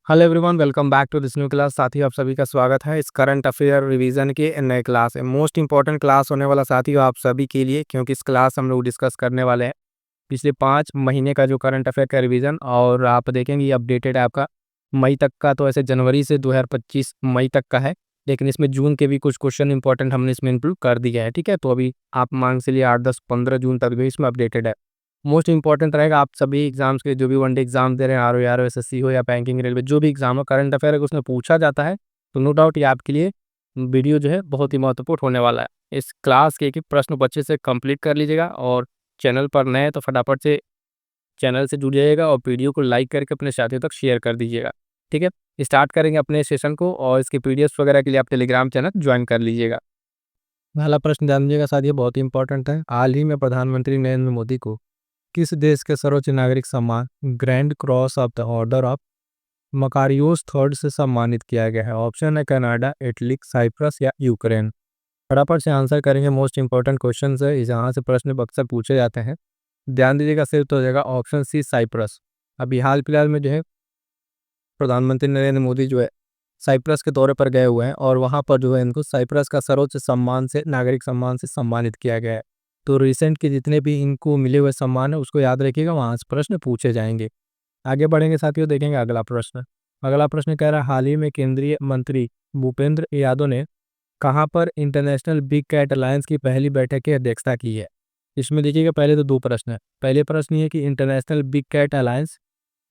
Hello everyone, welcome back to this new class. साथियों, आप सभी का स्वागत है इस करंट अफेयर रिवीजन के नए क्लास है। मोस्ट इंपॉर्टेंट क्लास होने वाला साथियों आप सभी के लिए, क्योंकि इस क्लास हम लोग डिस्कस करने वाले हैं पिछले 5 महीने का जो करंट अफेयर का रिवीजन। और आप देखेंगे ये अपडेटेड है आपका मई तक का। तो ऐसे जनवरी से 2025 मई तक का है, लेकिन इसमें जून के भी कुछ क्वेश्चन इंपॉर्टेंट हमने इसमें इंक्लूड कर दिया है। ठीक है, तो अभी आप मान से लिए 8, 10, 15 जून तक भी इसमें अपडेटेड है। मोस्ट इंपॉर्टेंट रहेगा आप सभी एग्जाम्स के, जो भी वनडे एग्जाम दे रहे हैं, आर ओ एसएससी हो या बैंकिंग रेलवे, जो भी एग्जाम हो, करंट अफेयर अगर उसमें पूछा जाता है तो नो डाउट ये आपके लिए वीडियो जो है बहुत ही महत्वपूर्ण होने वाला है। इस क्लास के एक एक प्रश्न बच्चे से कंप्लीट कर लीजिएगा, और चैनल पर नए हैं तो फटाफट से चैनल से जुड़ जाइएगा और वीडियो को लाइक करके अपने साथियों तक शेयर कर दीजिएगा। ठीक है, स्टार्ट करेंगे अपने सेशन को, और इसके पीडीएफ वगैरह के लिए आप टेलीग्राम चैनल ज्वाइन कर लीजिएगा। पहला प्रश्न जान लीजिएगा साथियों, बहुत ही इंपॉर्टेंट है। हाल ही में प्रधानमंत्री नरेंद्र मोदी को किस देश के सर्वोच्च नागरिक सम्मान grand cross of the order of Makarios third से सम्मानित किया गया है? ऑप्शन है कनाडा, इटली, साइप्रस या यूक्रेन। फटाफट से आंसर करेंगे। मोस्ट इंपॉर्टेंट क्वेश्चन है, जहाँ से प्रश्न अक्सर पूछे जाते हैं। ध्यान दीजिएगा, सिर्फ तो हो जाएगा ऑप्शन सी साइप्रस। अभी हाल फिलहाल में जो है प्रधानमंत्री नरेंद्र मोदी जो है साइप्रस के दौरे पर गए हुए हैं, और वहाँ पर जो है इनको साइप्रस का सर्वोच्च सम्मान से, नागरिक सम्मान से सम्मानित किया गया है। तो रिसेंट के जितने भी इनको मिले हुए सम्मान है उसको याद रखिएगा, वहाँ से प्रश्न पूछे जाएंगे। आगे बढ़ेंगे साथियों, देखेंगे अगला प्रश्न। अगला प्रश्न कह रहा है, हाल ही में केंद्रीय मंत्री भूपेंद्र यादव ने कहाँ पर इंटरनेशनल बिग कैट अलायंस की पहली बैठक की अध्यक्षता की है? इसमें देखिएगा, पहले तो दो प्रश्न है। पहले प्रश्न ये है कि इंटरनेशनल बिग कैट अलायंस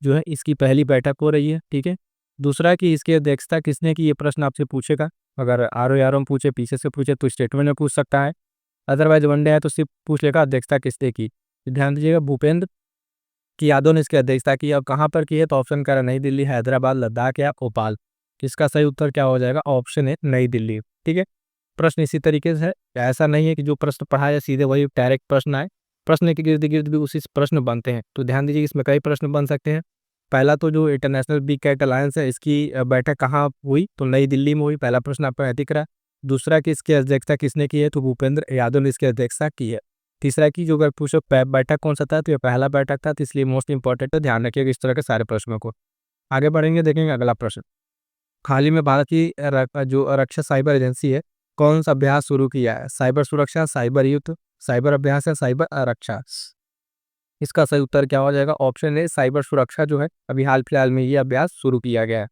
जो है इसकी पहली बैठक हो रही है। ठीक है, दूसरा कि इसकी अध्यक्षता किसने की, ये प्रश्न आपसे पूछेगा। अगर आर में पूछे, पीछे से पूछे तो स्टेटमेंट में पूछ सकता है, अदरवाइज वनडे है तो सिर्फ पूछ लेगा अध्यक्षता किसने की। तो ध्यान दीजिएगा, भूपेंद्र की यादव ने इसकी अध्यक्षता की। और कहाँ पर की है, तो ऑप्शन कह रहा नई दिल्ली, हैदराबाद, लद्दाख या भोपाल। इसका सही उत्तर क्या हो जाएगा? ऑप्शन है नई दिल्ली। ठीक है, प्रश्न इसी तरीके से है। ऐसा नहीं है कि जो प्रश्न पढ़ा है सीधे वही डायरेक्ट प्रश्न आए, प्रश्न के गिर्द गिर्द भी उसी प्रश्न बनते हैं। तो ध्यान दीजिए, इसमें कई प्रश्न बन सकते हैं। पहला तो जो इंटरनेशनल बिग कैट अलायंस है इसकी बैठक कहाँ हुई, तो नई दिल्ली में हुई। पहला प्रश्न आपका दिख रहा है। दूसरा कि इसकी अध्यक्षता किसने की है, तो भूपेंद्र यादव ने इसकी अध्यक्षता की है। तीसरा की जो अगर पूछो बैठक कौन सा था, तो ये पहला बैठक था, तो इसलिए मोस्ट इंपॉर्टेंट है। ध्यान रखिएगा इस तरह के सारे प्रश्नों को। आगे बढ़ेंगे, देखेंगे अगला प्रश्न। हाल ही में भारत की जो रक्षा साइबर एजेंसी है, कौन सा अभ्यास शुरू किया है? साइबर सुरक्षा, साइबर युद्ध, साइबर अभ्यास या साइबर रक्षा। इसका सही उत्तर क्या हो जाएगा? ऑप्शन ए साइबर सुरक्षा जो है अभी हाल फिलहाल में ये अभ्यास शुरू किया गया है।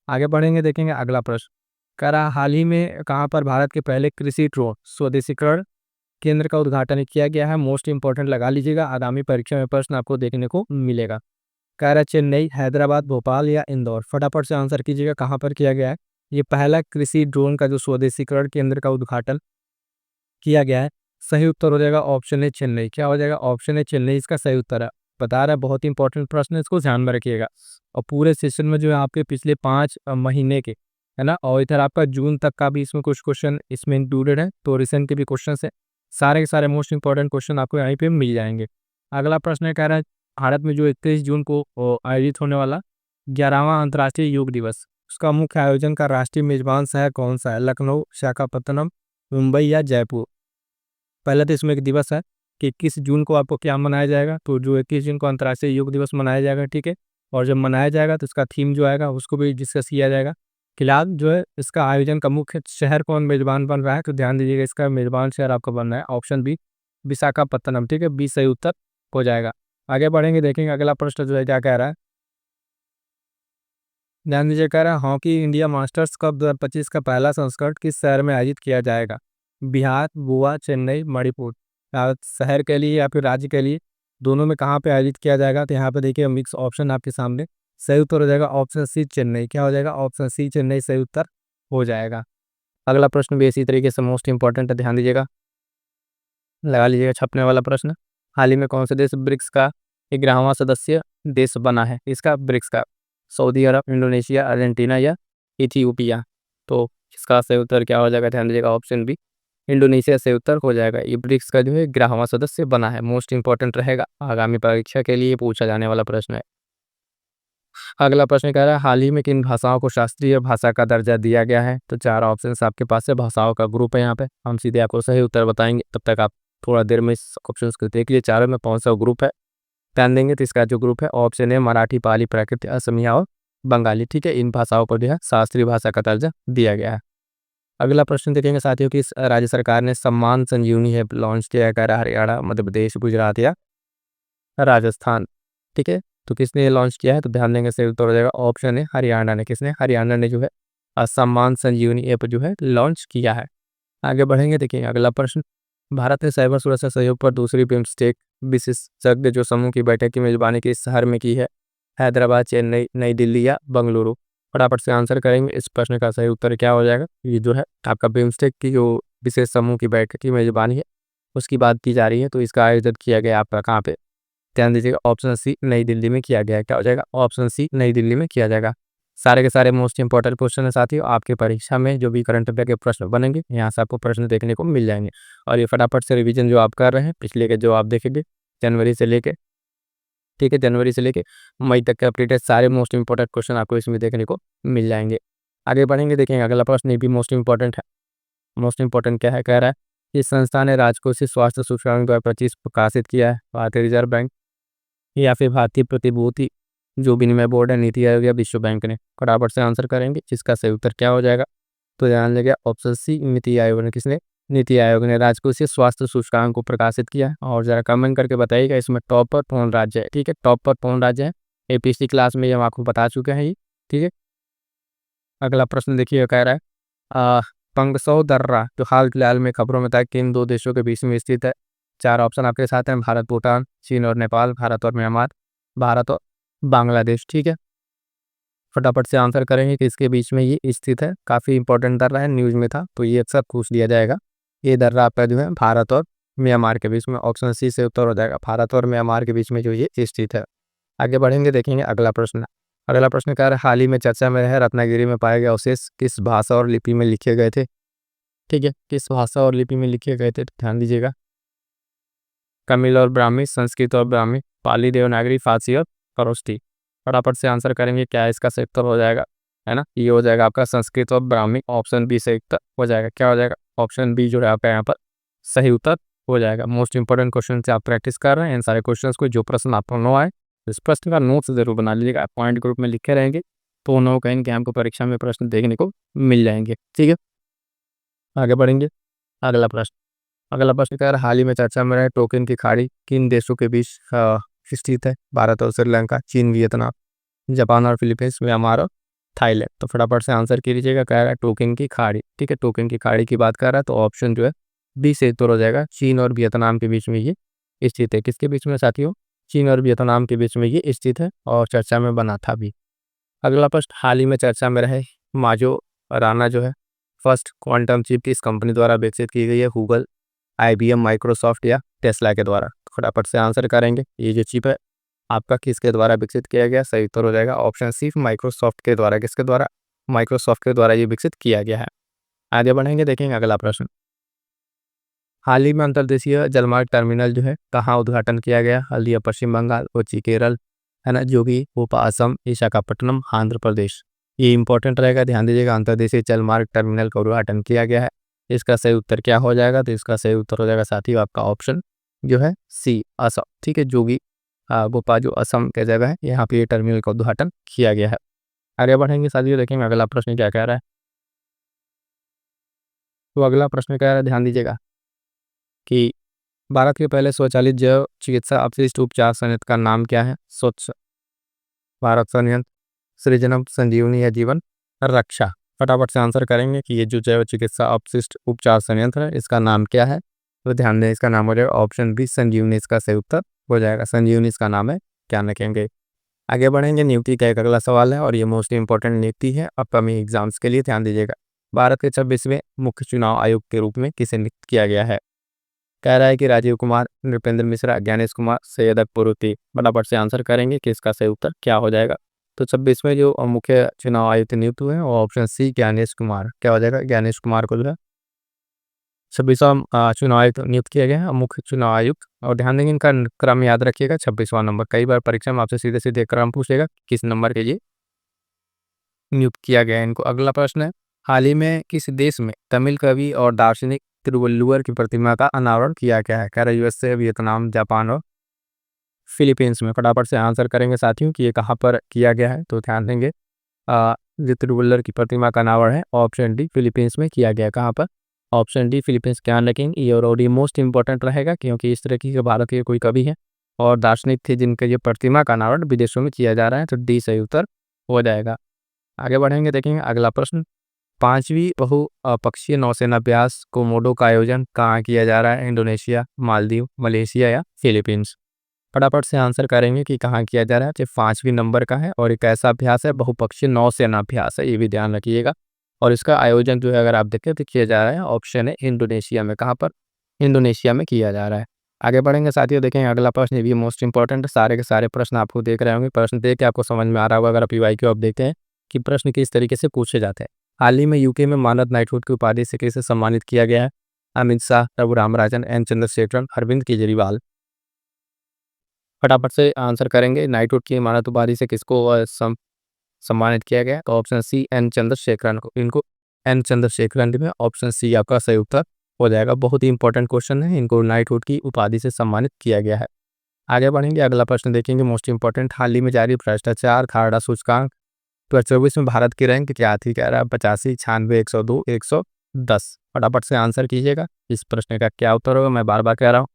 आगे बढ़ेंगे, देखेंगे अगला प्रश्न। कह रहा हाल ही में कहाँ पर भारत के पहले कृषि ड्रोन स्वदेशीकरण केंद्र का उद्घाटन किया गया है? मोस्ट इंपॉर्टेंट लगा लीजिएगा, आगामी परीक्षा में प्रश्न आपको देखने को मिलेगा। कह रहा चेन्नई, हैदराबाद, भोपाल या इंदौर। फटाफट से आंसर कीजिएगा, कहाँ पर किया गया है ये पहला कृषि ड्रोन का जो स्वदेशीकरण केंद्र का उद्घाटन किया गया है? सही उत्तर हो जाएगा ऑप्शन है चेन्नई। क्या हो जाएगा? ऑप्शन है चेन्नई इसका सही उत्तर है। बता रहा है बहुत ही इंपॉर्टेंट प्रश्न है, इसको ध्यान में रखिएगा। और पूरे सेशन में जो है आपके पिछले 5 महीने के है ना, और इधर आपका जून तक का भी इसमें कुछ क्वेश्चन इसमें इंक्लूडेड है। तो रिसेंट के भी क्वेश्चन है, सारे के सारे मोस्ट इंपॉर्टेंट क्वेश्चन आपको यहीं पे मिल जाएंगे। अगला प्रश्न है, कह रहा है भारत में जो 21 जून को आयोजित होने वाला 11वां अंतर्राष्ट्रीय योग दिवस, उसका मुख्य आयोजन का राष्ट्रीय मेजबान शहर कौन सा है? लखनऊ, विशाखापत्तनम, मुंबई या जयपुर। पहले तो इसमें एक दिवस है कि 21 जून को आपको क्या मनाया जाएगा, तो जो 21 जून को अंतर्राष्ट्रीय योग दिवस मनाया जाएगा। ठीक है, और जब मनाया जाएगा तो इसका थीम जो आएगा उसको भी डिस्कस किया जाएगा। फिलहाल जो है इसका आयोजन का मुख्य शहर कौन मेजबान बन रहा है, तो ध्यान दीजिएगा इसका मेजबान शहर आपका बन रहा है ऑप्शन बी विशाखापत्तनम। ठीक है, बी सही उत्तर हो जाएगा। आगे बढ़ेंगे, देखेंगे अगला प्रश्न जो है क्या कह रहा है। ध्यान दीजिए, कह रहा है हॉकी इंडिया मास्टर्स कप 2025 का पहला संस्करण किस शहर में आयोजित किया जाएगा? बिहार, गोवा, चेन्नई, मणिपुर। शहर के लिए या फिर राज्य के लिए, दोनों में कहाँ पे आयोजित किया जाएगा? तो यहाँ पे देखिए मिक्स ऑप्शन आपके सामने। सही उत्तर हो जाएगा ऑप्शन सी चेन्नई। क्या हो जाएगा? ऑप्शन सी चेन्नई सही उत्तर हो जाएगा। अगला प्रश्न भी इसी तरीके से मोस्ट इंपॉर्टेंट है, ध्यान दीजिएगा, लगा लीजिएगा छपने वाला प्रश्न। हाल ही में कौन से देश ब्रिक्स का 11वां सदस्य देश बना है? इसका ब्रिक्स का सऊदी अरब, इंडोनेशिया, अर्जेंटीना या इथियोपिया। तो इसका सही उत्तर क्या हो जाएगा? ध्यान दीजिएगा ऑप्शन बी इंडोनेशिया सही उत्तर हो जाएगा। ये ब्रिक्स का जो है 11वां सदस्य बना है। मोस्ट इंपॉर्टेंट रहेगा, आगामी परीक्षा के लिए पूछा जाने वाला प्रश्न है। अगला प्रश्न कह रहा है हाल ही में किन भाषाओं को शास्त्रीय भाषा का दर्जा दिया गया है? तो 4 ऑप्शन आपके पास है, भाषाओं का ग्रुप है। यहाँ पे हम सीधे आपको सही उत्तर बताएंगे, तब तक आप थोड़ा देर में इस ऑप्शन को देख लीजिए। चारों में कौन सा ग्रुप है ध्यान देंगे, तो इसका जो ग्रुप है ऑप्शन है मराठी, पाली, प्राकृत, असमिया और बंगाली। ठीक है, इन भाषाओं पर जो है शास्त्रीय भाषा का दर्जा दिया गया है। अगला प्रश्न देखेंगे साथियों कि राज्य सरकार ने सम्मान संजीवनी ऐप लॉन्च किया है, हरियाणा, मध्य प्रदेश, गुजरात या राजस्थान। ठीक है, तो किसने लॉन्च किया है? तो ध्यान देंगे सही उत्तर हो जाएगा ऑप्शन है हरियाणा ने। किसने? हरियाणा ने जो है सम्मान संजीवनी ऐप जो है लॉन्च किया है। आगे बढ़ेंगे, देखिए अगला प्रश्न। भारत ने साइबर सुरक्षा सहयोग पर दूसरी बिम्स्टेक विशेषज्ञ जो समूह की बैठक की मेजबानी किस शहर में की है? हैदराबाद, चेन्नई, नई दिल्ली या बंगलुरु? फटाफट से आंसर करेंगे। इस प्रश्न का सही उत्तर क्या हो जाएगा? ये जो है आपका बिम्स्टेक की जो विशेष समूह की बैठक की मेजबानी है उसकी बात की जा रही है, तो इसका आयोजन किया गया आपका कहाँ पे? ध्यान दीजिएगा ऑप्शन सी नई दिल्ली में किया गया है। क्या हो जाएगा? ऑप्शन सी नई दिल्ली में किया जाएगा। सारे के सारे मोस्ट इंपॉर्टेंट क्वेश्चन है साथियों, आपके परीक्षा में जो भी करंट अफेयर के प्रश्न बनेंगे यहाँ से आपको प्रश्न देखने को मिल जाएंगे। और ये फटाफट से रिवीजन जो आप कर रहे हैं पिछले के जो आप देखेंगे जनवरी से लेके, ठीक है, जनवरी से लेके मई तक के अपडेटेड सारे मोस्ट इंपॉर्टेंट क्वेश्चन आपको इसमें देखने को मिल जाएंगे। आगे बढ़ेंगे, देखेंगे अगला प्रश्न ये भी मोस्ट इंपॉर्टेंट है। मोस्ट इंपॉर्टेंट क्या है? कह रहा है इस संस्था ने राजकोषीय स्वास्थ्य सूचकांक 2025 प्रकाशित किया है, भारतीय रिजर्व बैंक या फिर भारतीय प्रतिभूति जो विनिमय बोर्ड है, नीति आयोग या विश्व बैंक ने? फटाफट से आंसर करेंगे, जिसका सही उत्तर क्या हो जाएगा? तो ध्यान देंगे ऑप्शन सी नीति आयोग ने। किसने? नीति आयोग ने राजकोषीय स्वास्थ्य सूचकांक को प्रकाशित किया है। और जरा कमेंट करके बताइएगा इसमें टॉप पर कौन राज्य है। ठीक है, टॉप पर कौन राज्य है ये पिछली क्लास में हम आपको बता चुके हैं ये। ठीक है, अगला प्रश्न देखिए, कह रहा है पंगसौ दर्रा जो हाल फिलहाल में खबरों में था किन दो देशों के बीच में स्थित है? चार ऑप्शन आपके साथ हैं, भारत, भूटान, चीन और नेपाल, भारत और म्यांमार, भारत और बांग्लादेश। ठीक है, फटाफट से आंसर करेंगे कि इसके बीच में ये स्थित है। काफ़ी इंपॉर्टेंट दर्रा है, न्यूज़ में था तो ये अक्सर पूछ लिया जाएगा। ये दर्रा आपका जो है भारत और म्यांमार के बीच में, ऑप्शन सी से उत्तर हो जाएगा, भारत और म्यांमार के बीच में जो ये स्थित है। आगे बढ़ेंगे, देखेंगे अगला प्रश्न। अगला प्रश्न क्या है? हाल ही में चर्चा में रहे रत्नागिरी में पाए गए अवशेष किस भाषा और लिपि में लिखे गए थे? ठीक है, किस भाषा और लिपि में लिखे गए थे? ध्यान दीजिएगा, तमिल और ब्राह्मी, संस्कृत और ब्राह्मी, पाली, देवनागरी, फारसी और खरोष्ठी। फटाफट से आंसर करेंगे, क्या इसका सही उत्तर हो जाएगा? है ना, ये हो जाएगा आपका संस्कृत और ब्राह्मी, ऑप्शन बी सही उत्तर हो जाएगा। क्या हो जाएगा? ऑप्शन बी जो है आपका यहाँ पर सही उत्तर हो जाएगा। मोस्ट इंपॉर्टेंट क्वेश्चन से आप प्रैक्टिस कर रहे हैं इन सारे क्वेश्चन को। जो प्रश्न आपको नो आए इस प्रश्न का नोट्स जरूर बना लीजिएगा, पॉइंट ग्रुप में लिखे रहेंगे तो नो कहीं कि हमको परीक्षा में प्रश्न देखने को मिल जाएंगे। ठीक है, आगे बढ़ेंगे, अगला प्रश्न। अगला प्रश्न क्या है? हाल ही में चर्चा में रहे टोकिन की खाड़ी किन देशों के बीच स्थित है? भारत और श्रीलंका, चीन, वियतनाम, जापान और फिलीपींस, म्यांमार और थाईलैंड? तो फटाफट से आंसर कीजिएगा। कह रहा है टोकिन की खाड़ी। ठीक है, टोकिन की खाड़ी की बात कर रहा है तो ऑप्शन जो है बी से उत्तर हो जाएगा, चीन और वियतनाम के बीच में ये स्थित है। किसके बीच में साथियों? चीन और वियतनाम के बीच में ये स्थित है और चर्चा में बना था भी। अगला प्रश्न, हाल ही में चर्चा में रहे माजो राना जो है फर्स्ट क्वांटम चिप किस कंपनी द्वारा विकसित की गई है? गूगल, IBM, माइक्रोसॉफ्ट या टेस्ला के द्वारा? फटाफट से आंसर करेंगे, ये जो चिप है आपका किसके द्वारा विकसित किया गया? सही उत्तर हो जाएगा ऑप्शन सी माइक्रोसॉफ्ट के द्वारा। किसके द्वारा? माइक्रोसॉफ्ट के द्वारा ये विकसित किया गया है। आगे बढ़ेंगे, देखेंगे अगला प्रश्न। हाल ही में अंतर्देशीय जलमार्ग टर्मिनल जो है कहाँ उद्घाटन किया गया? हल्दिया, पश्चिम बंगाल, कोच्चि, केरल, है ना, जोगी, भोपाल, असम, विशाखापट्टनम, आंध्र प्रदेश? ये इंपॉर्टेंट रहेगा, ध्यान दीजिएगा। अंतर्देशीय जलमार्ग टर्मिनल का उद्घाटन किया गया है, इसका सही उत्तर क्या हो जाएगा? तो इसका सही उत्तर हो जाएगा साथियों आपका ऑप्शन जो है सी असम। ठीक है, जोगी भोपाल जो असम के जगह है यहाँ पे ये टर्मिनल का उद्घाटन किया गया है। आगे बढ़ेंगे साथियों, देखेंगे अगला प्रश्न क्या कह रहा है। तो अगला प्रश्न कह रहा है, ध्यान दीजिएगा कि भारत के पहले स्वचालित जैव चिकित्सा अपशिष्ट उपचार संयंत्र का नाम क्या है? स्वच्छ भारत संयंत्र, सृजनम, संजीवनी या जीवन रक्षा? फटाफट से आंसर करेंगे कि ये जो जैव चिकित्सा अपशिष्ट उपचार संयंत्र है इसका नाम क्या है? तो ध्यान दें, इसका नाम हो जाएगा ऑप्शन बी संजीवनी, इसका सही उत्तर हो जाएगा। संजीवनी इसका नाम है, क्या रखेंगे। आगे बढ़ेंगे, नियुक्ति का एक अगला सवाल है और ये मोस्ट इंपॉर्टेंट नियुक्ति है अपकमिंग एग्जाम्स के लिए, ध्यान दीजिएगा। भारत के 26वें मुख्य चुनाव आयुक्त के रूप में किसे नियुक्त किया गया है? कह रहा है कि राजीव कुमार, नृपेंद्र मिश्रा, ज्ञानेश कुमार, सैयद अकबरुद्दीन? फटाफट से आंसर करेंगे कि इसका सही उत्तर क्या हो जाएगा। तो 26वें जो मुख्य चुनाव आयुक्त नियुक्त हुए हैं वो ऑप्शन सी ज्ञानेश कुमार। क्या हो जाएगा? ज्ञानेश कुमार को जो है 26वां चुनाव आयुक्त नियुक्त किया गया है, मुख्य चुनाव आयुक्त। और ध्यान देंगे इनका क्रम याद रखिएगा, 26वां नंबर। कई बार परीक्षा में आपसे सीधे सीधे क्रम पूछेगा किस नंबर के लिए नियुक्त किया गया है इनको। अगला प्रश्न है, हाल ही में किस देश में तमिल कवि और दार्शनिक तिरुवल्लुवर की प्रतिमा का अनावरण किया गया है? कह रहा है USA, वियतनाम, जापान और फिलीपींस में? फटाफट से आंसर करेंगे साथियों कि ये कहाँ पर किया गया है। तो ध्यान देंगे ऋतुवल्लभ की प्रतिमा का अनावरण है ऑप्शन डी फिलीपींस में किया गया। कहाँ पर? Option D Philippines. ध्यान रखेंगे ये, और ये मोस्ट इंपॉर्टेंट रहेगा क्योंकि इस तरह की भारत के कोई कवि है और दार्शनिक थे जिनके ये प्रतिमा का अनावरण विदेशों में किया जा रहा है, तो डी सही उत्तर हो जाएगा। आगे बढ़ेंगे, देखेंगे अगला प्रश्न। 5वीं बहुपक्षीय नौसेना अभ्यास कोमोडो का आयोजन कहाँ किया जा रहा है? इंडोनेशिया, मालदीव, मलेशिया या फिलीपींस? फटाफट से आंसर करेंगे कि कहाँ किया जा रहा है। तो 5वीं नंबर का है और एक ऐसा अभ्यास है बहुपक्षीय नौसेना अभ्यास है, ये भी ध्यान रखिएगा। और इसका आयोजन जो है अगर आप देखें तो किया जा रहा है, ऑप्शन है इंडोनेशिया में। कहाँ पर? इंडोनेशिया में किया जा रहा है। आगे बढ़ेंगे साथियों, देखेंगे अगला प्रश्न, ये भी मोस्ट इंपॉर्टेंट है। सारे के सारे प्रश्न आपको देख रहे होंगे, प्रश्न देख के आपको समझ में आ रहा होगा अगर आप पीवाईक्यू आप देखते हैं कि प्रश्न किस तरीके से पूछे जाते हैं। हाल ही में यूके में मानद नाइटहुड की उपाधि से किसे सम्मानित किया गया है? अमित शाह, रघुराम राजन, एन चंद्रशेखरन, अरविंद केजरीवाल? फटाफट से आंसर करेंगे, नाइटहुड की मानद उपाधि से किसको सम्मानित किया गया? तो ऑप्शन सी एन चंद्रशेखरन को, इनको एन चंद्रशेखरन में ऑप्शन सी आपका सही उत्तर हो जाएगा। बहुत ही इंपॉर्टेंट क्वेश्चन है, इनको नाइटहुड की उपाधि से सम्मानित किया गया है। आगे बढ़ेंगे, अगला प्रश्न देखेंगे मोस्ट इंपॉर्टेंट। हाल ही में जारी भ्रष्टाचार खाड़ा सूचकांक 2024 में भारत की रैंक क्या थी? कह रहा है 85, 96, 102, 110। फटाफट से आंसर कीजिएगा, इस प्रश्न का क्या उत्तर होगा। मैं बार बार कह रहा हूँ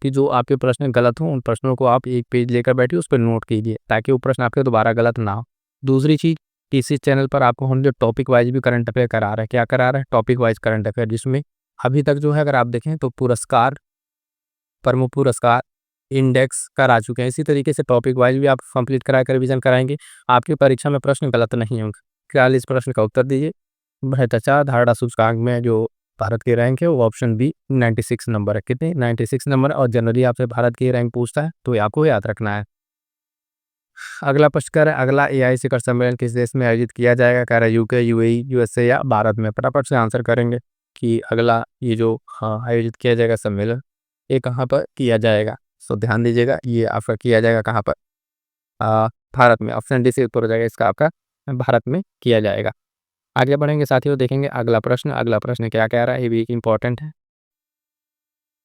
कि जो आपके प्रश्न गलत हों उन प्रश्नों को आप एक पेज लेकर बैठिए, उस पर नोट कीजिए ताकि वो प्रश्न आपके दोबारा गलत ना हो। दूसरी चीज़, इसी चैनल पर आपको हम जो टॉपिक वाइज भी करंट अफेयर करा रहे हैं, क्या करा रहे हैं? टॉपिक वाइज करंट अफेयर, जिसमें अभी तक जो है अगर आप देखें तो पुरस्कार, प्रमुख पुरस्कार, इंडेक्स करा चुके हैं। इसी तरीके से टॉपिक वाइज भी आप कंप्लीट करा कर रिविजन कराएंगे, आपकी परीक्षा में प्रश्न गलत नहीं होंगे। क्या इस प्रश्न का उत्तर दीजिए। भ्रष्टाचार धारणा सूचकांक में जो भारत की रैंक है वो ऑप्शन बी 96 नंबर है। कितने? 96 नंबर। और जनरली आपसे भारत की रैंक पूछता है तो ये आपको याद रखना है। अगला प्रश्न कह रहा है अगला एआई शिखर सम्मेलन किस देश में आयोजित किया जाएगा? कह रहा है यूके, यूएई, यूएसए या भारत में? फटाफट से आंसर करेंगे कि अगला ये जो आयोजित किया जाएगा सम्मेलन, ये कहाँ पर किया जाएगा। सो ध्यान दीजिएगा, ये आपका किया जाएगा कहाँ पर? भारत में। ऑप्शन डी से उत्तर हो जाएगा इसका आपका, भारत में किया जाएगा। आगे बढ़ेंगे साथियों, देखेंगे अगला प्रश्न। अगला प्रश्न क्या कह रहा है, ये भी इंपॉर्टेंट है।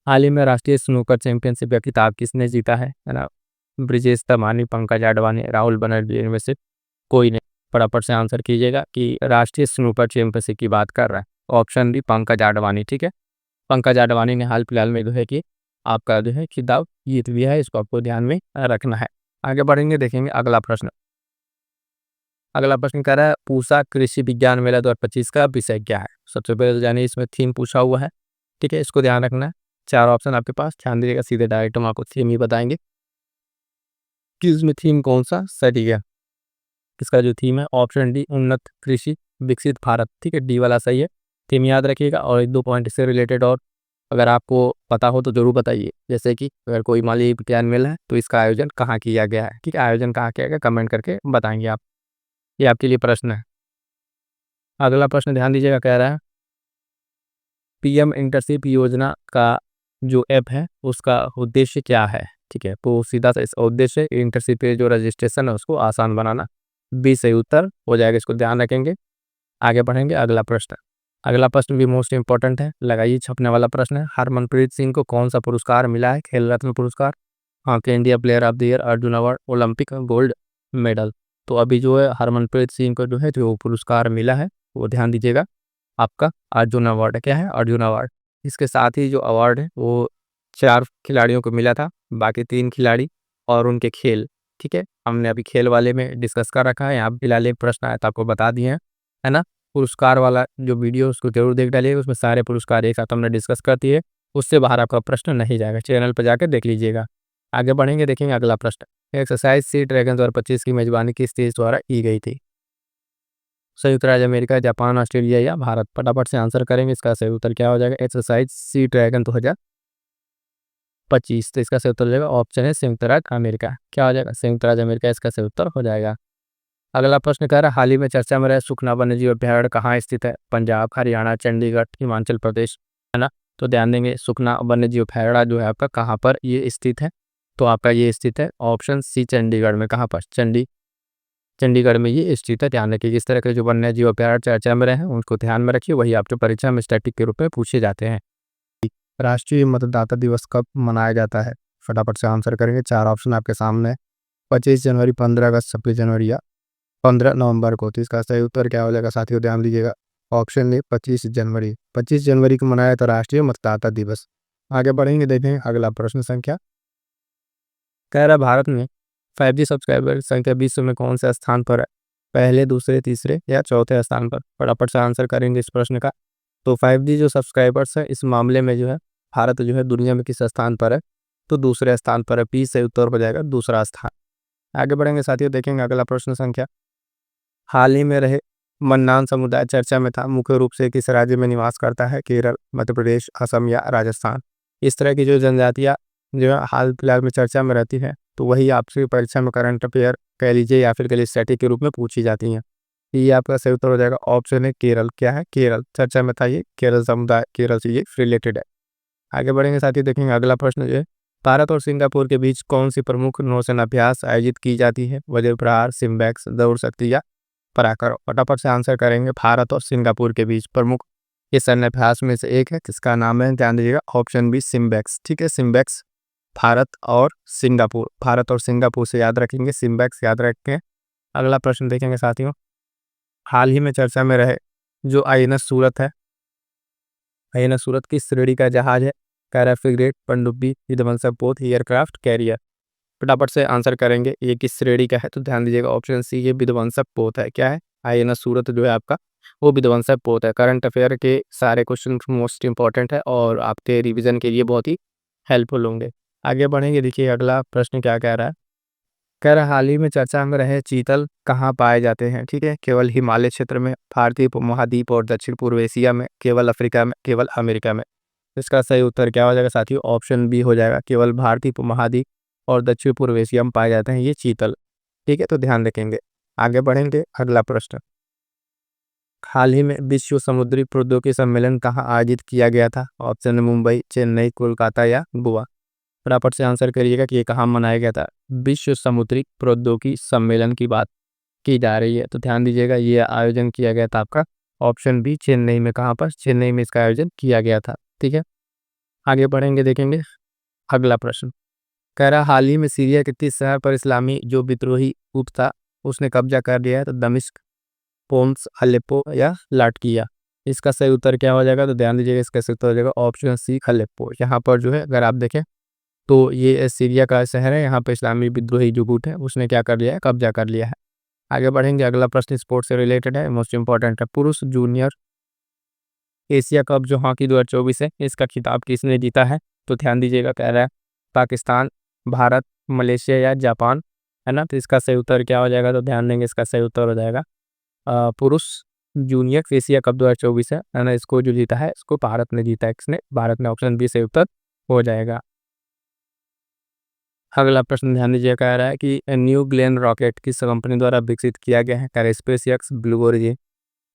हाल ही में राष्ट्रीय स्नूकर चैंपियनशिप का खिताब किसने जीता है ना? ब्रिजेश दमानी, पंकज आडवाणी, राहुल बनर्जी, इनमें से कोई नहीं। फटाफट से आंसर कीजिएगा कि राष्ट्रीय स्नूकर चैंपियनशिप की बात कर रहा है। ऑप्शन डी पंकज आडवाणी, ठीक है। पंकज आडवाणी ने हाल फिलहाल में जो है कि आपका जो है खिताब जीत लिया है, इसको आपको ध्यान में रखना है। आगे बढ़ेंगे, देखेंगे अगला प्रश्न। अगला प्रश्न कह रहा है पूसा कृषि विज्ञान मेला 2025 का विषय क्या है? सबसे पहले तो जानिए इसमें थीम पूछा हुआ है, ठीक है, इसको ध्यान रखना है। 4 ऑप्शन आपके पास, ध्यान दीजिएगा, सीधे डायरेक्ट हम आपको थीम ही बताएंगे कि इसमें थीम कौन सा सही है। इसका जो थीम है ऑप्शन डी उन्नत कृषि विकसित भारत, ठीक है, डी वाला सही है। थीम याद रखिएगा। और 1-2 पॉइंट इससे रिलेटेड और अगर आपको पता हो तो ज़रूर बताइए, जैसे कि अगर कोई मान लीजिए विज्ञान मेला है तो इसका आयोजन कहाँ किया गया है, ठीक है, आयोजन कहाँ किया गया कमेंट करके बताएंगे आप। ये आपके लिए प्रश्न है। अगला प्रश्न ध्यान दीजिएगा, कह रहा है पीएम इंटर्नशिप योजना का जो ऐप है उसका उद्देश्य क्या है? ठीक है, तो सीधा सा इसका उद्देश्य इंटर्नशिप के जो रजिस्ट्रेशन है उसको आसान बनाना। बी सही उत्तर हो जाएगा, इसको ध्यान रखेंगे। आगे बढ़ेंगे, अगला प्रश्न। अगला प्रश्न भी मोस्ट इंपॉर्टेंट है, लगाइए छपने वाला प्रश्न है। हरमनप्रीत सिंह को कौन सा पुरस्कार मिला है? खेल रत्न पुरस्कार, hockey India player of the year, Arjun award, Olympic gold medal? तो अभी जो है हरमनप्रीत सिंह को जो है जो पुरस्कार मिला है वो ध्यान दीजिएगा आपका अर्जुन अवार्ड है। क्या है? अर्जुन अवार्ड। इसके साथ ही जो अवार्ड है वो 4 खिलाड़ियों को मिला था, बाकी 3 खिलाड़ी और उनके खेल, ठीक है, हमने अभी खेल वाले में डिस्कस कर रखा है। यहाँ फिलहाल एक प्रश्न आया था आपको बता दिए हैं, है ना। पुरस्कार वाला जो वीडियो उसको जरूर देख डालिएगा, उसमें सारे पुरस्कार एक साथ हमने डिस्कस कर दिए, उससे बाहर आपका प्रश्न नहीं जाएगा, चैनल पर जाकर देख लीजिएगा। आगे बढ़ेंगे, देखेंगे अगला प्रश्न। एक्सरसाइज सी ड्रैगन 2025 की मेजबानी किस देश द्वारा की गई थी? संयुक्त राज्य अमेरिका, जापान, ऑस्ट्रेलिया या भारत? फटाफट से आंसर करेंगे, इसका सही उत्तर क्या हो जाएगा? एक्सरसाइज सी ड्रैगन 2025, तो इसका सही उत्तर हो जाएगा ऑप्शन है संयुक्त राज्य अमेरिका। क्या हो जाएगा? संयुक्त राज्य अमेरिका इसका सही उत्तर हो जाएगा। अगला प्रश्न कह रहा है हाल ही में चर्चा में रहे सुखना वन्यजीव अभ्यारण्य कहाँ स्थित है? पंजाब, हरियाणा, चंडीगढ़, हिमाचल प्रदेश, है ना। तो ध्यान देंगे, सुखना वन्यजीव अभ्यारण्य जो है आपका कहाँ पर ये स्थित है? तो आपका ये स्थित है ऑप्शन सी चंडीगढ़ में। कहाँ पर? चंडीगढ़ में ये स्थित है। ध्यान रखिए, इस तरह के जो वन्य जीव अभ्यारण्य चर्चा में रहे हैं उनको ध्यान में रखिए, वही आपके परीक्षा में स्टैटिक के रूप में पूछे जाते हैं। राष्ट्रीय मतदाता दिवस कब मनाया जाता है? फटाफट से आंसर करेंगे, 4 ऑप्शन आपके सामने। 25 जनवरी, 15 अगस्त, 26 जनवरी या 15 नवंबर को। तो इसका सही उत्तर क्या हो जाएगा साथियों, ध्यान दीजिएगा। ऑप्शन ए 25 जनवरी। 25 जनवरी को मनाया था राष्ट्रीय मतदाता दिवस। आगे बढ़ेंगे, देखें अगला प्रश्न संख्या। कह रहा भारत में 5G सब्सक्राइबर संख्या विश्व में कौन से स्थान पर है? पहले, दूसरे, तीसरे या चौथे स्थान पर? फटाफट से आंसर करेंगे इस प्रश्न का। तो 5G जो सब्सक्राइबर्स है इस मामले में जो है भारत जो है दुनिया में किस स्थान पर है? तो दूसरे स्थान पर है। पी से उत्तर हो जाएगा दूसरा स्थान। आगे बढ़ेंगे साथियों, देखेंगे अगला प्रश्न संख्या। हाल ही में रहे मन्नान समुदाय चर्चा में था, मुख्य रूप से किस राज्य में निवास करता है? केरल, मध्य प्रदेश, असम या राजस्थान? इस तरह की जो जनजातियाँ जो है हाल फिलहाल में चर्चा में रहती है, तो वही आपसे परीक्षा में करंट अफेयर कह लीजिए या फिर कह लीजिए स्टैटिक के रूप में पूछी जाती हैं। ये आपका सही उत्तर हो जाएगा। ऑप्शन है केरल। क्या है? केरल चर्चा में था, ये केरल समुदाय केरल से ये रिलेटेड है। आगे बढ़ेंगे साथियों, देखेंगे अगला प्रश्न जो है। भारत और सिंगापुर के बीच कौन सी प्रमुख नौसेना अभ्यास आयोजित की जाती है? वज्र प्रहार, सिम्बैक्स, दौड़ शक्ति या पराक्रम? फटाफट से आंसर करेंगे। भारत और सिंगापुर के बीच प्रमुख ये सैन्य अभ्यास में से एक है, जिसका नाम है, ध्यान दीजिएगा, ऑप्शन बी सिम्बैक्स। ठीक है, सिम्बैक्स। भारत और सिंगापुर से याद रखेंगे, सिम्बैक्स याद रखें। अगला प्रश्न देखेंगे साथियों। हाल ही में चर्चा में रहे जो INS सूरत है, INS सूरत किस श्रेणी का जहाज है? कैरा फ्रिगेट, पनडुब्बी, विध्वंसक पोत, एयरक्राफ्ट कैरियर? फटाफट से आंसर करेंगे ये किस श्रेणी का है? तो ध्यान दीजिएगा, ऑप्शन सी ये विध्वंसक पोत है। क्या है? INS सूरत जो है आपका वो विध्वंसक पोत है। करंट अफेयर के सारे क्वेश्चन मोस्ट इंपॉर्टेंट है और आपके रिवीजन के लिए बहुत ही हेल्पफुल होंगे। आगे बढ़ेंगे, देखिए अगला प्रश्न क्या कह रहा है। कह रहा हाल ही में चर्चा में रहे चीतल कहाँ पाए जाते हैं? ठीक है, केवल हिमालय क्षेत्र में, भारतीय उपमहाद्वीप और दक्षिण पूर्व एशिया में, केवल अफ्रीका में, केवल अमेरिका में? इसका सही उत्तर क्या हो जाएगा साथियों? ऑप्शन बी हो जाएगा, केवल भारतीय उपमहाद्वीप और दक्षिण पूर्व एशिया में पाए जाते हैं ये चीतल। ठीक है, तो ध्यान रखेंगे। आगे बढ़ेंगे, अगला प्रश्न। हाल ही में विश्व समुद्री प्रौद्योगिकी सम्मेलन कहाँ आयोजित किया गया था? ऑप्शन है मुंबई, चेन्नई, कोलकाता या गोवा? फटाफट से आंसर करिएगा कि ये कहाँ मनाया गया था। विश्व समुद्री प्रौद्योगिकी सम्मेलन की बात की जा रही है, तो ध्यान दीजिएगा ये आयोजन किया गया था आपका ऑप्शन बी चेन्नई में। कहाँ पर? चेन्नई में इसका आयोजन किया गया था। ठीक है, आगे बढ़ेंगे, देखेंगे अगला प्रश्न। कह रहा हाल ही में सीरिया के 30 शहर पर इस्लामी जो विद्रोही गुट था उसने कब्जा कर लिया है, तो दमिश्क, होम्स, अलेप्पो या लाटकिया? इसका सही उत्तर क्या हो जाएगा? तो ध्यान दीजिएगा, इसका सही उत्तर हो जाएगा ऑप्शन सी अलेप्पो। यहाँ पर जो है अगर आप देखें तो ये सीरिया का शहर है, यहाँ पे इस्लामी विद्रोही जो गुट है उसने क्या कर लिया है? कब्जा कर लिया है। आगे बढ़ेंगे, अगला प्रश्न स्पोर्ट्स से रिलेटेड है, मोस्ट इंपॉर्टेंट है। पुरुष जूनियर एशिया कप जो हॉकी 2024 है इसका खिताब किसने जीता है? तो ध्यान दीजिएगा, कह रहा है पाकिस्तान, भारत, मलेशिया या जापान? है ना, तो इसका सही उत्तर क्या हो जाएगा? तो ध्यान देंगे, इसका सही उत्तर हो जाएगा पुरुष जूनियर एशिया कप 2024 है ना, इसको जो जीता है इसको भारत ने जीता है। किसने? भारत ने। ऑप्शन बी सही उत्तर हो जाएगा। अगला प्रश्न ध्यान दीजिए, कह रहा है कि न्यू ग्लेन रॉकेट किस कंपनी द्वारा विकसित किया गया है? क्या SpaceX, Blue Origin,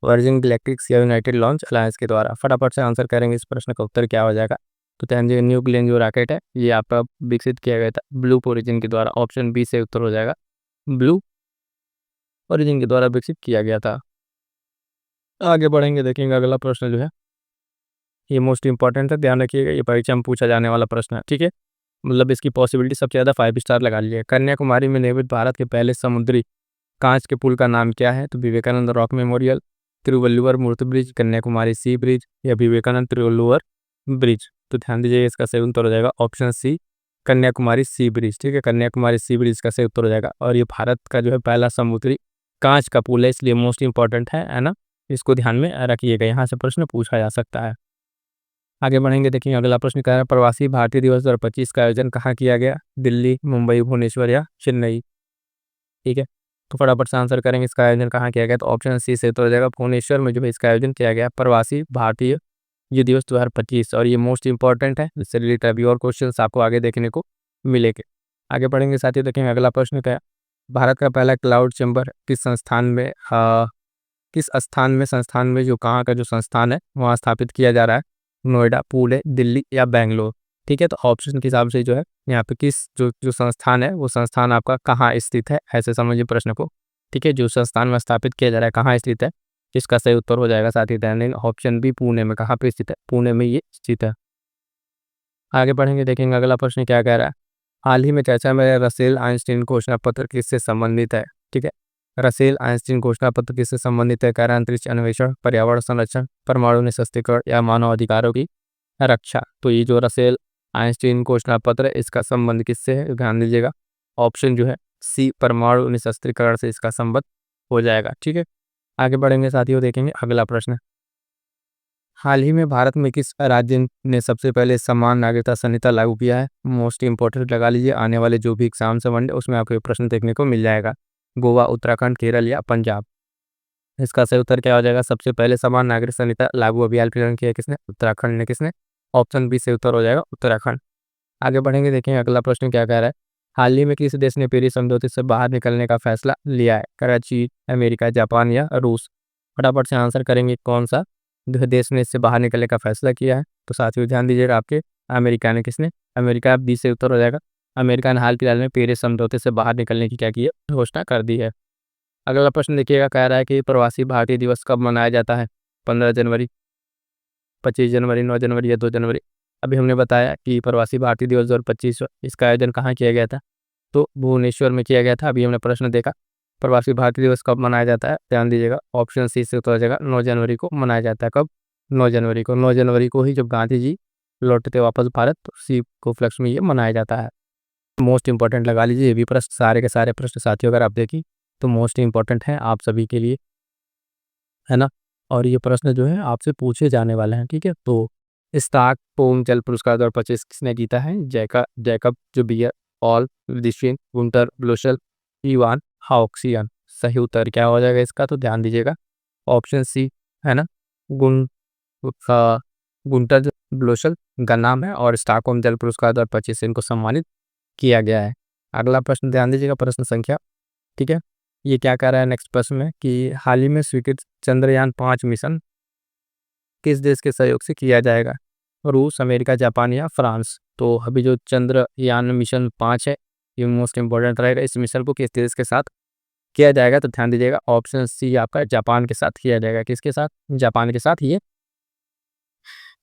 Virgin Galactics या यूनाइटेड लॉन्च अलायंस के द्वारा? फटाफट से आंसर करेंगे इस प्रश्न का उत्तर क्या हो जाएगा? तो ध्यान दीजिए, न्यू ग्लेन जो रॉकेट है ये आपका विकसित किया गया था ब्लू ओरिजिन के द्वारा। ऑप्शन बी से उत्तर हो जाएगा, ब्लू ओरिजिन के द्वारा विकसित किया गया था। आगे बढ़ेंगे, देखेंगे अगला प्रश्न जो है ये मोस्ट इंपॉर्टेंट है, ध्यान रखिएगा, ये परीक्षा में पूछा जाने वाला प्रश्न है। ठीक है, मतलब इसकी पॉसिबिलिटी सबसे ज़्यादा 5 स्टार लगा लीजिए। कन्याकुमारी में निर्मित भारत के पहले समुद्री कांच के पुल का नाम क्या है? तो विवेकानंद रॉक मेमोरियल, तिरुवल्लुवर मूर्ति ब्रिज, कन्याकुमारी सी ब्रिज या विवेकानंद तिरुवल्लुवर ब्रिज? तो ध्यान दीजिए, इसका सही उत्तर हो जाएगा ऑप्शन सी कन्याकुमारी सी ब्रिज। ठीक है, कन्याकुमारी सी ब्रिज का सही उत्तर हो जाएगा। और ये भारत का जो है पहला समुद्री कांच का पुल है, इसलिए मोस्ट इंपॉर्टेंट है ना, इसको ध्यान में रखिएगा, यहाँ से प्रश्न पूछा जा सकता है। आगे बढ़ेंगे, देखिए अगला प्रश्न कह रहा है प्रवासी भारतीय दिवस 2025 का आयोजन कहाँ किया गया? दिल्ली, मुंबई, भुवनेश्वर या चेन्नई? ठीक है, तो फटाफट से आंसर करेंगे इसका आयोजन कहाँ किया गया? तो ऑप्शन सी से तो हो जाएगा भुवनेश्वर में जो है इसका आयोजन किया गया प्रवासी भारतीय ये दिवस 2025। और ये मोस्ट इंपॉर्टेंट है, इससे रिलेटेड अभी और क्वेश्चन आपको आगे देखने को मिलेंगे। आगे बढ़ेंगे साथियों, देखेंगे अगला प्रश्न क्या है। भारत का पहला क्लाउड चैम्बर किस संस्थान में संस्थान में जो कहाँ का जो संस्थान है वहाँ स्थापित किया जा रहा है? नोएडा, पुणे, दिल्ली या बैंगलोर? ठीक है, तो ऑप्शन के हिसाब से जो है यहाँ पे किस जो जो संस्थान है वो संस्थान आपका कहाँ स्थित है, ऐसे समझिए प्रश्न को। ठीक है, जो संस्थान में स्थापित किया जा रहा है कहाँ स्थित है, इसका सही उत्तर हो जाएगा साथ ही ध्यान देंगे ऑप्शन बी पुणे में। कहाँ पे स्थित है? पुणे में ये स्थित है। आगे बढ़ेंगे, देखेंगे अगला प्रश्न क्या कह रहा है। हाल ही में चर्चा में रसेल आइंस्टीन घोषणा पत्र किससे संबंधित है? ठीक है, रसेल आइंस्टीन घोषणा पत्र किससे संबंधित है? कह रहा है अंतरिक्ष अन्वेषण, पर्यावरण संरक्षण, परमाणु निःशस्त्रीकरण या मानव अधिकारों की रक्षा। तो ये जो रसेल आइंस्टीन घोषणा पत्र है इसका संबंध किससे है? ध्यान दीजिएगा ऑप्शन जो है सी, परमाणु निःशस्त्रीकरण से इसका संबंध हो जाएगा। ठीक है, आगे बढ़ेंगे साथियों, देखेंगे अगला प्रश्न। हाल ही में भारत में किस राज्य ने सबसे पहले समान नागरिकता संहिता लागू किया है? मोस्ट इंपॉर्टेंट लगा लीजिए, आने वाले जो भी एग्जाम से वन उसमें आपको ये प्रश्न देखने को मिल जाएगा। गोवा, उत्तराखंड, केरल या पंजाब? इसका सही उत्तर क्या हो जाएगा? सबसे पहले समान नागरिक संहिता लागू अभियान प्रारंभ किया किसने? उत्तराखंड ने। किसने? ऑप्शन बी से उत्तर हो जाएगा उत्तराखंड। आगे बढ़ेंगे, देखेंगे अगला प्रश्न क्या कह रहा है। हाल ही में किस देश ने पेरिस समझौते से बाहर निकलने का फैसला लिया है? कराची, अमेरिका, जापान या रूस? फटाफट से आंसर करेंगे कौन सा देश ने इससे बाहर निकलने का फैसला किया है। तो साथियों ध्यान दीजिएगा आपके अमेरिका ने। किसने? अमेरिका, बी से उत्तर हो जाएगा। अमेरिका ने हाल फिलहाल में पेरिस समझौते से बाहर निकलने की क्या की है? घोषणा कर दी है। अगला प्रश्न देखिएगा, कह रहा है कि प्रवासी भारतीय दिवस कब मनाया जाता है? 15 जनवरी, 25 जनवरी, 9 जनवरी या 2 जनवरी? अभी हमने बताया कि प्रवासी भारतीय दिवस 2025 इसका आयोजन कहाँ किया गया था? तो भुवनेश्वर में किया गया था। अभी हमने प्रश्न देखा प्रवासी भारतीय दिवस कब मनाया जाता है? ध्यान दीजिएगा ऑप्शन सी से उत्तर हो जाएगा 9 जनवरी को मनाया जाता है। कब? 9 जनवरी को। 9 जनवरी को ही जब गांधी जी लौटते वापस भारत, तो उसी को उपलक्ष्य में ये मनाया जाता है। मोस्ट इंपॉर्टेंट लगा लीजिए, ये भी प्रश्न सारे के सारे प्रश्न साथियों अगर आप देखिए तो मोस्ट इंपॉर्टेंट है आप सभी के लिए, है ना। और ये प्रश्न जो है आपसे पूछे जाने वाले हैं। ठीक है, तो स्टॉकहोम जल पुरस्कार 2025 किसने जीता है? जैकब जुबियर, ऑल विदिशिन, गुंटर ब्लोशल, इवान हाउक्सियन? सही उत्तर क्या हो जाएगा इसका? तो ध्यान दीजिएगा ऑप्शन सी, है ना। गुन अ, गुंटर ब्लोशल का नाम है और स्टॉकहोम जल पुरस्कार 2025 से इनको सम्मानित किया गया है। अगला प्रश्न ध्यान दीजिएगा, प्रश्न संख्या, ठीक है, ये क्या कह रहा है नेक्स्ट प्रश्न में कि हाल ही में स्वीकृत चंद्रयान 5 मिशन किस देश के सहयोग से किया जाएगा? रूस, अमेरिका, जापान या फ्रांस? तो अभी जो चंद्रयान मिशन 5 है ये मोस्ट इंपॉर्टेंट रहेगा। इस मिशन को किस देश के साथ किया जाएगा? तो ध्यान दीजिएगा ऑप्शन सी आपका जापान के साथ किया जाएगा। किसके साथ? जापान के साथ ये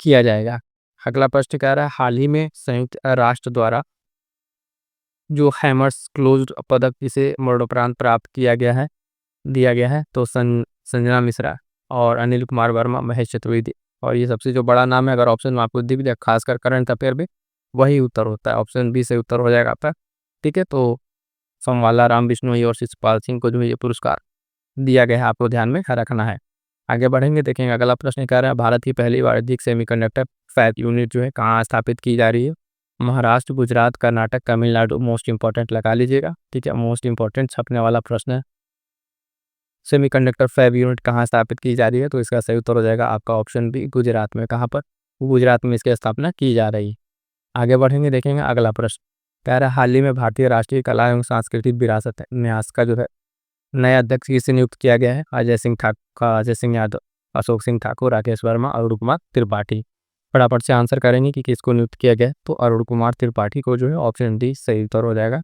किया जाएगा। अगला प्रश्न कह रहा है हाल ही में संयुक्त राष्ट्र द्वारा जो हैमर्स क्लोज्ड पदक जिसे मरणोपरांत प्राप्त दिया गया है, तो संजना मिश्रा और अनिल कुमार वर्मा, महेश चतुर्वेदी, और ये सबसे जो बड़ा नाम है अगर ऑप्शन में आपको दिख जाए खासकर करंट अफेयर में, वही उत्तर होता है। ऑप्शन बी से उत्तर हो जाएगा आपका। ठीक है, तो संवाला राम बिश्नोई और शिशपाल सिंह को जो ये पुरस्कार दिया गया है आपको ध्यान में रखना है। आगे बढ़ेंगे, देखेंगे अगला प्रश्न कह रहा है भारत की पहली वाणिज्यिक सेमीकंडक्टर फैब यूनिट जो है कहाँ स्थापित की जा रही है? महाराष्ट्र, गुजरात, कर्नाटक, तमिलनाडु? मोस्ट इंपॉर्टेंट लगा लीजिएगा। ठीक है, मोस्ट इंपॉर्टेंट छपने वाला प्रश्न है। सेमीकंडक्टर फैब यूनिट कहाँ स्थापित की जा रही है? तो इसका सही उत्तर हो जाएगा आपका ऑप्शन बी, गुजरात में। कहाँ पर? गुजरात में इसकी स्थापना की जा रही है। आगे बढ़ेंगे, देखेंगे अगला प्रश्न कह रहा है हाल ही में भारतीय राष्ट्रीय कला एवं सांस्कृतिक विरासत न्यास का जो है नया अध्यक्ष किसे नियुक्त किया गया है? अजय सिंह यादव, अशोक सिंह ठाकुर, राकेश वर्मा, अरुण कुमार त्रिपाठी? फटाफट से आंसर करेंगे कि किसको नियुक्त किया गया है। तो अरुण कुमार त्रिपाठी को जो है ऑप्शन डी सही उत्तर हो जाएगा।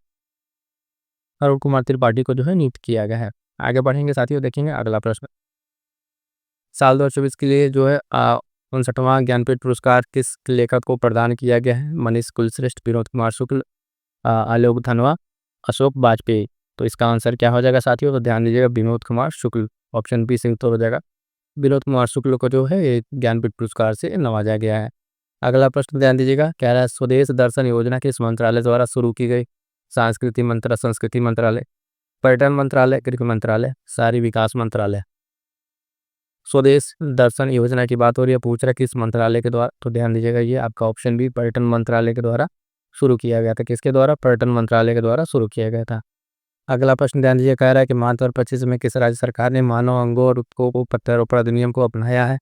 अरुण कुमार त्रिपाठी को जो है नियुक्त किया गया है। आगे बढ़ेंगे साथियों, देखेंगे अगला प्रश्न। साल 2024 के लिए जो है 59वां ज्ञानपीठ पुरस्कार किस लेखक को प्रदान किया गया है? मनीष कुलश्रेष्ठ, विनोद कुमार शुक्ल, आलोक धनवा, अशोक वाजपेयी? तो इसका आंसर क्या हो जाएगा साथियों? तो ध्यान दीजिएगा विनोद कुमार शुक्ल, ऑप्शन बी से उत्तर हो जाएगा। विनोद कुमार शुक्ल को जो है ये ज्ञानपीठ पुरस्कार से नवाजा गया है। अगला प्रश्न ध्यान दीजिएगा, कह रहा है स्वदेश दर्शन योजना किस मंत्रालय द्वारा शुरू की गई? संस्कृति मंत्रालय, पर्यटन मंत्रालय, गृह मंत्रालय, शहरी विकास मंत्रालय? स्वदेश दर्शन योजना की बात हो रही है, पूछ रहा है किस मंत्रालय के द्वारा? तो ध्यान दीजिएगा ये आपका ऑप्शन बी पर्यटन मंत्रालय के द्वारा शुरू किया गया था। किसके द्वारा? पर्यटन मंत्रालय के द्वारा शुरू किया गया था। अगला प्रश्न ध्यान दीजिए, कह रहा है कि मार्च 2025 में किस राज्य सरकार ने मानव अंगों और उत्तकों को प्रत्यारोपण अधिनियम को अपनाया है?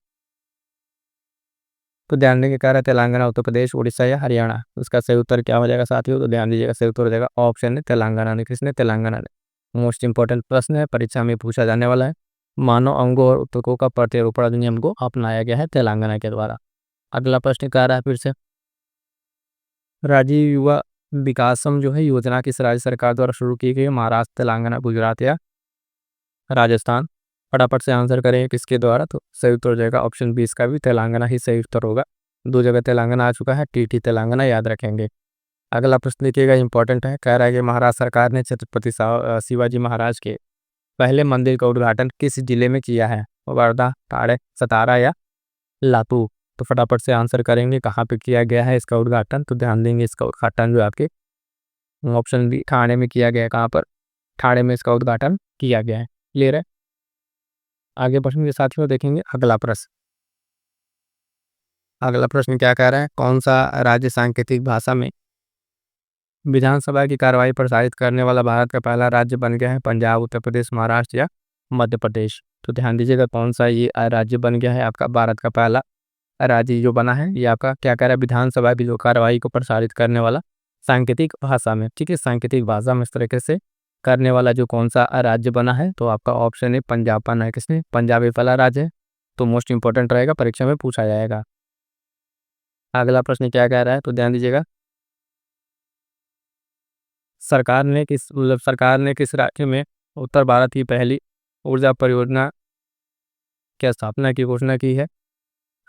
तो ध्यान देंगे, कह रहा है तेलंगाना, उत्तर प्रदेश, उड़ीसा या हरियाणा? उसका सही उत्तर क्या हो जाएगा साथियों? तो ध्यान दीजिएगा सही उत्तर हो जाएगा ऑप्शन है तेलंगाना ने। किसने? तेलंगाना ने। मोस्ट इंपॉर्टेंट प्रश्न है, परीक्षा में पूछा जाने वाला है। मानव अंगों और उत्तकों का प्रत्यारोपण अधिनियम को अपनाया गया है तेलंगाना के द्वारा। अगला प्रश्न कह रहा है फिर से, राजीव युवा विकासम जो है योजना किस राज्य सरकार द्वारा शुरू की गई है? महाराष्ट्र, तेलंगाना, गुजरात या राजस्थान? फटाफट से आंसर करें किसके द्वारा? तो सही उत्तर हो जाएगा ऑप्शन बी, इसका भी तेलंगाना ही सही उत्तर होगा। 2 जगह तेलंगाना आ चुका है, टीटी तेलंगाना याद रखेंगे। अगला प्रश्न देखिएगा इंपॉर्टेंट है, कह रहा है कि महाराष्ट्र सरकार ने छत्रपति शिवाजी महाराज के पहले मंदिर का उद्घाटन किस जिले में किया है? वर्धा, ठाणे, सतारा या लातूर? तो फटाफट से आंसर करेंगे कहाँ पे किया गया है इसका उद्घाटन। तो ध्यान देंगे इसका उद्घाटन जो आपके ऑप्शन बी ठाणे में किया गया है। कहाँ पर? ठाणे में इसका उद्घाटन किया गया है। क्लियर है? आगे बढ़ेंगे साथियों, देखेंगे अगला प्रश्न। अगला प्रश्न क्या कह रहा है? कौन सा राज्य सांकेतिक भाषा में विधानसभा की कार्यवाही प्रसारित करने वाला भारत का पहला राज्य बन गया है? पंजाब, उत्तर प्रदेश, महाराष्ट्र या मध्य प्रदेश? तो ध्यान दीजिएगा कौन सा ये राज्य बन गया है आपका भारत का पहला राज्य जो बना है। ये आपका क्या कह रहा है? विधानसभा की जो कार्यवाही को प्रसारित करने वाला सांकेतिक भाषा में, ठीक है, सांकेतिक भाषा में इस तरीके से करने वाला जो कौन सा राज्य बना है? तो आपका ऑप्शन है पंजाब बना है। किसने? पंजाब ही पहला राज्य है। तो मोस्ट इंपॉर्टेंट रहेगा, परीक्षा में पूछा जाएगा। अगला प्रश्न क्या कह रहा है? तो ध्यान दीजिएगा, सरकार ने किस राज्य में उत्तर भारत की पहली ऊर्जा परियोजना की स्थापना की घोषणा की है?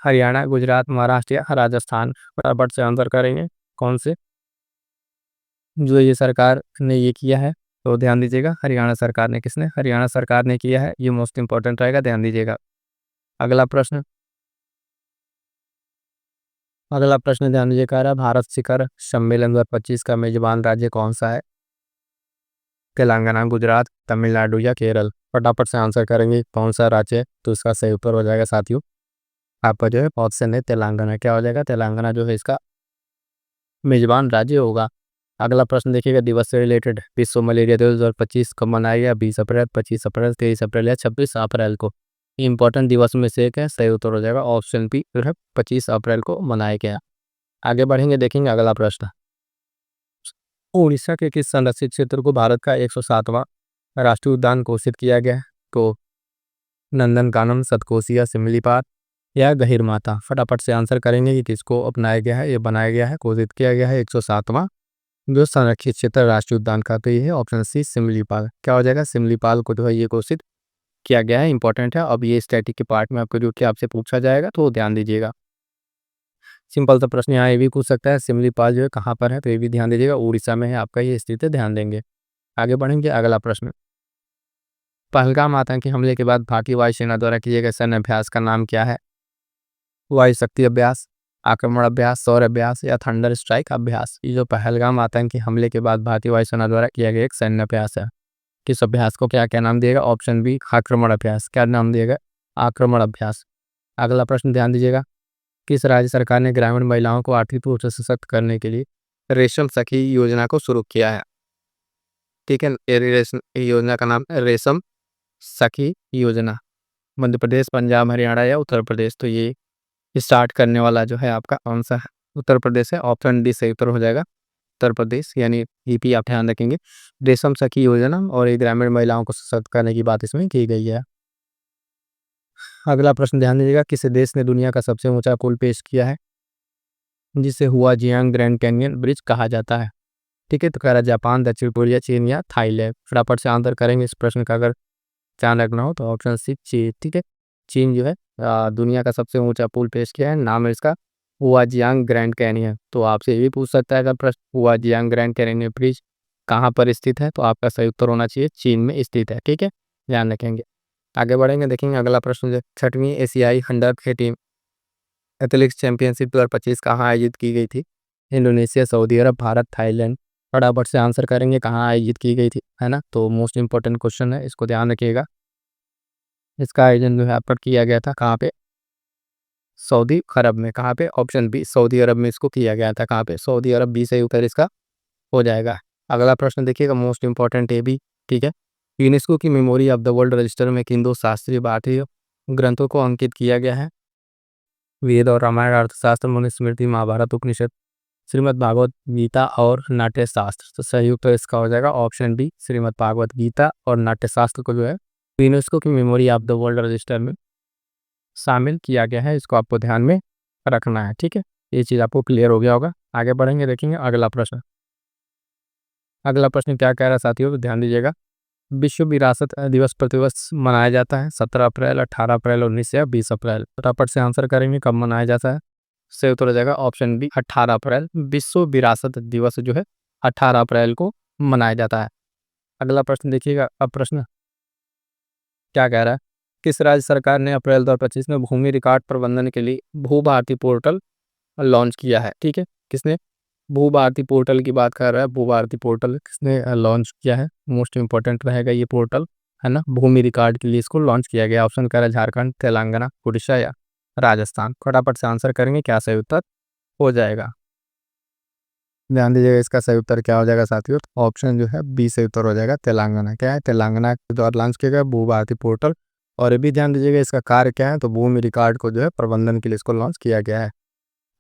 हरियाणा, गुजरात, महाराष्ट्र या राजस्थान? फटाफट से आंसर करेंगे कौन से जो ये सरकार ने ये किया है। तो ध्यान दीजिएगा हरियाणा सरकार ने, किसने? हरियाणा सरकार ने किया है। ये मोस्ट इंपॉर्टेंट रहेगा, ध्यान दीजिएगा। अगला प्रश्न, ध्यान दीजिए, कह रहा है भारत शिखर सम्मेलन 2025 का मेजबान राज्य कौन सा है? तेलंगाना, गुजरात, तमिलनाडु या केरल? फटाफट से आंसर करेंगे कौन सा राज्य है। तो इसका सही उत्तर हो जाएगा साथियों आपका जो है ऑप्शन है तेलंगाना। क्या हो जाएगा? तेलंगाना जो है इसका मेजबान राज्य होगा। अगला प्रश्न देखिएगा दिवस से रिलेटेड। विश्व मलेरिया दिवस 2025 कब मनाया गया? 20 अप्रैल, 25 अप्रैल, 23 अप्रैल या 26 अप्रैल को? इंपॉर्टेंट दिवस में से एक है, सही उत्तर हो जाएगा ऑप्शन बी जो है 25 अप्रैल को मनाया गया। आगे बढ़ेंगे, देखेंगे अगला प्रश्न। उड़ीसा के किस संरक्षित क्षेत्र को भारत का 107वां राष्ट्रीय उद्यान घोषित किया गया है? तो नंदनकानन, सतकोसिया, सिमलीपाल या गहिरमाथा? फटाफट से आंसर करेंगे कि किसको अपनाया गया है, ये बनाया गया है, घोषित किया गया है 107वां जो संरक्षित क्षेत्र राष्ट्रीय उद्यान का। तो ये है ऑप्शन सी सिमलीपाल। क्या हो जाएगा? सिमलीपाल को जो है ये घोषित किया गया है। इंपॉर्टेंट है। अब ये स्टैटिक के पार्ट में आपको जो कि आपसे पूछा जाएगा तो ध्यान दीजिएगा। सिंपल सा प्रश्न यहाँ ये भी पूछ सकता है सिमलीपाल जो है कहाँ पर है? तो ये भी ध्यान दीजिएगा, उड़ीसा में है आपका ये स्थित है, ध्यान देंगे। आगे बढ़ेंगे, अगला प्रश्न। पहलगाम आतंकी हमले के बाद भारतीय वायुसेना द्वारा किए गए सैन्य अभ्यास का नाम क्या है? वायु शक्ति अभ्यास, आक्रमण अभ्यास, सौर अभ्यास या थंडर स्ट्राइक अभ्यास? ये जो पहलगाम आतंकी हमले के बाद भारतीय वायुसेना द्वारा किया गया एक सैन्य अभ्यास है, किस अभ्यास को क्या क्या नाम दिएगा? ऑप्शन बी आक्रमण अभ्यास। क्या नाम दिएगा? आक्रमण अभ्यास। अगला प्रश्न ध्यान दीजिएगा, किस राज्य सरकार ने ग्रामीण महिलाओं को आर्थिक रूप से सशक्त करने के लिए रेशम सखी योजना को शुरू किया है? ठीक है, ये योजना का नाम है रेशम सखी योजना। मध्य प्रदेश, पंजाब, हरियाणा या उत्तर प्रदेश? तो ये स्टार्ट करने वाला जो है आपका कौन सा है? उत्तर प्रदेश है। ऑप्शन डी सही उत्तर हो जाएगा उत्तर प्रदेश, यानी ईपी आप ध्यान रखेंगे। रेशम सखी योजना और ये ग्रामीण महिलाओं को सशक्त करने की बात इसमें की गई है। अगला प्रश्न ध्यान दीजिएगा, किस देश ने दुनिया का सबसे ऊंचा पुल पेश किया है जिसे हुआजियांग ग्रैंड कैनियन ब्रिज कहा जाता है? ठीक है, तो कह रहा है जापान, दक्षिण कोरिया, चीन या थाईलैंड? फटाफट से आंसर करेंगे इस प्रश्न का अगर ध्यान रखना हो तो ऑप्शन सी चीन। ठीक है, चीन जो है दुनिया का सबसे ऊंचा पुल पेश किया है, नाम है इसका हुआजियांग ग्रैंड कैनियन। तो आपसे ये भी पूछ सकता है अगर प्रश्न हुआजियांग ग्रैंड कैनियन ब्रिज कहाँ पर स्थित है? तो आपका सही उत्तर होना चाहिए चीन में स्थित है। ठीक है, ध्यान रखेंगे। आगे बढ़ेंगे, देखेंगे अगला प्रश्न जो 6वीं एशियाई अंडर-18 एथलेटिक्स चैंपियनशिप 2025 कहाँ आयोजित की गई थी? इंडोनेशिया, सऊदी अरब, भारत, थाईलैंड? फटाफट से आंसर करेंगे कहाँ आयोजित की गई थी, है ना? तो मोस्ट इंपॉर्टेंट क्वेश्चन है, इसको ध्यान रखिएगा। इसका आयोजन जो है पर किया गया था कहाँ पे? सऊदी अरब में। कहाँ पे? ऑप्शन बी सऊदी अरब में इसको किया गया था। कहाँ पे? सऊदी अरब। बी सही उत्तर इसका हो जाएगा। अगला प्रश्न देखिएगा, मोस्ट इंपॉर्टेंट है भी। ठीक है, यूनेस्को की memory of the world register में किन दो शास्त्रीय भारतीय ग्रंथों को अंकित किया गया है? वेद और रामायण, अर्थशास्त्र, मनुस्मृति, महाभारत, उपनिषद, श्रीमद् भागवत गीता और नाट्य शास्त्र? तो सही उत्तर इसका हो जाएगा ऑप्शन बी श्रीमद् भागवत गीता और नाट्य शास्त्र को जो है यूनेस्को की memory of the world register में शामिल किया गया है। इसको आपको ध्यान में रखना है। ठीक है, ये चीज़ आपको क्लियर हो गया होगा। आगे बढ़ेंगे, देखेंगे अगला प्रश्न। अगला प्रश्न क्या कह रहा है साथियों? तो ध्यान दीजिएगा, विश्व विरासत दिवस प्रतिवर्ष मनाया जाता है 17 अप्रैल, 18 अप्रैल, 19 या 20 अप्रैल? फटाफट से आंसर करेंगे कब मनाया जाता है। सही उत्तर हो जाएगा ऑप्शन बी 18 अप्रैल। विश्व विरासत दिवस जो है 18 अप्रैल को मनाया जाता है। अगला प्रश्न देखिएगा, अब प्रश्न क्या कह रहा है, किस राज्य सरकार ने अप्रैल 2025 में भूमि रिकॉर्ड प्रबंधन के लिए भू भारती पोर्टल लॉन्च किया है। ठीक है, किसने, भू भारती पोर्टल की बात कर रहा है। भू भारती पोर्टल किसने लॉन्च किया है, मोस्ट इंपॉर्टेंट रहेगा ये पोर्टल, है ना। भूमि रिकॉर्ड के लिए इसको लॉन्च किया गया। ऑप्शन कह रहा है झारखंड, तेलंगाना, उड़ीसा या राजस्थान। फटाफट से आंसर करेंगे, क्या सही उत्तर हो जाएगा। ध्यान दीजिएगा, इसका सही उत्तर क्या हो जाएगा साथियों, ऑप्शन जो है बी सही उत्तर हो जाएगा, तेलंगाना। क्या है, तेलंगाना के द्वारा लॉन्च किया गया भू भारती पोर्टल। और ये भी ध्यान दीजिएगा, इसका कार्य क्या है, तो भूमि रिकॉर्ड को जो है प्रबंधन के लिए इसको लॉन्च किया गया है।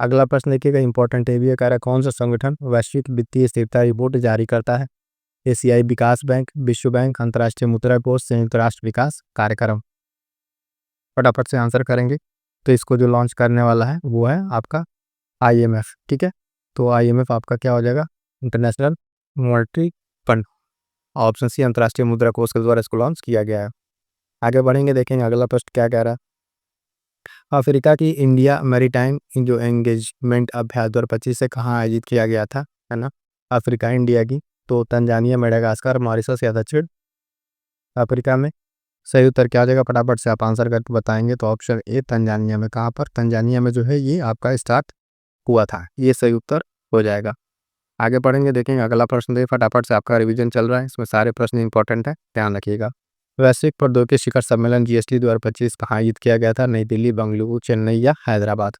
अगला प्रश्न देखिएगा, इंपॉर्टेंट है भी, कह रहा है कौन सा संगठन वैश्विक वित्तीय स्थिरता रिपोर्ट जारी करता है। एशियाई विकास बैंक, विश्व बैंक, अंतर्राष्ट्रीय मुद्रा कोष, संयुक्त राष्ट्र विकास कार्यक्रम। फटाफट से आंसर करेंगे, तो इसको जो लॉन्च करने वाला है वो है आपका IMF। ठीक है, तो IMF आपका क्या हो जाएगा, international monetary fund. Option C, अंतर्राष्ट्रीय मुद्रा कोष के द्वारा इसको लॉन्च किया गया है। आगे बढ़ेंगे, देखेंगे अगला प्रश्न क्या कह रहा है। अफ्रीका की इंडिया मैरीटाइम जो एंगेजमेंट अभ्यास 2025 से कहाँ आयोजित किया गया था, है ना। अफ्रीका इंडिया की, तो तंजानिया, मेडागास्कर, मॉरिशस या दक्षिण अफ्रीका में। सही उत्तर क्या हो जाएगा, फटाफट से आप आंसर करके बताएंगे, तो ऑप्शन ए तंजानिया में। कहाँ पर, तंजानिया में जो है ये आपका स्टार्ट हुआ था, ये सही उत्तर हो जाएगा। आगे पढ़ेंगे, देखेंगे अगला प्रश्न दे, फटाफट से आपका रिवीजन चल रहा है, इसमें सारे प्रश्न इंपॉर्टेंट है, ध्यान रखिएगा। वैश्विक प्रौद्योगिकी शिखर सम्मेलन GST 2025 कहाँ आयोजित किया गया था, नई दिल्ली, बेंगलुरु, चेन्नई या हैदराबाद।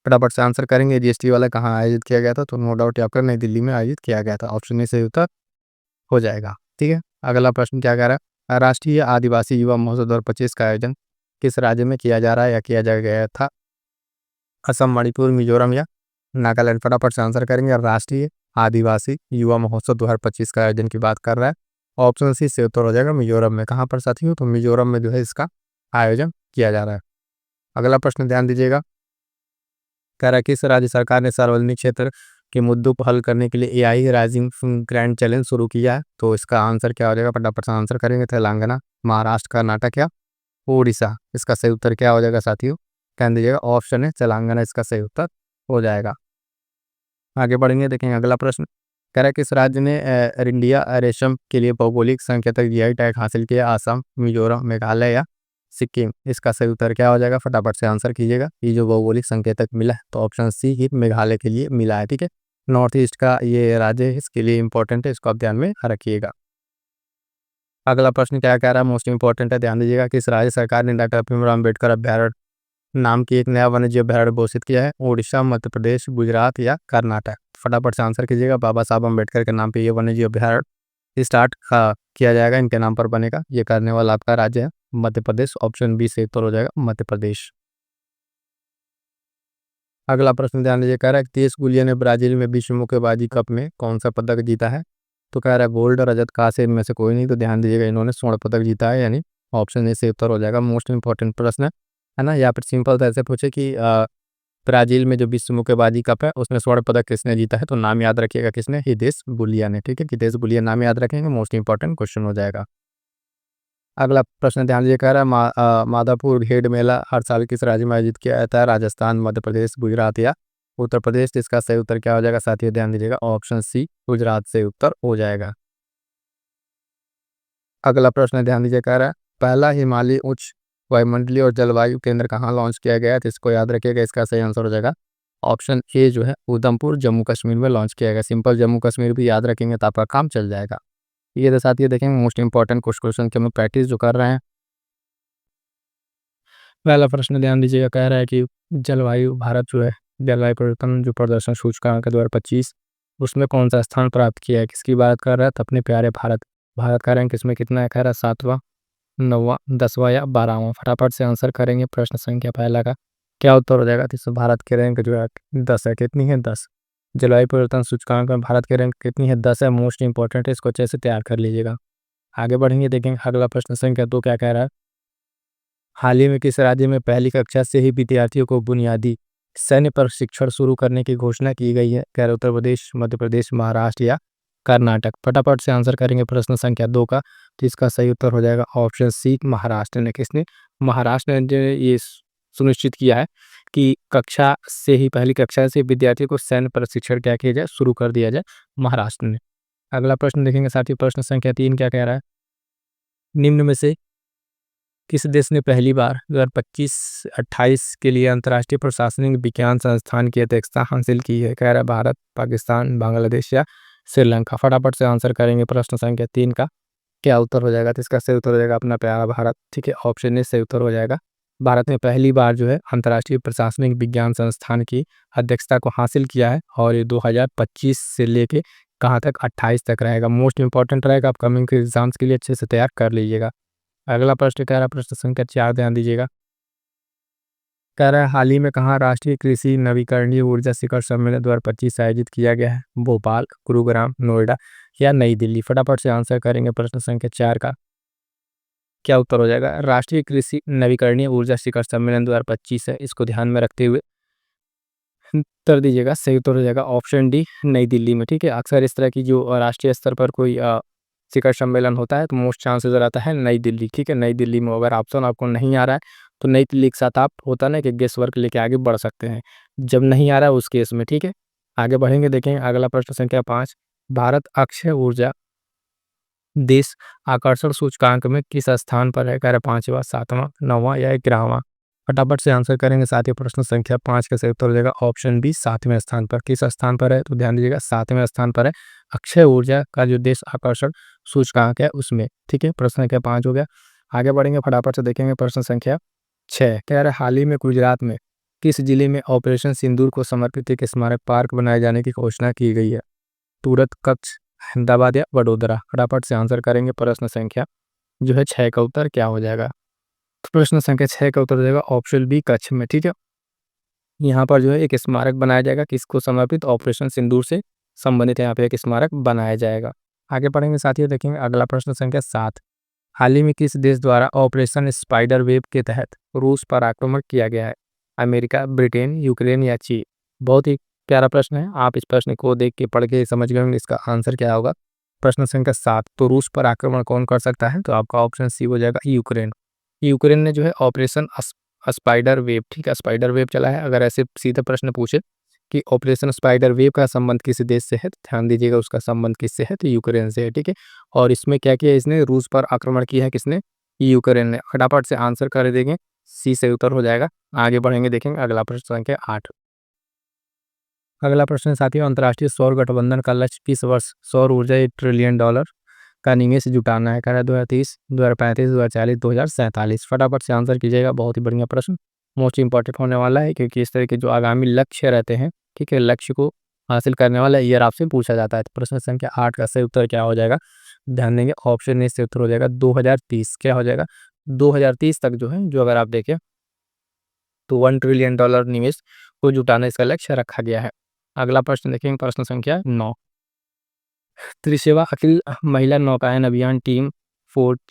फटाफट से आंसर करेंगे, GST वाला कहाँ आयोजित किया गया था, तो नो डाउट आपका नई दिल्ली में आयोजित किया गया था। ऑप्शन ए सही उत्तर हो जाएगा। ठीक है, अगला प्रश्न क्या कह रहा है, राष्ट्रीय आदिवासी युवा महोत्सव 2025 का आयोजन किस राज्य में किया जा रहा है या किया जा गया था। असम, मणिपुर, मिजोरम या नागालैंड। फटाफट से आंसर करेंगे, राष्ट्रीय आदिवासी युवा महोत्सव 2025 का आयोजन की बात कर रहा है। ऑप्शन सी से उत्तर हो जाएगा मिजोरम में। कहाँ पर साथियों, तो मिजोरम में जो है इसका आयोजन किया जा रहा है। अगला प्रश्न ध्यान दीजिएगा, कह रहा है किस राज्य सरकार ने सार्वजनिक क्षेत्र के मुद्दों को हल करने के लिए AI राइजिंग ग्रैंड चैलेंज शुरू किया है। तो इसका आंसर क्या हो जाएगा, फटाफट से आंसर करेंगे, तेलंगाना, महाराष्ट्र, कर्नाटक या उड़ीसा। इसका सही उत्तर क्या हो जाएगा साथियों, कह दीजिएगा ऑप्शन है तेलंगाना, इसका सही उत्तर हो जाएगा। आगे बढ़ेंगे, देखेंगे अगला प्रश्न, कह रहा है किस राज्य ने इंडिया रेशम के लिए भौगोलिक संकेतक GI टैग हासिल किया, असम, मिजोरम, मेघालय या सिक्किम। इसका सही उत्तर क्या हो जाएगा, फटाफट से आंसर कीजिएगा। ये जो भौगोलिक संकेतक मिला है, तो ऑप्शन सी ही मेघालय के लिए मिला है। ठीक है, नॉर्थ ईस्ट का ये राज्य है, इसके लिए इंपॉर्टेंट है, इसको आप ध्यान में रखिएगा। अगला प्रश्न क्या कह रहा है, मोस्ट इंपॉर्टेंट है, ध्यान दीजिएगा, किस राज्य सरकार ने डॉक्टर भीमराव अम्बेडकर अभ्यारण्य नाम की एक नया वन्यजीव अभ्यारण्य घोषित किया है। उड़ीसा, मध्य प्रदेश, गुजरात या कर्नाटक। फटाफट से आंसर कीजिएगा, बाबा साहब अम्बेडकर के नाम पे ये वन्यजीव अभ्यारण्य स्टार्ट किया जाएगा, इनके नाम पर बनेगा। ये करने वाला आपका राज्य है मध्य प्रदेश। ऑप्शन बी से उत्तर हो जाएगा मध्य प्रदेश। अगला प्रश्न ध्यान दीजिए, कह रहा है तेज गुलिया ने ब्राजील में विश्व मुक्केबाजी कप में कौन सा पदक जीता है। तो कह रहा है गोल्ड, रजत, कांस्य, इनमें से कोई नहीं। तो ध्यान दीजिएगा, इन्होंने स्वर्ण पदक जीता है, यानी ऑप्शन ए से उत्तर हो जाएगा। मोस्ट इंपॉर्टेंट प्रश्न है ना। यहाँ पर सिंपल से ऐसे पूछे कि ब्राजील में जो विश्व मुक्केबाजी कप है उसमें स्वर्ण पदक किसने जीता है, तो नाम याद रखिएगा, किसने, हिदेश बुलिया ने। ठीक है, हिदेश बुलिया नाम याद रखेंगे, मोस्ट इंपॉर्टेंट क्वेश्चन हो जाएगा। अगला प्रश्न ध्यान दीजिए, कह रहा है माधापुर घेड़ मेला हर साल किस राज्य में आयोजित किया जाता है, राजस्थान, मध्य प्रदेश, गुजरात या उत्तर प्रदेश। इसका सही उत्तर क्या हो जाएगा साथियों, ध्यान दीजिएगा, ऑप्शन सी गुजरात से उत्तर हो जाएगा। अगला प्रश्न ध्यान दीजिए, कह रहा है पहला हिमालय उच्च वायुमंडलीय और जलवायु केंद्र कहाँ लॉन्च किया गया है, तो इसको याद रखिएगा, इसका सही आंसर हो जाएगा ऑप्शन ए जो है उधमपुर, जम्मू कश्मीर में लॉन्च किया गया। सिंपल जम्मू कश्मीर भी याद रखेंगे तो आपका काम चल जाएगा। ये तो साथियों देखेंगे मोस्ट इंपॉर्टेंट कुछ क्वेश्चन के हम लोग प्रैक्टिस जो कर रहे हैं। पहला प्रश्न ध्यान दीजिएगा, कह रहा है कि जलवायु भारत जो है जलवायु परिवर्तन जो प्रदर्शन सूचकांक 2025 उसमें कौन सा स्थान प्राप्त किया है, किसकी बात कर रहा है, तो अपने प्यारे भारत। भारत का रैंक इसमें कितना है, कह रहा है 7वां, 9वां, 10वां या 12वां। फटाफट से आंसर करेंगे, प्रश्न संख्या पहला का क्या उत्तर हो जाएगा, तो इसमें भारत के रैंक जो है 10 है। कितनी है, 10। जलवायु परिवर्तन सूचकांक में भारत के रैंक कितनी है, 10 है। मोस्ट इंपॉर्टेंट है, इसको अच्छे से तैयार कर लीजिएगा। आगे बढ़ेंगे, देखेंगे अगला प्रश्न संख्या 2 क्या कह रहा है, हाल ही में किस राज्य में पहली कक्षा से ही विद्यार्थियों को बुनियादी सैन्य प्रशिक्षण शुरू करने की घोषणा की गई है, कह रहे उत्तर प्रदेश, मध्य प्रदेश, महाराष्ट्र या कर्नाटक। फटाफट से आंसर करेंगे प्रश्न संख्या 2 का, तो इसका सही उत्तर हो जाएगा ऑप्शन सी महाराष्ट्र ने। किसने, महाराष्ट्र ने जो ये सुनिश्चित किया है कि कक्षा से ही, पहली कक्षा से विद्यार्थियों को सैन्य प्रशिक्षण क्या किया जाए, शुरू कर दिया जाए, महाराष्ट्र ने। अगला प्रश्न देखेंगे साथियों, प्रश्न संख्या 3 क्या कह रहा है, निम्न में से किस देश ने पहली बार 2025-28 के लिए अंतर्राष्ट्रीय प्रशासनिक विज्ञान संस्थान की अध्यक्षता हासिल की है? कह रहा है भारत, पाकिस्तान, बांग्लादेश या श्रीलंका। फटाफट से आंसर करेंगे प्रश्न संख्या 3 का। क्या उत्तर हो जाएगा? तो इसका सही उत्तर हो जाएगा अपना प्यारा भारत। ठीक है, ऑप्शन ए सही उत्तर हो जाएगा। भारत ने पहली बार जो है अंतर्राष्ट्रीय प्रशासनिक विज्ञान संस्थान की अध्यक्षता को हासिल किया है और ये 2025 से लेके कहाँ तक 28 तक रहेगा। मोस्ट इंपॉर्टेंट रहेगा, अपकमिंग के एग्जाम्स के लिए अच्छे से तैयार कर लीजिएगा। अगला प्रश्न कह रहा है प्रश्न संख्या 4, ध्यान दीजिएगा। कह रहा है हाल ही में कहाँ राष्ट्रीय कृषि नवीकरणीय ऊर्जा शिखर सम्मेलन 2025 आयोजित किया गया है? भोपाल, गुरुग्राम, नोएडा या नई दिल्ली। फटाफट से आंसर करेंगे प्रश्न संख्या 4 का। क्या उत्तर हो जाएगा? राष्ट्रीय कृषि नवीकरणीय ऊर्जा शिखर सम्मेलन 2025 है, इसको ध्यान में रखते हुए उत्तर दीजिएगा। सही उत्तर हो जाएगा ऑप्शन डी, नई दिल्ली में। ठीक है, अक्सर इस तरह की जो राष्ट्रीय स्तर पर कोई शिखर सम्मेलन होता है तो मोस्ट चांसेस रहता है नई दिल्ली। ठीक है, नई दिल्ली में। अगर ऑप्शन आपको नहीं आ रहा है तो नई दिल्ली के साथ आप होता ना कि गेस वर्क लेके आगे बढ़ सकते हैं, जब नहीं आ रहा है उस केस में। ठीक है, आगे बढ़ेंगे, देखेंगे अगला प्रश्न संख्या 5। भारत अक्षय ऊर्जा देश आकर्षण सूचकांक में किस स्थान पर है? कह रहे 5वां, 7वां, 9वां या 11वां। फटाफट से आंसर करेंगे। साथ ही प्रश्न संख्या 5 का सही उत्तर हो जाएगा ऑप्शन बी, 7वें स्थान पर। किस स्थान पर है? तो ध्यान दीजिएगा 7वें स्थान पर है अक्षय ऊर्जा का जो देश आकर्षण सूचकांक है उसमें। ठीक है, प्रश्न संख्या 5 हो गया। आगे बढ़ेंगे, फटाफट से देखेंगे प्रश्न संख्या 6। कह रहे हाल ही में गुजरात में किस जिले में ऑपरेशन सिंदूर को समर्पित एक स्मारक पार्क बनाए जाने की घोषणा की गई है? सूरत, कच्छ, अहमदाबाद या वडोदरा। फटाफट से आंसर करेंगे। प्रश्न संख्या जो है 6 का उत्तर क्या हो जाएगा? तो प्रश्न संख्या 6 का उत्तर हो जाएगा ऑप्शन बी, कच्छ में। ठीक है, यहाँ पर जो है एक स्मारक बनाया जाएगा, किसको समर्पित? ऑपरेशन सिंदूर से संबंधित यहाँ पे एक स्मारक बनाया जाएगा। आगे पढ़ेंगे साथियों, देखेंगे अगला प्रश्न संख्या 7। हाल ही में किस देश द्वारा ऑपरेशन स्पाइडर वेब के तहत रूस पर आक्रमण किया गया है? अमेरिका, ब्रिटेन, यूक्रेन या चीन। बहुत ही प्यारा प्रश्न है, आप इस प्रश्न को देख के पढ़ के समझ गए होंगे इसका आंसर क्या होगा। प्रश्न संख्या 7, तो रूस पर आक्रमण कौन कर सकता है? तो आपका ऑप्शन सी हो जाएगा यूक्रेन। यूक्रेन ने जो है ऑपरेशन स्पाइडर वेब, ठीक है, स्पाइडर वेब चला है। अगर ऐसे सीधे प्रश्न पूछे कि ऑपरेशन स्पाइडर वेव का संबंध किस देश से है, तो ध्यान दीजिएगा उसका संबंध किससे है? तो यूक्रेन से है। ठीक है, और इसमें क्या किया? इसने रूस पर आक्रमण किया है। किसने? यूक्रेन ने। फटाफट से आंसर कर देंगे, सी से उत्तर हो जाएगा। आगे बढ़ेंगे, देखेंगे अगला प्रश्न संख्या 8। अगला प्रश्न साथियों, अंतर्राष्ट्रीय सौर गठबंधन का लक्ष्य किस वर्ष सौर ऊर्जा $1 ट्रिलियन का निवेश जुटाना है? कह रहा है 2030, 2035, 2040, 2047। फटाफट से आंसर कीजिएगा। बहुत ही बढ़िया प्रश्न, मोस्ट इंपॉर्टेंट होने वाला है, क्योंकि इस तरह के जो आगामी लक्ष्य रहते हैं, ठीक है, लक्ष्य को हासिल करने वाला ईयर आपसे पूछा जाता है। तो प्रश्न संख्या 8 का सही उत्तर क्या हो जाएगा? ध्यान देंगे, ऑप्शन ए से उत्तर हो जाएगा 2030। क्या हो जाएगा? 2030 तक जो है, जो अगर आप देखें तो $1 ट्रिलियन निवेश को जुटाने इसका लक्ष्य रखा गया है। अगला प्रश्न देखेंगे, प्रश्न संख्या 9। त्रिसेवा अखिल महिला नौकायन अभियान टीम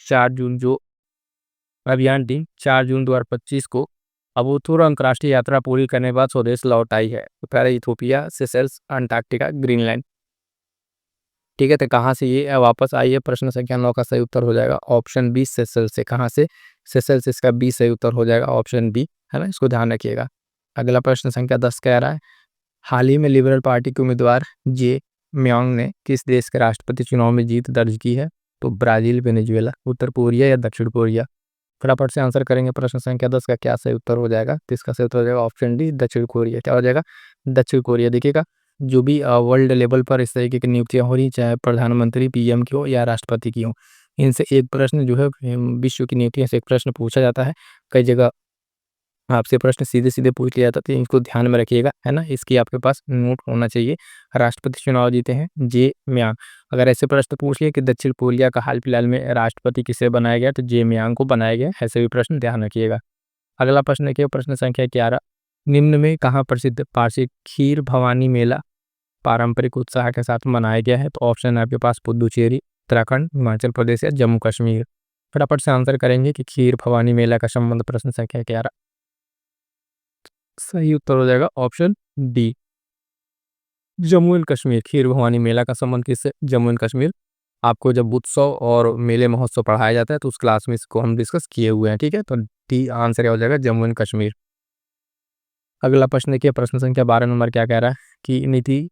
4 जून 2025 को अबूतूर अंतर्राष्ट्रीय यात्रा पूरी करने के बाद स्वदेश लौट आई है। तो पहले इथोपिया, सेशल्स, अंटार्कटिका, ग्रीनलैंड। ठीक है, तो कहाँ से ये वापस आई है? प्रश्न संख्या 9 का सही उत्तर हो जाएगा ऑप्शन बी, सेशल से। कहाँ से? सेशल से। इसका बी सही उत्तर हो जाएगा ऑप्शन बी, है ना, इसको ध्यान रखिएगा। अगला प्रश्न संख्या 10 कह रहा है हाल ही में लिबरल पार्टी के उम्मीदवार जे म्यांग ने किस देश के राष्ट्रपति चुनाव में जीत दर्ज की है? तो ब्राजील, वेनेजुएला, उत्तर कोरिया या दक्षिण कोरिया। फटाफट से आंसर करेंगे। प्रश्न संख्या 10 का क्या सही उत्तर हो जाएगा? तो इसका सही उत्तर हो जाएगा ऑप्शन डी, दक्षिण कोरिया। क्या हो जाएगा? दक्षिण कोरिया। देखिएगा, जो भी वर्ल्ड लेवल पर इस तरीके की नियुक्तियां हो रही, चाहे प्रधानमंत्री, पीएम की हो या राष्ट्रपति की हो, इनसे एक प्रश्न जो है विश्व की नीतियों से एक प्रश्न पूछा जाता है। कई जगह आपसे प्रश्न सीधे-सीधे पूछ लिया जाता है, तो इनको ध्यान में रखिएगा, है ना? इसकी आपके पास नोट होना चाहिए। राष्ट्रपति चुनाव जीते हैं जे म्यांग। अगर ऐसे प्रश्न पूछ लिए कि दक्षिण कोरिया का हाल-फिलहाल में राष्ट्रपति किसे बनाया गया, तो जे म्यांग को बनाया गया। ऐसे भी प्रश्न ध्यान रखिएगा। अगला प्रश्न देखिए, प्रश्न संख्या 11। निम्न में कहाँ प्रसिद्ध पारसी खीर भवानी मेला पारंपरिक उत्साह के साथ मनाया गया है? तो ऑप्शन है आपके पास पुदुचेरी, उत्तराखंड, हिमाचल प्रदेश या जम्मू कश्मीर। फटाफट से आंसर करेंगे कि खीर भवानी मेला का संबंध प्रश्न संख्या 11। सही उत्तर हो जाएगा option D, Jammu and Kashmir. Kheer Bhawani मेला का संबंध किससे? जम्मू एंड कश्मीर। आपको जब उत्सव और मेले महोत्सव पढ़ाया जाता है तो उस क्लास में इसको हम डिस्कस किए हुए हैं। ठीक है, तो डी आंसर हो जाएगा जम्मू एंड कश्मीर। अगला प्रश्न देखिए, प्रश्न संख्या 12 नंबर क्या कह रहा है कि नीति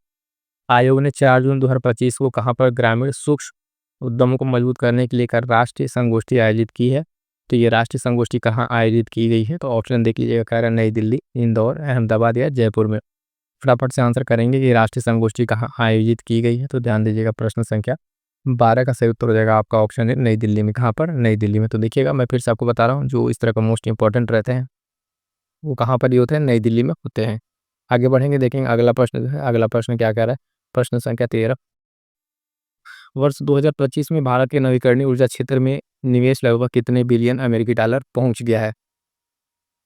आयोग ने 4 जून 2025 को कहाँ पर ग्रामीण सूक्ष्म उद्यमों को मजबूत करने के लिए कर राष्ट्रीय संगोष्ठी आयोजित की है। तो ये राष्ट्रीय संगोष्ठी कहाँ आयोजित की गई है? तो ऑप्शन देख लीजिएगा, कह रहा है नई दिल्ली, इंदौर, अहमदाबाद या जयपुर में। फटाफट से आंसर करेंगे कि राष्ट्रीय संगोष्ठी कहाँ आयोजित की गई है। तो ध्यान दीजिएगा, प्रश्न संख्या 12 का सही उत्तर हो जाएगा आपका ऑप्शन है नई दिल्ली में। कहाँ पर? नई दिल्ली में। तो देखिएगा, मैं फिर से आपको बता रहा हूँ, जो इस तरह का मोस्ट इंपॉर्टेंट रहते हैं वो कहाँ पर ये होते हैं? नई दिल्ली में होते हैं। आगे बढ़ेंगे, देखेंगे अगला प्रश्न जो है, अगला प्रश्न क्या कह रहा है। प्रश्न संख्या 13, वर्ष 2025 में भारत के नवीकरणीय ऊर्जा क्षेत्र में निवेश लगभग कितने बिलियन अमेरिकी डॉलर पहुंच गया है?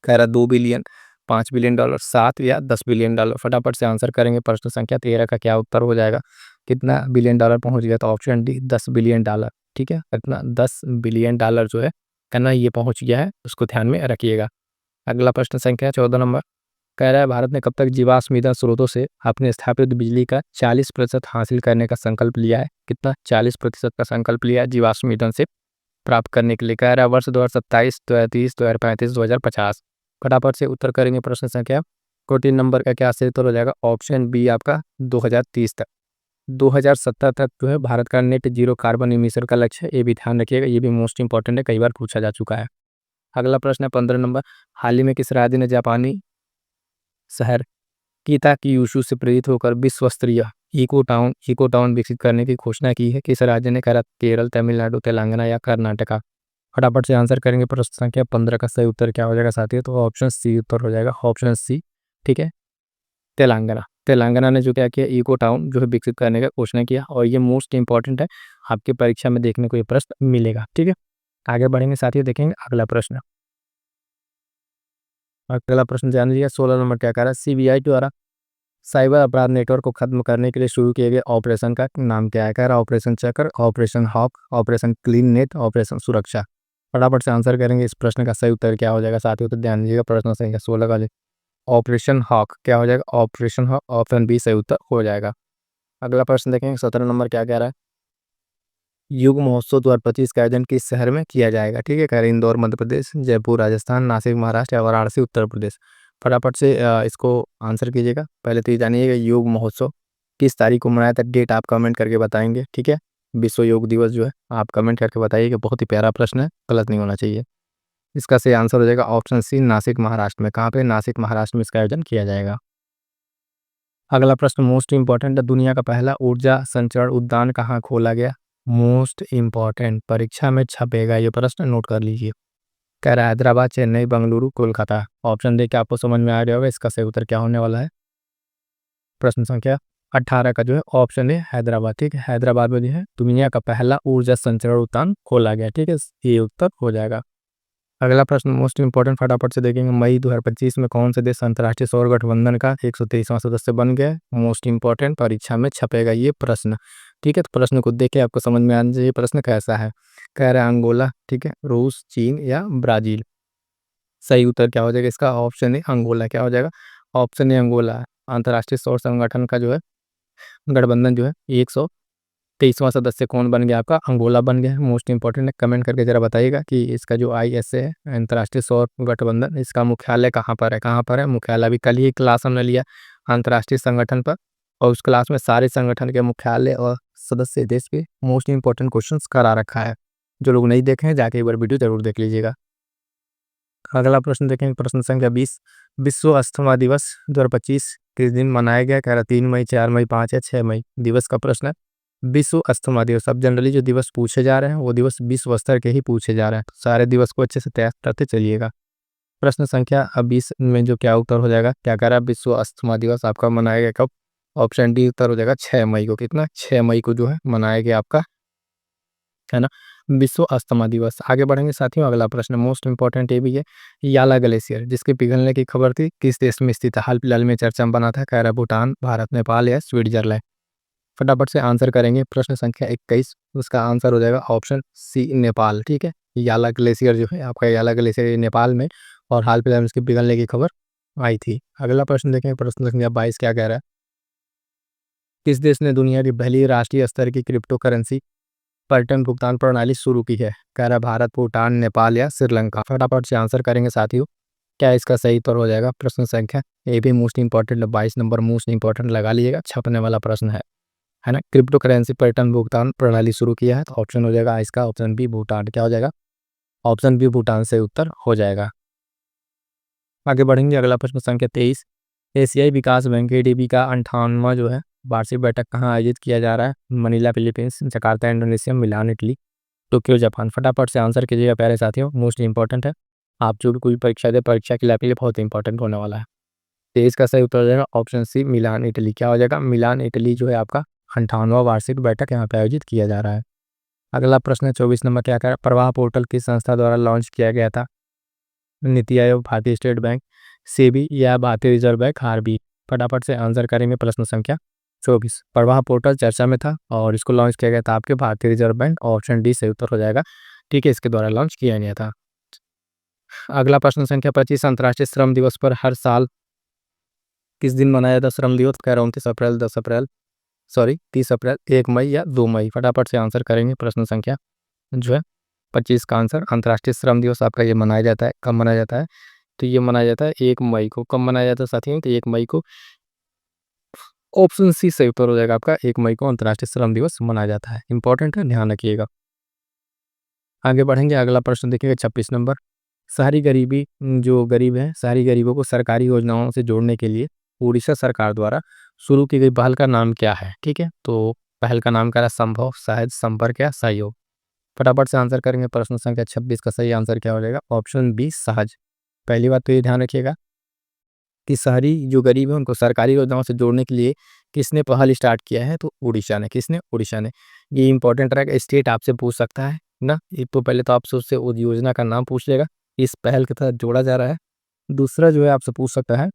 कह रहा 2 बिलियन, 5 बिलियन डॉलर, 7 या 10 बिलियन डॉलर। फटाफट से आंसर करेंगे। प्रश्न संख्या 13 का क्या उत्तर हो जाएगा? कितना बिलियन डॉलर पहुंच गया? तो ऑप्शन डी 10 बिलियन डॉलर। ठीक है, कितना? 10 बिलियन डॉलर जो है कहना ये पहुंच गया है, उसको ध्यान में रखिएगा। अगला प्रश्न संख्या 14 नंबर, कह रहा है भारत ने कब तक जीवाश्म ईंधन स्रोतों से अपने स्थापित बिजली का 40% हासिल करने का संकल्प लिया है? कितना? 40% का संकल्प लिया है जीवाश्म ईंधन से प्राप्त करने के लिए। कह रहा है वर्ष 2027, 2030, 2035, 2050। फटाफट से उत्तर करेंगे। प्रश्न संख्या 14 नंबर का क्या सही उत्तर हो जाएगा? ऑप्शन बी आपका 2030 तक। 2070 तक जो है भारत का नेट जीरो कार्बन इमिशन का लक्ष्य है, ये भी ध्यान रखिएगा, ये भी मोस्ट इंपॉर्टेंट है, कई बार पूछा जा चुका है। अगला प्रश्न है 15 नंबर, हाल ही में किस राज्य ने जापानी शहर कीता क्यूशू से प्रेरित होकर विश्व स्तरीय इको टाउन विकसित करने की घोषणा की है? किस राज्य ने करा? केरल, तमिलनाडु, तेलंगाना या कर्नाटका। फटाफट से आंसर करेंगे। प्रश्न संख्या 15 का सही उत्तर क्या हो जाएगा साथियों? तो ऑप्शन सी उत्तर हो जाएगा, ऑप्शन सी। ठीक है, तेलंगाना। तेलंगाना ने जो क्या किया, इको टाउन जो है विकसित करने का घोषणा किया, और ये मोस्ट इंपॉर्टेंट है, आपके परीक्षा में देखने को ये प्रश्न मिलेगा। ठीक है, आगे बढ़ेंगे साथियों, देखेंगे अगला प्रश्न। अगला प्रश्न जान लीजिए, 16 नंबर क्या कह रहा है? सीबीआई द्वारा साइबर अपराध नेटवर्क को खत्म करने के लिए शुरू किए गए ऑपरेशन का नाम क्या है? कह रहा operation Chakra, operation hawk, operation clean net, operation Suraksha. फटाफट से आंसर करेंगे। इस प्रश्न का सही उत्तर क्या हो जाएगा साथियों? तो ध्यान दीजिएगा, प्रश्न संख्या 16 का ऑपरेशन हॉक क्या हो जाएगा? ऑपरेशन हॉक, ऑप्शन बी सही उत्तर हो जाएगा। अगला प्रश्न देखेंगे, 17 नंबर क्या कह रहा है? युग महोत्सव 2025 का आयोजन किस शहर में किया जाएगा? ठीक है, कह रहे इंदौर मध्य प्रदेश, जयपुर राजस्थान, नासिक महाराष्ट्र या वाराणसी उत्तर प्रदेश। फटाफट से इसको आंसर कीजिएगा। पहले तो ये जानिएगा, योग महोत्सव किस तारीख को मनाया था? डेट आप कमेंट करके बताएंगे। ठीक है, विश्व योग दिवस जो है आप कमेंट करके बताइएगा। बहुत ही प्यारा प्रश्न है, गलत नहीं होना चाहिए। इसका सही आंसर हो जाएगा ऑप्शन सी, नासिक महाराष्ट्र में। कहाँ पे? नासिक महाराष्ट्र में इसका आयोजन किया जाएगा। अगला प्रश्न मोस्ट इंपॉर्टेंट है, दुनिया का पहला ऊर्जा संचरण उद्यान कहाँ खोला गया? मोस्ट इंपॉर्टेंट, परीक्षा में छपेगा ये प्रश्न, नोट कर लीजिए। कह रहा है हैदराबाद, चेन्नई, बेंगलुरु, कोलकाता। ऑप्शन देख के आपको समझ में आ गया होगा इसका सही उत्तर क्या होने वाला है। प्रश्न संख्या 18 का जो है ऑप्शन है हैदराबाद। ठीक है, हैदराबाद में जो है दुनिया का पहला ऊर्जा संचरण उद्यान खोला गया। ठीक है, ये उत्तर हो जाएगा। अगला प्रश्न मोस्ट इंपॉर्टेंट, फटाफट से देखेंगे। मई 2025 में कौन से देश अंतर्राष्ट्रीय सौर गठबंधन का 123वां सदस्य बन गया? मोस्ट इंपॉर्टेंट, परीक्षा में छपेगा ये प्रश्न। ठीक है, तो प्रश्न को देख के आपको समझ में आना चाहिए प्रश्न कैसा है। कह रहा है अंगोला, ठीक है, रूस, चीन या ब्राजील। सही उत्तर क्या हो जाएगा इसका? Option A Angola. क्या हो जाएगा? Option A Angola. अंतर्राष्ट्रीय सौर संगठन का जो है गठबंधन जो है 123वां सदस्य कौन बन गया? आपका अंगोला बन गया है। मोस्ट इंपॉर्टेंट है, कमेंट करके जरा बताइएगा कि इसका जो ISA है, अंतर्राष्ट्रीय सौर गठबंधन, इसका मुख्यालय कहाँ पर है? कहाँ पर है मुख्यालय? अभी कल ही क्लास हमने लिया अंतर्राष्ट्रीय संगठन पर, और उस क्लास में सारे संगठन के मुख्यालय और सदस्य देश के मोस्ट इंपॉर्टेंट क्वेश्चन करा रखा है। जो लोग नहीं देखे हैं जाके एक बार वीडियो जरूर देख लीजिएगा। अगला प्रश्न देखेंगे, प्रश्न संख्या 20, विश्व अस्थमा दिवस 2025 किस दिन मनाया गया? कह रहा 3 मई, 4 मई, 5 या 6 मई। दिवस का प्रश्न है, विश्व अस्थमा दिवस। अब जनरली जो दिवस पूछे जा रहे हैं वो दिवस विश्व स्तर के ही पूछे जा रहे हैं, तो सारे दिवस को अच्छे से तैयार करते चलिएगा। प्रश्न संख्या 20 में जो क्या उत्तर हो जाएगा, क्या कह रहा है? विश्व अस्थमा दिवस आपका मनाया गया कब? ऑप्शन डी उत्तर हो जाएगा 6 मई को। कितना? 6 मई को जो है मनाया गया आपका, है ना, विश्व अस्थमा दिवस। आगे बढ़ेंगे साथियों, अगला प्रश्न मोस्ट इंपॉर्टेंट ये भी है, याला ग्लेशियर जिसके पिघलने की खबर थी किस देश में स्थित है? हाल फिलहाल में चर्चा में बना था। कह रहा है भूटान, भारत, नेपाल या स्विट्जरलैंड। फटाफट से आंसर करेंगे। प्रश्न संख्या 21, उसका आंसर हो जाएगा ऑप्शन सी, नेपाल। ठीक है, याला ग्लेशियर जो है आपका, याला ग्लेशियर ये नेपाल में, और हाल फिलहाल में इसके पिघलने की खबर आई थी। अगला प्रश्न देखेंगे, प्रश्न संख्या 22 क्या कह रहा है? किस देश ने दुनिया की पहली राष्ट्रीय स्तर की क्रिप्टो करेंसी पर्यटन भुगतान प्रणाली शुरू की है? कह रहा है भारत, भूटान, नेपाल या श्रीलंका। फटाफट से आंसर करेंगे साथियों, क्या इसका सही उत्तर हो जाएगा? प्रश्न संख्या ये भी most important, 22 number most important लगा लीजिएगा, छपने वाला प्रश्न है। है ना, क्रिप्टो करेंसी पर रिटर्न भुगतान प्रणाली शुरू किया है, तो ऑप्शन हो जाएगा इसका ऑप्शन बी भूटान। क्या हो जाएगा? ऑप्शन बी भूटान से उत्तर हो जाएगा। आगे बढ़ेंगे, अगला प्रश्न संख्या 23। एशियाई विकास बैंक एडीबी का 58वां जो है वार्षिक बैठक कहाँ आयोजित किया जा रहा है? Manila Philippines, Jakarta Indonesia, Milan Italy, Tokyo Japan. फटाफट से आंसर कीजिएगा प्यारे साथियों, मोस्ट इंपॉर्टेंट है। आप जो भी कोई परीक्षा दे, परीक्षा के लिए आपके लिए बहुत इंपॉर्टेंट होने वाला है। तो इसका सही उत्तर हो जाएगा ऑप्शन सी मिलान इटली। क्या हो जाएगा? मिलान इटली जो है आपका 58वां वार्षिक बैठक यहाँ पे आयोजित किया जा रहा है। अगला प्रश्न 24 नंबर क्या कह प्रवाह पोर्टल किस संस्था द्वारा लॉन्च किया गया था? नीति आयोग, भारतीय स्टेट बैंक, सेबी या भारतीय रिजर्व बैंक आरबी। फटाफट से आंसर करेंगे प्रश्न संख्या 24। प्रवाह पोर्टल चर्चा में था और इसको लॉन्च किया गया था आपके भारतीय रिजर्व बैंक, ऑप्शन डी सही उत्तर हो जाएगा। ठीक है, इसके द्वारा लॉन्च किया गया था। अगला प्रश्न संख्या 25। अंतर्राष्ट्रीय श्रम दिवस पर हर साल किस दिन मनाया जाता है श्रम दिवस? कह रहा हूँ 29 अप्रैल, 10 अप्रैल, सॉरी 30 अप्रैल, 1 मई या 2 मई। फटाफट से आंसर करेंगे प्रश्न संख्या जो है 25 का आंसर। अंतर्राष्ट्रीय श्रम दिवस आपका ये मनाया जाता है, कब मनाया जाता है? तो ये मनाया जाता है 1 मई को। कब मनाया जाता है साथियों? तो 1 मई को। ऑप्शन सी सही उत्तर हो जाएगा आपका, 1 मई को अंतर्राष्ट्रीय श्रम दिवस मनाया जाता है। इंपॉर्टेंट है, ध्यान रखिएगा। आगे बढ़ेंगे, अगला प्रश्न देखिएगा 26 नंबर। शहरी गरीबी जो गरीब है, शहरी गरीबों को सरकारी योजनाओं से जोड़ने के लिए उड़ीसा सरकार द्वारा शुरू की गई पहल का नाम क्या है? ठीक है, तो पहल का नाम क्या है? संभव, सहज, संपर्क या सहयोग। फटाफट से आंसर करेंगे प्रश्न संख्या 26 का सही आंसर क्या हो जाएगा? ऑप्शन बी सहज। पहली बात तो ये ध्यान रखिएगा कि शहरी जो गरीब है उनको सरकारी योजनाओं से जोड़ने के लिए किसने पहल स्टार्ट किया है? तो उड़ीसा ने। किसने? उड़ीसा ने। ये इंपॉर्टेंट रहेगा, स्टेट आपसे पूछ सकता है ना। एक तो पहले तो आपसे उससे उस योजना का नाम पूछ लेगा, इस पहल के तहत जोड़ा जा रहा है। दूसरा जो है आपसे पूछ सकता है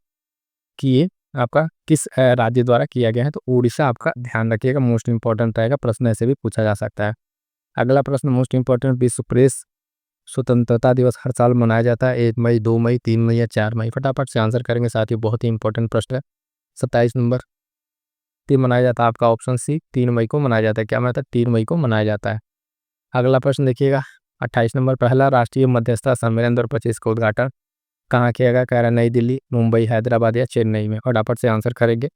कि ये आपका किस राज्य द्वारा किया गया है? तो उड़ीसा आपका ध्यान रखिएगा, मोस्ट इंपॉर्टेंट रहेगा, प्रश्न ऐसे भी पूछा जा सकता है। अगला प्रश्न मोस्ट इंपॉर्टेंट। विश्व प्रेस स्वतंत्रता दिवस हर साल मनाया जाता है 1 मई, 2 मई, 3 मई या 4 मई। फटाफट से आंसर करेंगे साथियों, बहुत ही इंपॉर्टेंट प्रश्न है। 27 नंबर। मनाया जाता है आपका ऑप्शन सी 3 मई को मनाया जाता है। क्या मनाया था? 3 मई को मनाया जाता है। अगला प्रश्न देखिएगा 28 नंबर। पहला राष्ट्रीय मध्यस्थता सम्मेलन 2025 का उद्घाटन कहाँ किया गया? कह रहा है नई दिल्ली, मुंबई, हैदराबाद या चेन्नई में। फटाफट से आंसर करेंगे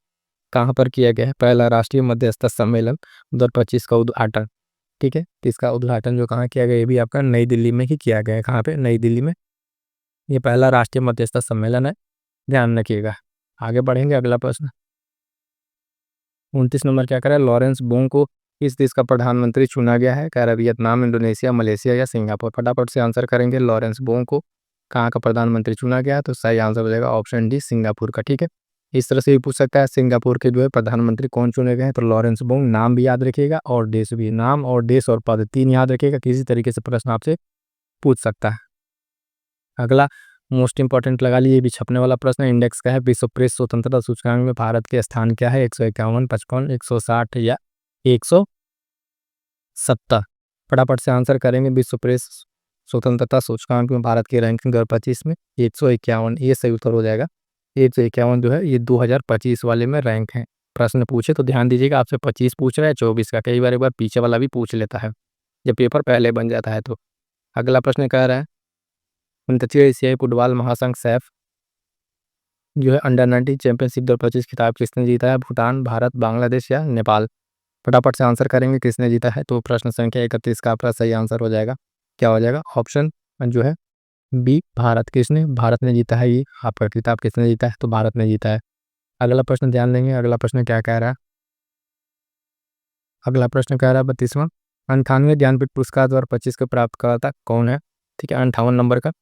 कहाँ पर किया गया है पहला राष्ट्रीय मध्यस्थता सम्मेलन 2025 का उद्घाटन। ठीक है, तो इसका उद्घाटन जो कहाँ किया गया, ये भी आपका नई दिल्ली में ही किया गया है। कहाँ पे? नई दिल्ली में। ये पहला राष्ट्रीय मध्यस्थता सम्मेलन है, ध्यान रखिएगा। आगे बढ़ेंगे, अगला प्रश्न 29 नंबर क्या करें? लॉरेंस बोंग को किस देश का प्रधानमंत्री चुना गया है? कह रहा है वियतनाम, इंडोनेशिया, मलेशिया या सिंगापुर। फटाफट से आंसर करेंगे लॉरेंस बोंग को कहाँ का प्रधानमंत्री चुना गया है? तो सही आंसर हो जाएगा ऑप्शन डी सिंगापुर का। ठीक है, इस तरह से भी पूछ सकता है सिंगापुर के जो है प्रधानमंत्री कौन चुने गए हैं? तो लॉरेंस बोंग। नाम भी याद रखिएगा और देश भी। नाम और देश और पद तीन याद रखिएगा, किसी तरीके से प्रश्न आपसे पूछ सकता है। अगला मोस्ट इंपॉर्टेंट लगा लिए, भी छपने वाला प्रश्न इंडेक्स का है। विश्व प्रेस स्वतंत्रता सूचकांक में भारत के स्थान क्या है? 151, 55, 160 या 170। फटाफट से आंसर करेंगे विश्व प्रेस स्वतंत्रता सूचकांक में भारत की रैंकिंग 2025 में 151, ये सही उत्तर हो जाएगा। 151 जो है ये 2025 वाले में रैंक है। प्रश्न पूछे तो ध्यान दीजिएगा, आपसे 25 पूछ रहा है, 24 का, कई बार एक बार पीछे वाला भी पूछ लेता है जब पेपर पहले बन जाता है। तो अगला प्रश्न कह रहा है अंतर्राष्ट्रीय एशियाई फुटबॉल महासंघ सैफ जो है अंडर 19 चैंपियनशिप 2025 खिताब किसने जीता है? भूटान, भारत, बांग्लादेश या नेपाल। फटाफट से आंसर करेंगे किसने जीता है? तो प्रश्न संख्या 31 का आपका सही आंसर हो जाएगा। क्या हो जाएगा? ऑप्शन जो है बी भारत। किसने? भारत ने जीता है। ये आपका खिताब किसने जीता है? तो भारत ने जीता है। अगला प्रश्न ध्यान देंगे, अगला प्रश्न क्या कह रहा है? अगला प्रश्न कह रहा है 32वां। 98वें ज्ञानपीठ पुरस्कार 2025 के प्राप्तकर्ता कौन है? ठीक है, 58 नंबर का।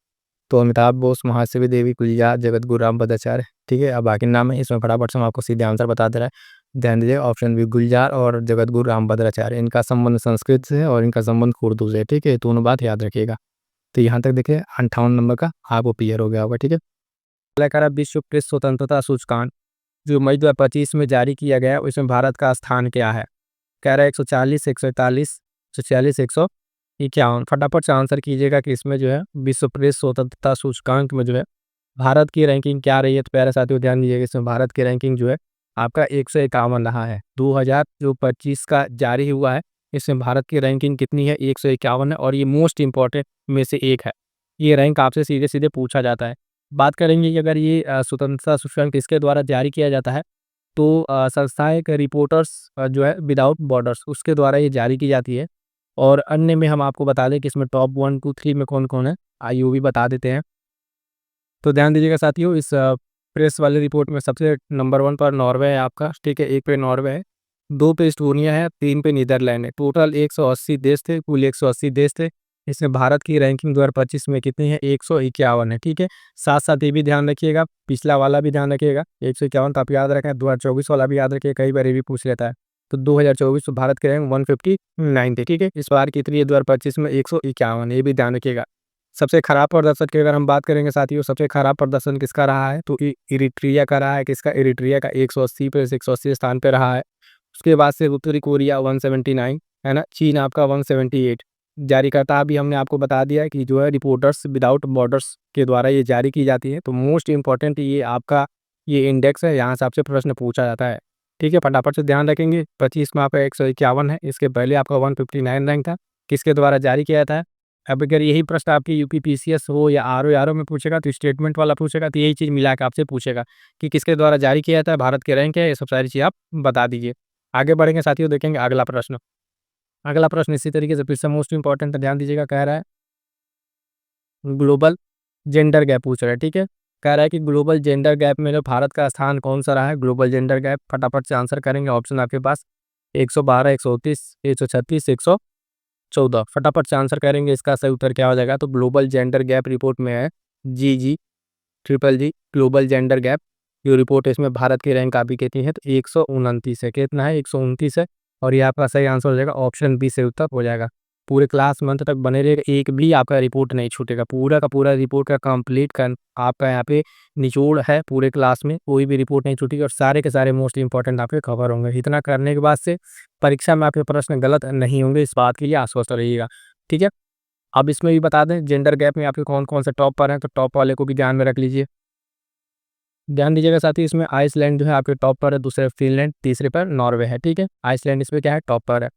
तो अमिताभ बोस, महाश्वेता देवी, गुलजार, जगतगुरु रामभद्राचार्य। ठीक है, अब बाकी नाम है, इसमें फटाफट से हम आपको सीधे आंसर बता दे रहा है, ध्यान दीजिए। ऑप्शन बी गुलजार और जगतगुरु रामभद्राचार्य, इनका संबंध संस्कृत से है और इनका संबंध उर्दू से। ठीक है, दोनों बात याद रखिएगा। तो यहाँ तक देखिए 58 नंबर का आपको क्लियर हो गया होगा। ठीक है, अगला कह रहा है विश्व प्रेस स्वतंत्रता सूचकांक जो मई 2025 में जारी किया गया है उसमें भारत का स्थान क्या है? कह रहा है 140, 141, 146, 151। फटाफट से आंसर कीजिएगा कि इसमें जो है विश्व प्रेस स्वतंत्रता सूचकांक में जो है भारत की रैंकिंग क्या रही है। तो प्यारे साथियों ध्यान दीजिएगा, इसमें भारत की रैंकिंग जो है आपका 151 रहा है। 2025 का जारी हुआ है, इसमें भारत की रैंकिंग कितनी है? 151 है, और ये मोस्ट इंपॉर्टेंट में से एक है। ये रैंक आपसे सीधे सीधे पूछा जाता है। बात करेंगे कि अगर ये स्वतंत्रता सूचकांक किसके द्वारा जारी किया जाता है, तो संस्था एक रिपोर्टर्स जो है विदाउट बॉर्डर्स उसके द्वारा ये जारी की जाती है। और अन्य में हम आपको बता दें कि इसमें टॉप 1, 2, 3 में कौन-कौन है, आइए वो भी बता देते हैं। तो ध्यान दीजिएगा साथियों, इस प्रेस वाली रिपोर्ट में सबसे नंबर 1 पर नॉर्वे है आपका, ठीक है, 1 पे नॉर्वे है, 2 पे एस्टोनिया है, 3 पे नीदरलैंड है। टोटल 180 देश थे, कुल 180 देश थे। इसमें भारत की रैंकिंग 2025 में कितनी है? 151 है, ठीक है। साथ-साथ ये भी ध्यान रखिएगा, पिछला वाला भी ध्यान रखिएगा, 151 तो आप याद रखें, 2024 वाला भी याद रखिए, कई बार ये भी पूछ लेता है। तो 2024 में भारत की रैंक 159 थी, ठीक है। इस बार कितनी है 2025 में? 151, ये भी ध्यान रखिएगा। सबसे खराब प्रदर्शन की अगर हम बात करेंगे साथियों, सबसे खराब प्रदर्शन किसका रहा है? तो इरिट्रिया का रहा है। किसका? इरिट्रिया का 180 पे से 180 स्थान पे रहा है। उसके बाद से उत्तरी कोरिया 179, है ना? चीन आपका 178। जारीकर्ता भी हमने आपको बता दिया है कि जो है रिपोर्टर्स विदाउट बॉर्डर्स के द्वारा ये जारी की जाती है। तो मोस्ट इम्पोर्टेंट ये आपका ये इंडेक्स है, यहाँ से आपसे प्रश्न पूछा जाता है। ठीक है, फटाफट से ध्यान रखेंगे। 25 में आपका 151 है, इसके पहले आपका 159 रैंक था। किसके द्वारा जारी किया था? अब अगर यही प्रश्न आपकी यूपीपीसीएस हो या आरओ में पूछेगा तो स्टेटमेंट वाला पूछेगा, तो यही चीज़ मिला के आपसे पूछेगा कि किसके द्वारा जारी किया जाता है, भारत के रैंक है, ये सब सारी चीज़ आप बता दीजिए। आगे बढ़ेंगे साथियों, देखेंगे अगला प्रश्न। अगला प्रश्न इसी तरीके से फिर से मोस्ट इंपॉर्टेंट है, ध्यान दीजिएगा। कह रहा है ग्लोबल जेंडर गैप पूछ रहा है, ठीक है। कह रहा है कि ग्लोबल जेंडर गैप में जो भारत का स्थान कौन सा रहा है ग्लोबल जेंडर गैप? फटाफट से आंसर करेंगे। ऑप्शन आपके पास 112, 129, 136, 114। फटाफट से आंसर करेंगे, इसका सही उत्तर क्या हो जाएगा? तो ग्लोबल जेंडर गैप रिपोर्ट में है G triple G, global gender gap जो रिपोर्ट है, इसमें भारत की रैंक आपकी कितनी है? तो 129 है। कितना है? 129 है। और ये आपका सही आंसर हो जाएगा, ऑप्शन बी से उत्तर हो जाएगा। पूरे क्लास मंथ तक बने रहेगा, एक भी आपका रिपोर्ट नहीं छूटेगा। पूरा का पूरा रिपोर्ट का कंप्लीट कर आपका यहाँ पे निचोड़ है, पूरे क्लास में कोई भी रिपोर्ट नहीं छूटेगी और सारे के सारे मोस्ट इंपॉर्टेंट आपके कवर होंगे। इतना करने के बाद से परीक्षा में आपके प्रश्न गलत नहीं होंगे, इस बात के लिए आश्वस्त रहिएगा, ठीक है। अब इसमें भी बता दें जेंडर गैप में आपके कौन-कौन से टॉप पर हैं, तो टॉप वाले को भी ध्यान में रख लीजिए। ध्यान दीजिएगा साथ ही, इसमें आइसलैंड जो है आपके टॉप पर है, दूसरे फिनलैंड, तीसरे पर नॉर्वे है, ठीक है। आइसलैंड इसमें क्या है? टॉप पर है।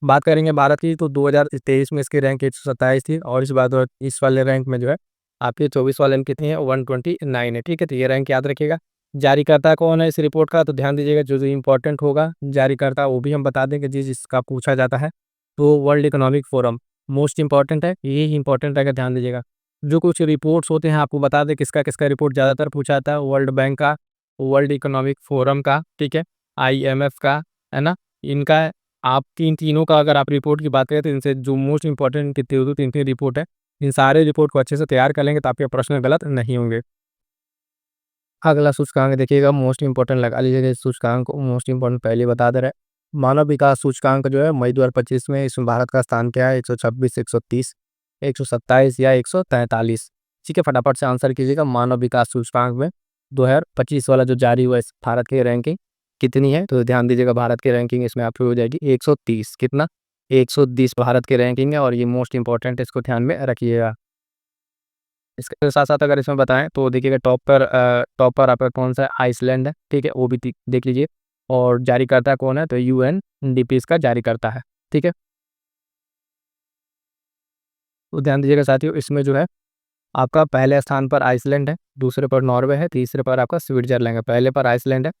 बात करेंगे भारत की, तो 2023 में इसकी रैंक 127 थी और इस बार इस वाले रैंक में जो है आपके 24 वाले में कितनी है? 129 है, ठीक है। तो ये रैंक याद रखिएगा। जारीकर्ता कौन है इस रिपोर्ट का? तो ध्यान दीजिएगा, जो इंपॉर्टेंट होगा जारीकर्ता वो भी हम बता देंगे जिसका पूछा जाता है। तो world economic forum most important है, ये इंपॉर्टेंट रहेगा, ध्यान दीजिएगा। जो कुछ रिपोर्ट्स होते हैं आपको बता दें किसका रिपोर्ट ज़्यादातर पूछा जाता है। वर्ल्ड बैंक का, वर्ल्ड इकोनॉमिक फोरम का, ठीक है, आईएमएफ का, है ना, इनका। आप तीनों का अगर आप रिपोर्ट की बात करें तो इनसे जो मोस्ट इंपॉर्टेंट तीन तीन रिपोर्ट है, इन सारे रिपोर्ट को अच्छे से तैयार कर लेंगे तो आपके प्रश्न गलत नहीं होंगे। अगला सूचकांक देखिएगा, मोस्ट इंपॉर्टेंट लगा लीजिएगा इस सूचकांक को, मोस्ट इंपॉर्टेंट पहले बता दे रहा है। मानव विकास सूचकांक जो है मई 2025 में, इसमें भारत का स्थान क्या है? 126, 130, 127 या 143? ठीक है, फटाफट से आंसर कीजिएगा। मानव विकास सूचकांक में 2025 वाला जो जारी हुआ है, इस भारत की रैंकिंग कितनी है? तो ध्यान दीजिएगा, भारत की रैंकिंग इसमें आपकी हो जाएगी 130। कितना? 130 भारत की रैंकिंग है और ये मोस्ट इंपॉर्टेंट है, इसको ध्यान में रखिएगा। इसके साथ-साथ अगर इसमें बताएँ तो देखिएगा, टॉप पर आपका कौन-सा है? आइसलैंड है, ठीक है, वो भी देख लीजिए। और जारीकर्ता कौन है? तो यूएनडीपी इसका जारीकर्ता है, ठीक है। तो ध्यान दीजिएगा साथियों, इसमें जो है आपका पहले स्थान पर आइसलैंड है, दूसरे पर नॉर्वे है, तीसरे पर आपका स्विट्ज़रलैंड है, पहले पर आइसलैंड है।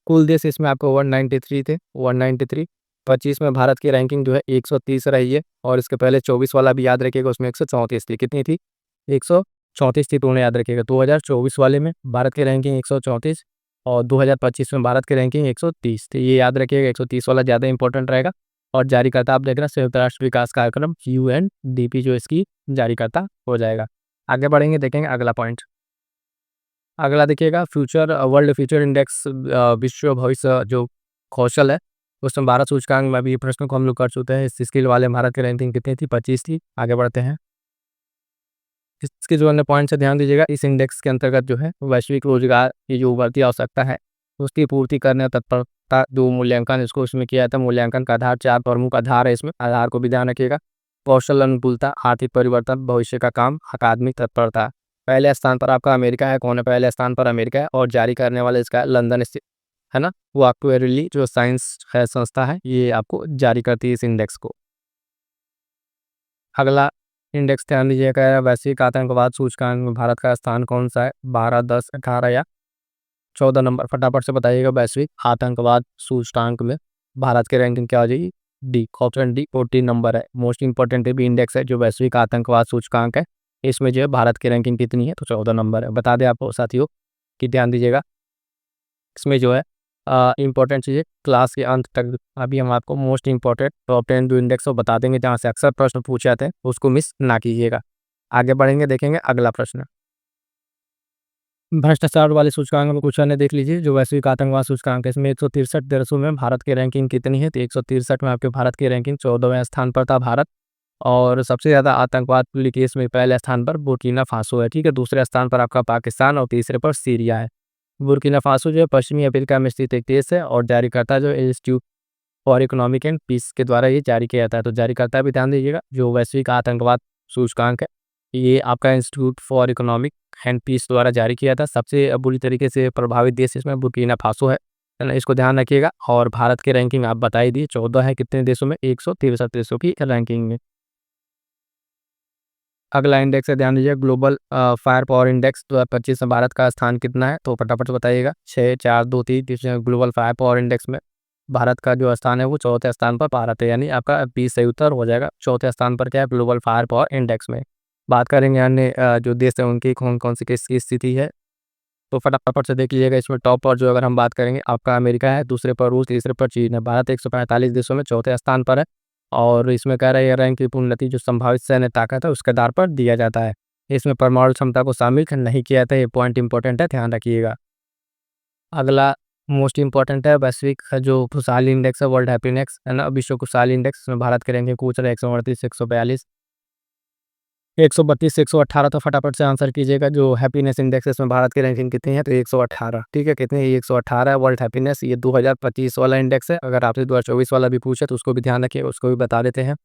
कुल देश इसमें आपको 193 थे, 193। 25 में भारत की रैंकिंग जो है 130 रही है और इसके पहले 24 वाला भी याद रखिएगा, उसमें 134 थी। कितनी थी? 134 थी, तो उन्हें याद रखिएगा। 2024 वाले में भारत की रैंकिंग 134 और 2025 में भारत की रैंकिंग 130 थी। ये याद रखिएगा, 130 वाला ज़्यादा इंपॉर्टेंट रहेगा। और जारीकर्ता आप देख रहे हैं संयुक्त राष्ट्र विकास कार्यक्रम यूएनडीपी, जो इसकी जारीकर्ता हो जाएगा। आगे बढ़ेंगे, देखेंगे अगला पॉइंट। अगला देखिएगा, वर्ल्ड फ्यूचर इंडेक्स, विश्व भविष्य जो कौशल है, उसमें भारत सूचकांक में अभी ये प्रश्न को हम लोग कर चुके हैं। इस स्किल वाले भारत की रैंकिंग कितनी थी? 25 थी। आगे बढ़ते हैं। इसके जो अन्य पॉइंट से ध्यान दीजिएगा, इस इंडेक्स के अंतर्गत जो है वैश्विक रोजगार की जो उभरती आवश्यकता है उसकी पूर्ति करने तत्परता जो मूल्यांकन इसको इसमें किया जाता है। मूल्यांकन का आधार 4 प्रमुख आधार है, इसमें आधार को भी ध्यान रखिएगा। कौशल अनुकूलता, आर्थिक परिवर्तन, भविष्य का काम, अकादमिक तत्परता। पहले स्थान पर आपका अमेरिका है। कौन है पहले स्थान पर? अमेरिका है और जारी करने वाले इसका लंदन स्थित, है ना, वो एक्चुअली जो साइंस है संस्था है, ये आपको जारी करती है इस इंडेक्स को। अगला इंडेक्स ध्यान दीजिएगा, वैश्विक आतंकवाद सूचकांक में भारत का स्थान कौन सा है? 12, 10, 18 या 14 नंबर, फटाफट से बताइएगा। वैश्विक आतंकवाद सूचकांक में भारत की रैंकिंग क्या हो जाएगी? डी, ऑप्शन डी 14 नंबर है। मोस्ट इंपॉर्टेंट भी इंडेक्स है जो वैश्विक आतंकवाद सूचकांक है, इसमें जो है भारत की रैंकिंग कितनी है? तो 14 नंबर है। बता दें आपको साथियों कि ध्यान दीजिएगा, इसमें जो है इंपॉर्टेंट चीज़ें क्लास के अंत तक अभी हम आपको मोस्ट इंपॉर्टेंट टॉप 10 जो इंडेक्स वो बता देंगे, जहाँ से अक्सर प्रश्न पूछे जाते हैं, उसको मिस ना कीजिएगा। आगे बढ़ेंगे, देखेंगे अगला प्रश्न। भ्रष्टाचार वाले सूचकांक में कुछ अन्य देख लीजिए। जो वैश्विक आतंकवाद सूचकांक है, इसमें 163 देशों में भारत की रैंकिंग कितनी है? तो 163 में आपके भारत की रैंकिंग 14वें स्थान पर था भारत। और सबसे ज़्यादा आतंकवाद केस में पहले स्थान पर बुर्किना फासो है, ठीक है। दूसरे स्थान पर आपका पाकिस्तान और तीसरे पर सीरिया है। बुर्किना फासो जो है पश्चिमी अफ्रीका में स्थित एक देश है और जारीकर्ता जो institute for economic and peace के द्वारा ये जारी किया जाता है। तो जारीकर्ता भी ध्यान दीजिएगा। जो वैश्विक आतंकवाद सूचकांक है, ये आपका institute for economic and peace द्वारा जारी किया था। सबसे बुरी तरीके से प्रभावित देश इसमें बुर्किना फासो है ना, इसको ध्यान रखिएगा। और भारत की रैंकिंग आप बता ही दी, 14 है। कितने देशों में? 163 देशों की रैंकिंग में। अगला इंडेक्स है, ध्यान दीजिए, ग्लोबल फायर पावर इंडेक्स 2025 में भारत का स्थान कितना है? तो फटाफट से बताइएगा। 6 4 2 3 ग्लोबल फायर पावर इंडेक्स में भारत का जो स्थान है वो चौथे स्थान पर भारत है, यानी आपका 20 सही उत्तर हो जाएगा। चौथे स्थान पर क्या है? ग्लोबल फायर पावर इंडेक्स में। बात करेंगे अन्य जो देश है उनकी कौन कौन सी किसकी स्थिति है, तो फटाफट से देख लीजिएगा। इसमें टॉप पर जो अगर हम बात करेंगे आपका अमेरिका है, दूसरे पर रूस, तीसरे पर चीन है। भारत 145 देशों में चौथे स्थान पर है। और इसमें कह रहा है, यह रैंक की उन्नति जो संभावित सैन्य ताकत है उसके आधार पर दिया जाता है। इसमें परमाणु क्षमता को शामिल नहीं किया जाता है, ये पॉइंट इंपॉर्टेंट है, ध्यान रखिएगा। अगला मोस्ट इंपॉर्टेंट है वैश्विक जो खुशहाली इंडेक्स है, वर्ल्ड हैप्पीनेस है ना, विश्व खुशहाली इंडेक्स में भारत के रैंकिंग पूछ रहे हैं 138, 142, 132, 118। तो फटाफट से आंसर कीजिएगा। जो हैप्पीनेस इंडेक्स है इसमें भारत की रैंकिंग कितनी है? तो 118, ठीक है। कितनी है? 118 है वर्ल्ड हैप्पीनेस। ये 2025 वाला इंडेक्स है। अगर आपसे 2024 वाला भी पूछे तो उसको भी ध्यान रखिए, उसको भी बता देते हैं।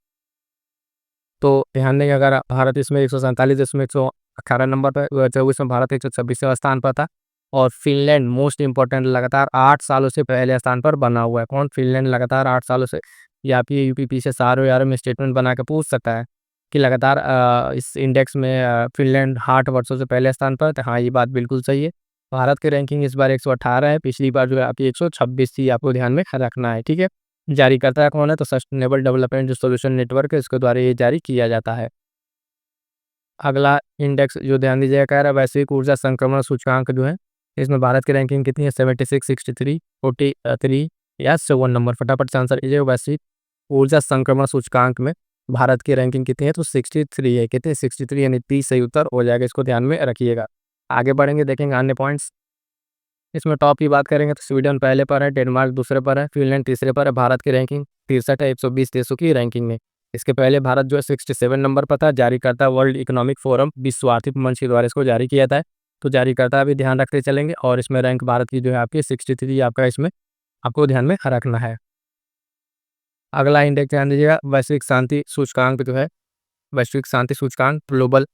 तो ध्यान देंगे, अगर भारत इसमें 147 देशों में 118 नंबर पर, 2024 में भारत 126वें स्थान पर था। और फिनलैंड मोस्ट इंपॉर्टेंट लगातार 8 सालों से पहले स्थान पर बना हुआ है। कौन? फिनलैंड लगातार 8 सालों से। या आप ये यूपी से सारों यारों में स्टेटमेंट बना के पूछ सकता है कि लगातार इस इंडेक्स में फिनलैंड 8 वर्षों से पहले स्थान पर। तो हाँ, ये बात बिल्कुल सही है। भारत की रैंकिंग इस बार 118 है, पिछली बार जो है आपकी 126 थी, आपको ध्यान में रखना है, ठीक है। जारीकर्ता कौन है? तो सस्टेनेबल डेवलपमेंट जो सॉल्यूशन नेटवर्क है इसके द्वारा ये जारी किया जाता है। अगला इंडेक्स जो ध्यान दीजिएगा, कह रहा है वैश्विक ऊर्जा संक्रमण सूचकांक जो है, इसमें भारत की रैंकिंग कितनी है? 76, 63, 43 या 7 नंबर। फटाफट से आंसर कीजिएगा। वैश्विक ऊर्जा संक्रमण सूचकांक में भारत की रैंकिंग कितनी है? तो 63 है। कितने? 63, यानी 30 सही उत्तर हो जाएगा, इसको ध्यान में रखिएगा। आगे बढ़ेंगे, देखेंगे अन्य पॉइंट्स। इसमें टॉप की बात करेंगे तो स्वीडन पहले पर है, डेनमार्क दूसरे पर है, फिनलैंड तीसरे पर है। भारत की रैंकिंग 63 है 120 देशों की रैंकिंग में। इसके पहले भारत जो है 67 नंबर पर था। जारीकर्ता वर्ल्ड इकोनॉमिक फोरम, विश्व आर्थिक मंच के द्वारा इसको जारी किया था। तो जारीकर्ता भी ध्यान रखते चलेंगे। और इसमें रैंक भारत की जो है आपकी 63 आपका, इसमें आपको ध्यान में रखना है। अगला इंडेक्स ध्यान दीजिएगा, वैश्विक शांति सूचकांक जो है, वैश्विक शांति सूचकांक ग्लोबल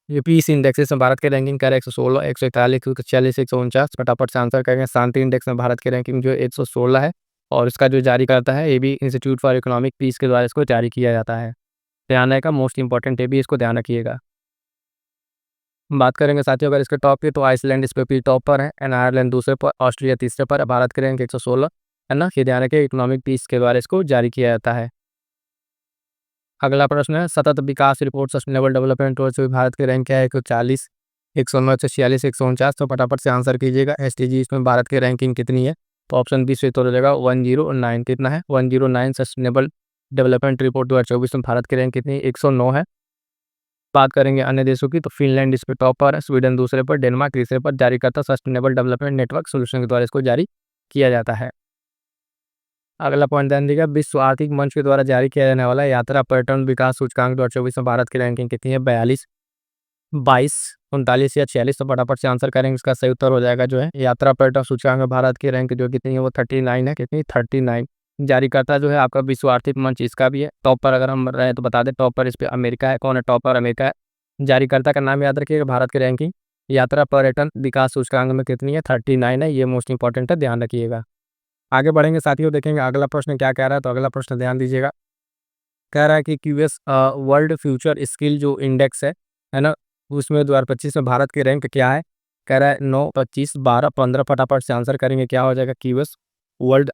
ये पीस इंडेक्स में भारत की रैंकिंग क्या है? 116, 141, 146, 149। फटाफट से आंसर करेंगे। शांति इंडेक्स में भारत की रैंकिंग जो है 116 है। और इसका जो जारी करता है ये भी इंस्टीट्यूट फॉर इकोनॉमिक पीस के द्वारा इसको जारी किया जाता है। ध्यान रहेगा, मोस्ट इंपॉर्टेंट है भी, इसको ध्यान रखिएगा। बात करेंगे साथियों अगर इसके टॉप की, तो आइसलैंड इस पे भी टॉप पर है, एंड आयरलैंड दूसरे पर, ऑस्ट्रेलिया तीसरे पर है। भारत की रैंक 116 है ना, ये ध्यान रखिए, इकोनॉमिक पीस के द्वारा इसको जारी किया जाता है। अगला प्रश्न है, सतत विकास रिपोर्ट सस्टेनेबल डेवलपमेंट गोल्स में भारत की रैंक क्या है? 140, 109, 146, 149। तो फटाफट से आंसर कीजिएगा। एसडीजी इसमें भारत की रैंकिंग कितनी है? तो ऑप्शन बी से तो हो जाएगा 109। कितना है? 109 सस्टेनेबल डेवलपमेंट रिपोर्ट 2024 में भारत की रैंक कितनी है? 109 है। बात करेंगे अन्य देशों की, तो फिनलैंड इस पे टॉप पर है, स्वीडन दूसरे पर, डेनमार्क तीसरे पर। जारी करता सस्टेनेबल डेवलपमेंट नेटवर्क सोल्यूशन के द्वारा इसको जारी किया जाता है। अगला पॉइंट ध्यान दीजिएगा, विश्व आर्थिक मंच के द्वारा जारी किया जाने वाला यात्रा पर्यटन विकास सूचकांक 2024 में भारत की रैंकिंग कितनी है? 42, 22, 39 या 46। तो फटाफट से आंसर करेंगे, इसका सही उत्तर हो जाएगा जो है यात्रा पर्यटन सूचकांक में भारत की रैंक जो कितनी है वो 39 है। कितनी? 39। जारी करता जो है आपका विश्व आर्थिक मंच, इसका भी है। टॉप पर अगर हम रहे तो बता दें, टॉप पर इस पर अमेरिका है। कौन है टॉप पर? अमेरिका है। जारीकर्ता का नाम याद रखिएगा। भारत की रैंकिंग यात्रा पर्यटन विकास सूचकांक में कितनी है? 39 है। ये मोस्ट इंपॉर्टेंट है, ध्यान रखिएगा। आगे बढ़ेंगे साथियों, देखेंगे अगला प्रश्न क्या कह रहा है। तो अगला प्रश्न ध्यान दीजिएगा, कह रहा है कि क्यूएस वर्ल्ड फ्यूचर स्किल जो इंडेक्स है ना, उसमें 2025 में भारत की रैंक क्या है? कह रहा है 9, 25, 12, 15 फटाफट से आंसर करेंगे। क्या हो जाएगा कीबोर्ड वर्ल्ड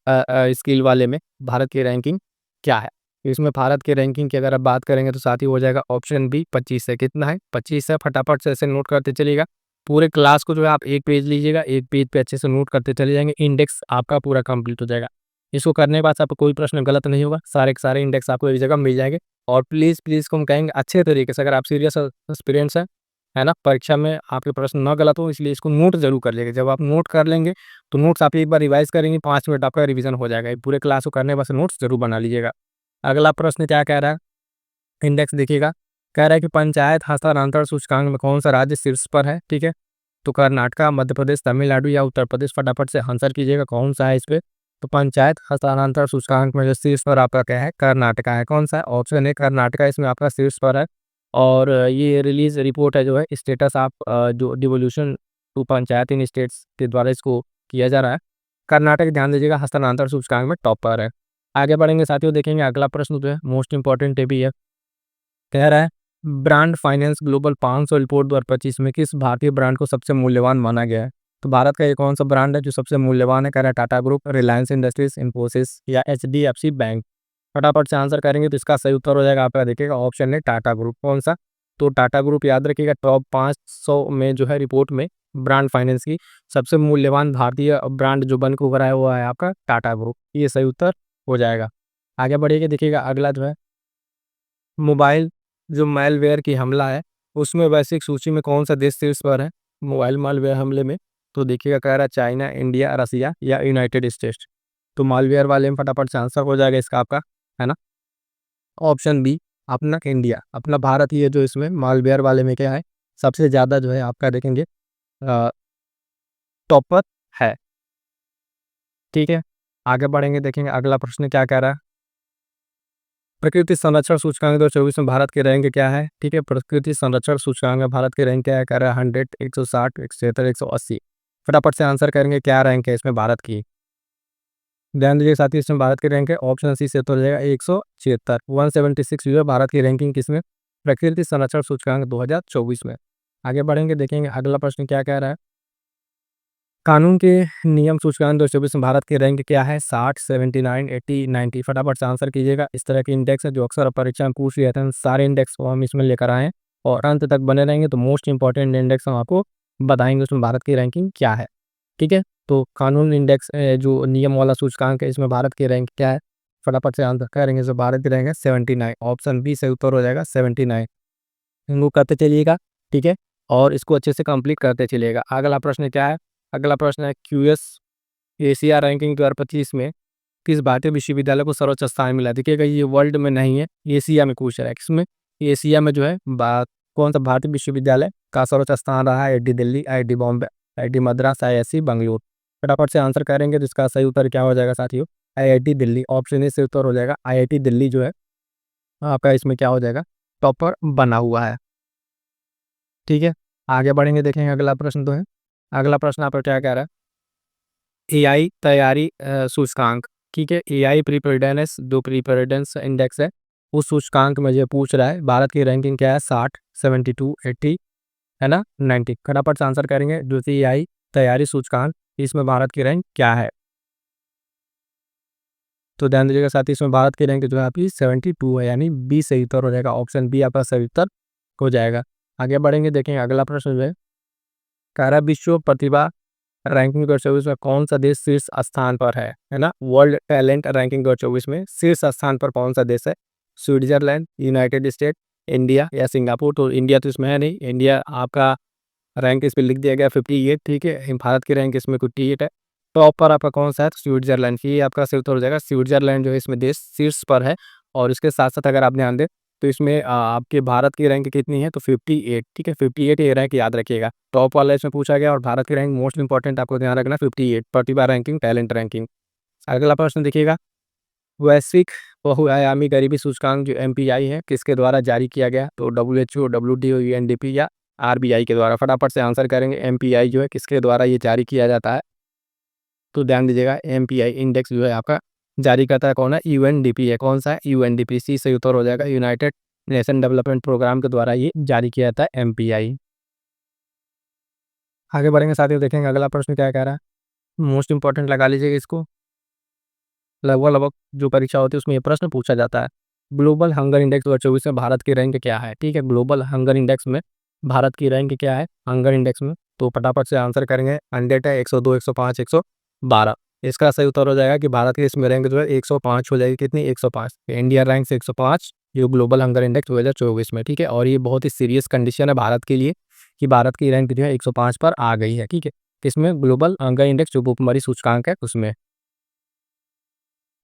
स्किल वाले में भारत की रैंकिंग क्या है। इसमें भारत की रैंकिंग की अगर आप बात करेंगे तो साथ ही हो जाएगा ऑप्शन बी 25 है। कितना है 25 है। फटाफट से ऐसे नोट करते चलिएगा। पूरे क्लास को जो है आप एक पेज लीजिएगा, एक पेज पे अच्छे से नोट करते चले जाएंगे, इंडेक्स आपका पूरा कंप्लीट हो जाएगा। इसको करने के बाद आपको कोई प्रश्न गलत नहीं होगा, सारे के सारे इंडेक्स आपको एक जगह मिल जाएंगे। और प्लीज़ प्लीज़ को हम कहेंगे अच्छे तरीके से, अगर आप सीरियस एक्सपीरियंस है ना, परीक्षा में आपके प्रश्न ना गलत हो, इसलिए इसको नोट जरूर कर लीजिएगा। जब आप नोट कर लेंगे तो नोट्स आप एक बार रिवाइज करेंगे, 5 मिनट आपका रिवीजन हो जाएगा। ये पूरे क्लास को करने के बाद नोट्स जरूर बना लीजिएगा। अगला प्रश्न क्या कह रहा है, इंडेक्स देखिएगा। कह रहा है कि पंचायत हस्तांतरण सूचकांक में कौन सा राज्य शीर्ष पर है। ठीक है, तो कर्नाटका, मध्य प्रदेश, तमिलनाडु या उत्तर प्रदेश। फटाफट से आंसर कीजिएगा कौन सा है इस पे। तो पंचायत हस्तांतरण सूचकांक में जो शीर्ष पर आपका क्या है, कर्नाटका है। कौन सा है, ऑप्शन ए कर्नाटका इसमें आपका शीर्ष पर है। और ये रिलीज रिपोर्ट है जो है स्टेटस ऑफ जो devolution to panchayat in states के द्वारा इसको किया जा रहा है। कर्नाटक ध्यान दीजिएगा हस्तांतरण सूचकांक में टॉप पर है। आगे बढ़ेंगे साथियों, देखेंगे अगला प्रश्न जो है मोस्ट इंपॉर्टेंट है भी है। कह रहा है ब्रांड फाइनेंस ग्लोबल 500 रिपोर्ट 2025 में किस भारतीय ब्रांड को सबसे मूल्यवान माना गया है। तो भारत का ये कौन सा ब्रांड है जो सबसे मूल्यवान है। कह रहा है टाटा ग्रुप, रिलायंस इंडस्ट्रीज, इन्फोसिस या HDFC बैंक। फटाफट से आंसर करेंगे तो इसका सही उत्तर हो जाएगा आपका, देखिएगा ऑप्शन है टाटा ग्रुप। कौन सा, तो टाटा ग्रुप याद रखिएगा टॉप 500 में जो है रिपोर्ट में ब्रांड फाइनेंस की सबसे मूल्यवान भारतीय ब्रांड जो बन के उभरा है वो है आपका टाटा ग्रुप। ये सही उत्तर हो जाएगा। आगे बढ़िएगा, देखिएगा अगला जो है मोबाइल जो मैलवेयर की हमला है उसमें वैश्विक सूची में कौन सा देश शीर्ष पर है मोबाइल मालवेयर हमले में। तो देखिएगा कह रहा है चाइना, इंडिया, रसिया या यूनाइटेड स्टेट्स। तो मालवेयर वाले में फटाफट से आंसर हो जाएगा इसका आपका, है ना, ऑप्शन बी अपना इंडिया, अपना भारत ही है जो इसमें मालवेयर वाले में क्या है सबसे ज़्यादा जो है आपका देखेंगे टॉप पर है। ठीक है, आगे बढ़ेंगे, देखेंगे अगला प्रश्न क्या कह रहा है। प्रकृति संरक्षण सूचकांक 2024 में भारत के रैंक क्या है। ठीक है, प्रकृति संरक्षण सूचकांक में भारत के रैंक क्या है, कह रहा है 100, 160, 176, 180। फटाफट से आंसर करेंगे क्या रैंक है इसमें भारत की। ध्यान दीजिए साथ ही इसमें भारत की रैंक है ऑप्शन सी से तो हो जाएगा 176, 176 जो है भारत की रैंकिंग किसमें, प्रकृति संरक्षण सूचकांक 2024 में। आगे बढ़ेंगे, देखेंगे अगला प्रश्न क्या कह रहा है। कानून के नियम सूचकांक 2024 में भारत की रैंक क्या है, 60, 79, 80, 90। फटाफट से आंसर कीजिएगा। इस तरह के इंडेक्स है जो अक्सर परीक्षा में पूछ लिया था, सारे इंडेक्स को हम इसमें लेकर आए हैं और अंत तक बने रहेंगे तो मोस्ट इंपॉर्टेंट इंडेक्स हम आपको बताएंगे उसमें भारत की रैंकिंग क्या है। ठीक है, तो कानून इंडेक्स जो नियम वाला सूचकांक है इसमें भारत की रैंक क्या है, फटाफट से आंसर करेंगे तो भारत की रैंक है 79। ऑप्शन बी से उत्तर हो जाएगा 79। इनको करते चलिएगा। ठीक है, और इसको अच्छे से कंप्लीट करते चलिएगा। अगला प्रश्न क्या है, अगला प्रश्न है QS एशिया रैंकिंग 2025 में किस भारतीय विश्वविद्यालय को सर्वोच्च स्थान मिला। देखिएगा ये वर्ल्ड में नहीं है, एशिया में पूछ रहा है। किसमें, एशिया में जो है कौन सा भारतीय विश्वविद्यालय का सर्वोच्च स्थान रहा है। IIT Delhi, IIT Bombay, IIT Madras, IISc Bengaluru. फटाफट से आंसर करेंगे तो इसका सही उत्तर क्या हो जाएगा साथियों, IIT दिल्ली। ऑप्शन ए से उत्तर हो जाएगा IIT दिल्ली जो है आपका इसमें क्या हो जाएगा टॉपर बना हुआ है। ठीक है, आगे बढ़ेंगे, देखेंगे अगला प्रश्न तो है। अगला प्रश्न आपका क्या कह रहा है, AI तैयारी सूचकांक। ठीक है, AI प्रीपेयर्डनेस जो प्रीपेयर्डनेस इंडेक्स है उस सूचकांक में जो पूछ रहा है भारत की रैंकिंग क्या है, 60, 72, 80 है ना, 90। फटाफट से आंसर करेंगे जो AI तैयारी सूचकांक इसमें भारत की रैंक क्या है। तो ध्यान दीजिएगा साथ ही इसमें भारत की रैंक जो है आपकी 72 है, यानी बी सही उत्तर हो जाएगा। ऑप्शन बी आपका सही उत्तर हो जाएगा। आगे बढ़ेंगे, देखेंगे अगला प्रश्न जो है कह रहा है विश्व प्रतिभा रैंकिंग 2024 में कौन सा देश शीर्ष स्थान पर है ना, वर्ल्ड टैलेंट रैंकिंग 2024 में शीर्ष स्थान पर कौन सा देश है। स्विट्जरलैंड, यूनाइटेड स्टेट, इंडिया या सिंगापुर। तो इंडिया तो इसमें है नहीं, इंडिया आपका रैंक इस पर लिख दिया गया 58। ठीक है, भारत की रैंक इसमें 58 है। टॉप पर आपका कौन सा है, स्विट्जरलैंड की, आपका सही उत्तर हो जाएगा। स्विट्जरलैंड जो है इसमें देश शीर्ष पर है। और इसके साथ साथ अगर आप ध्यान दें तो इसमें आपके भारत की रैंक कितनी है, तो 58। ठीक है, 58 ये रैंक याद रखिएगा, टॉप वाला इसमें पूछा गया। और भारत की रैंक मोस्ट इंपॉर्टेंट आपको ध्यान रखना 58, प्रतिभा रैंकिंग, टैलेंट रैंकिंग। अगला प्रश्न देखिएगा, वैश्विक बहुआयामी गरीबी सूचकांक जो MPI है किसके द्वारा जारी किया गया, तो WHO, WTO, UNDP या RBI के द्वारा। फटाफट से आंसर करेंगे MPI जो है किसके द्वारा ये जारी किया जाता है। तो ध्यान दीजिएगा MPI इंडेक्स जो है आपका जारी करता है कौन है, UNDP है। कौन सा है, UNDP। सी सही उत्तर हो जाएगा, यूनाइटेड नेशन डेवलपमेंट प्रोग्राम के द्वारा ये जारी किया जाता है MPI। आगे बढ़ेंगे साथियों, देखेंगे अगला प्रश्न क्या कह रहा है। मोस्ट इंपॉर्टेंट लगा लीजिएगा इसको, लगभग लगभग जो परीक्षा होती है उसमें ये प्रश्न पूछा जाता है। ग्लोबल हंगर इंडेक्स 2024 में भारत की रैंक क्या है? ठीक है, ग्लोबल हंगर इंडेक्स में भारत की रैंक क्या है हंगर इंडेक्स में? तो फटाफट से आंसर करेंगे। 100 है, 102, 105, 112। इसका सही उत्तर हो जाएगा कि भारत की इसमें रैंक जो है 105 हो जाएगी। कितनी? 105। इंडिया रैंक से 105 ये ग्लोबल हंगर इंडेक्स 2024 में। ठीक है, और ये बहुत ही सीरियस कंडीशन है भारत के लिए कि भारत की रैंक जो है 105 पर आ गई है। ठीक है, किसमें? ग्लोबल हंगर इंडेक्स जो भूखमरी सूचकांक है उसमें।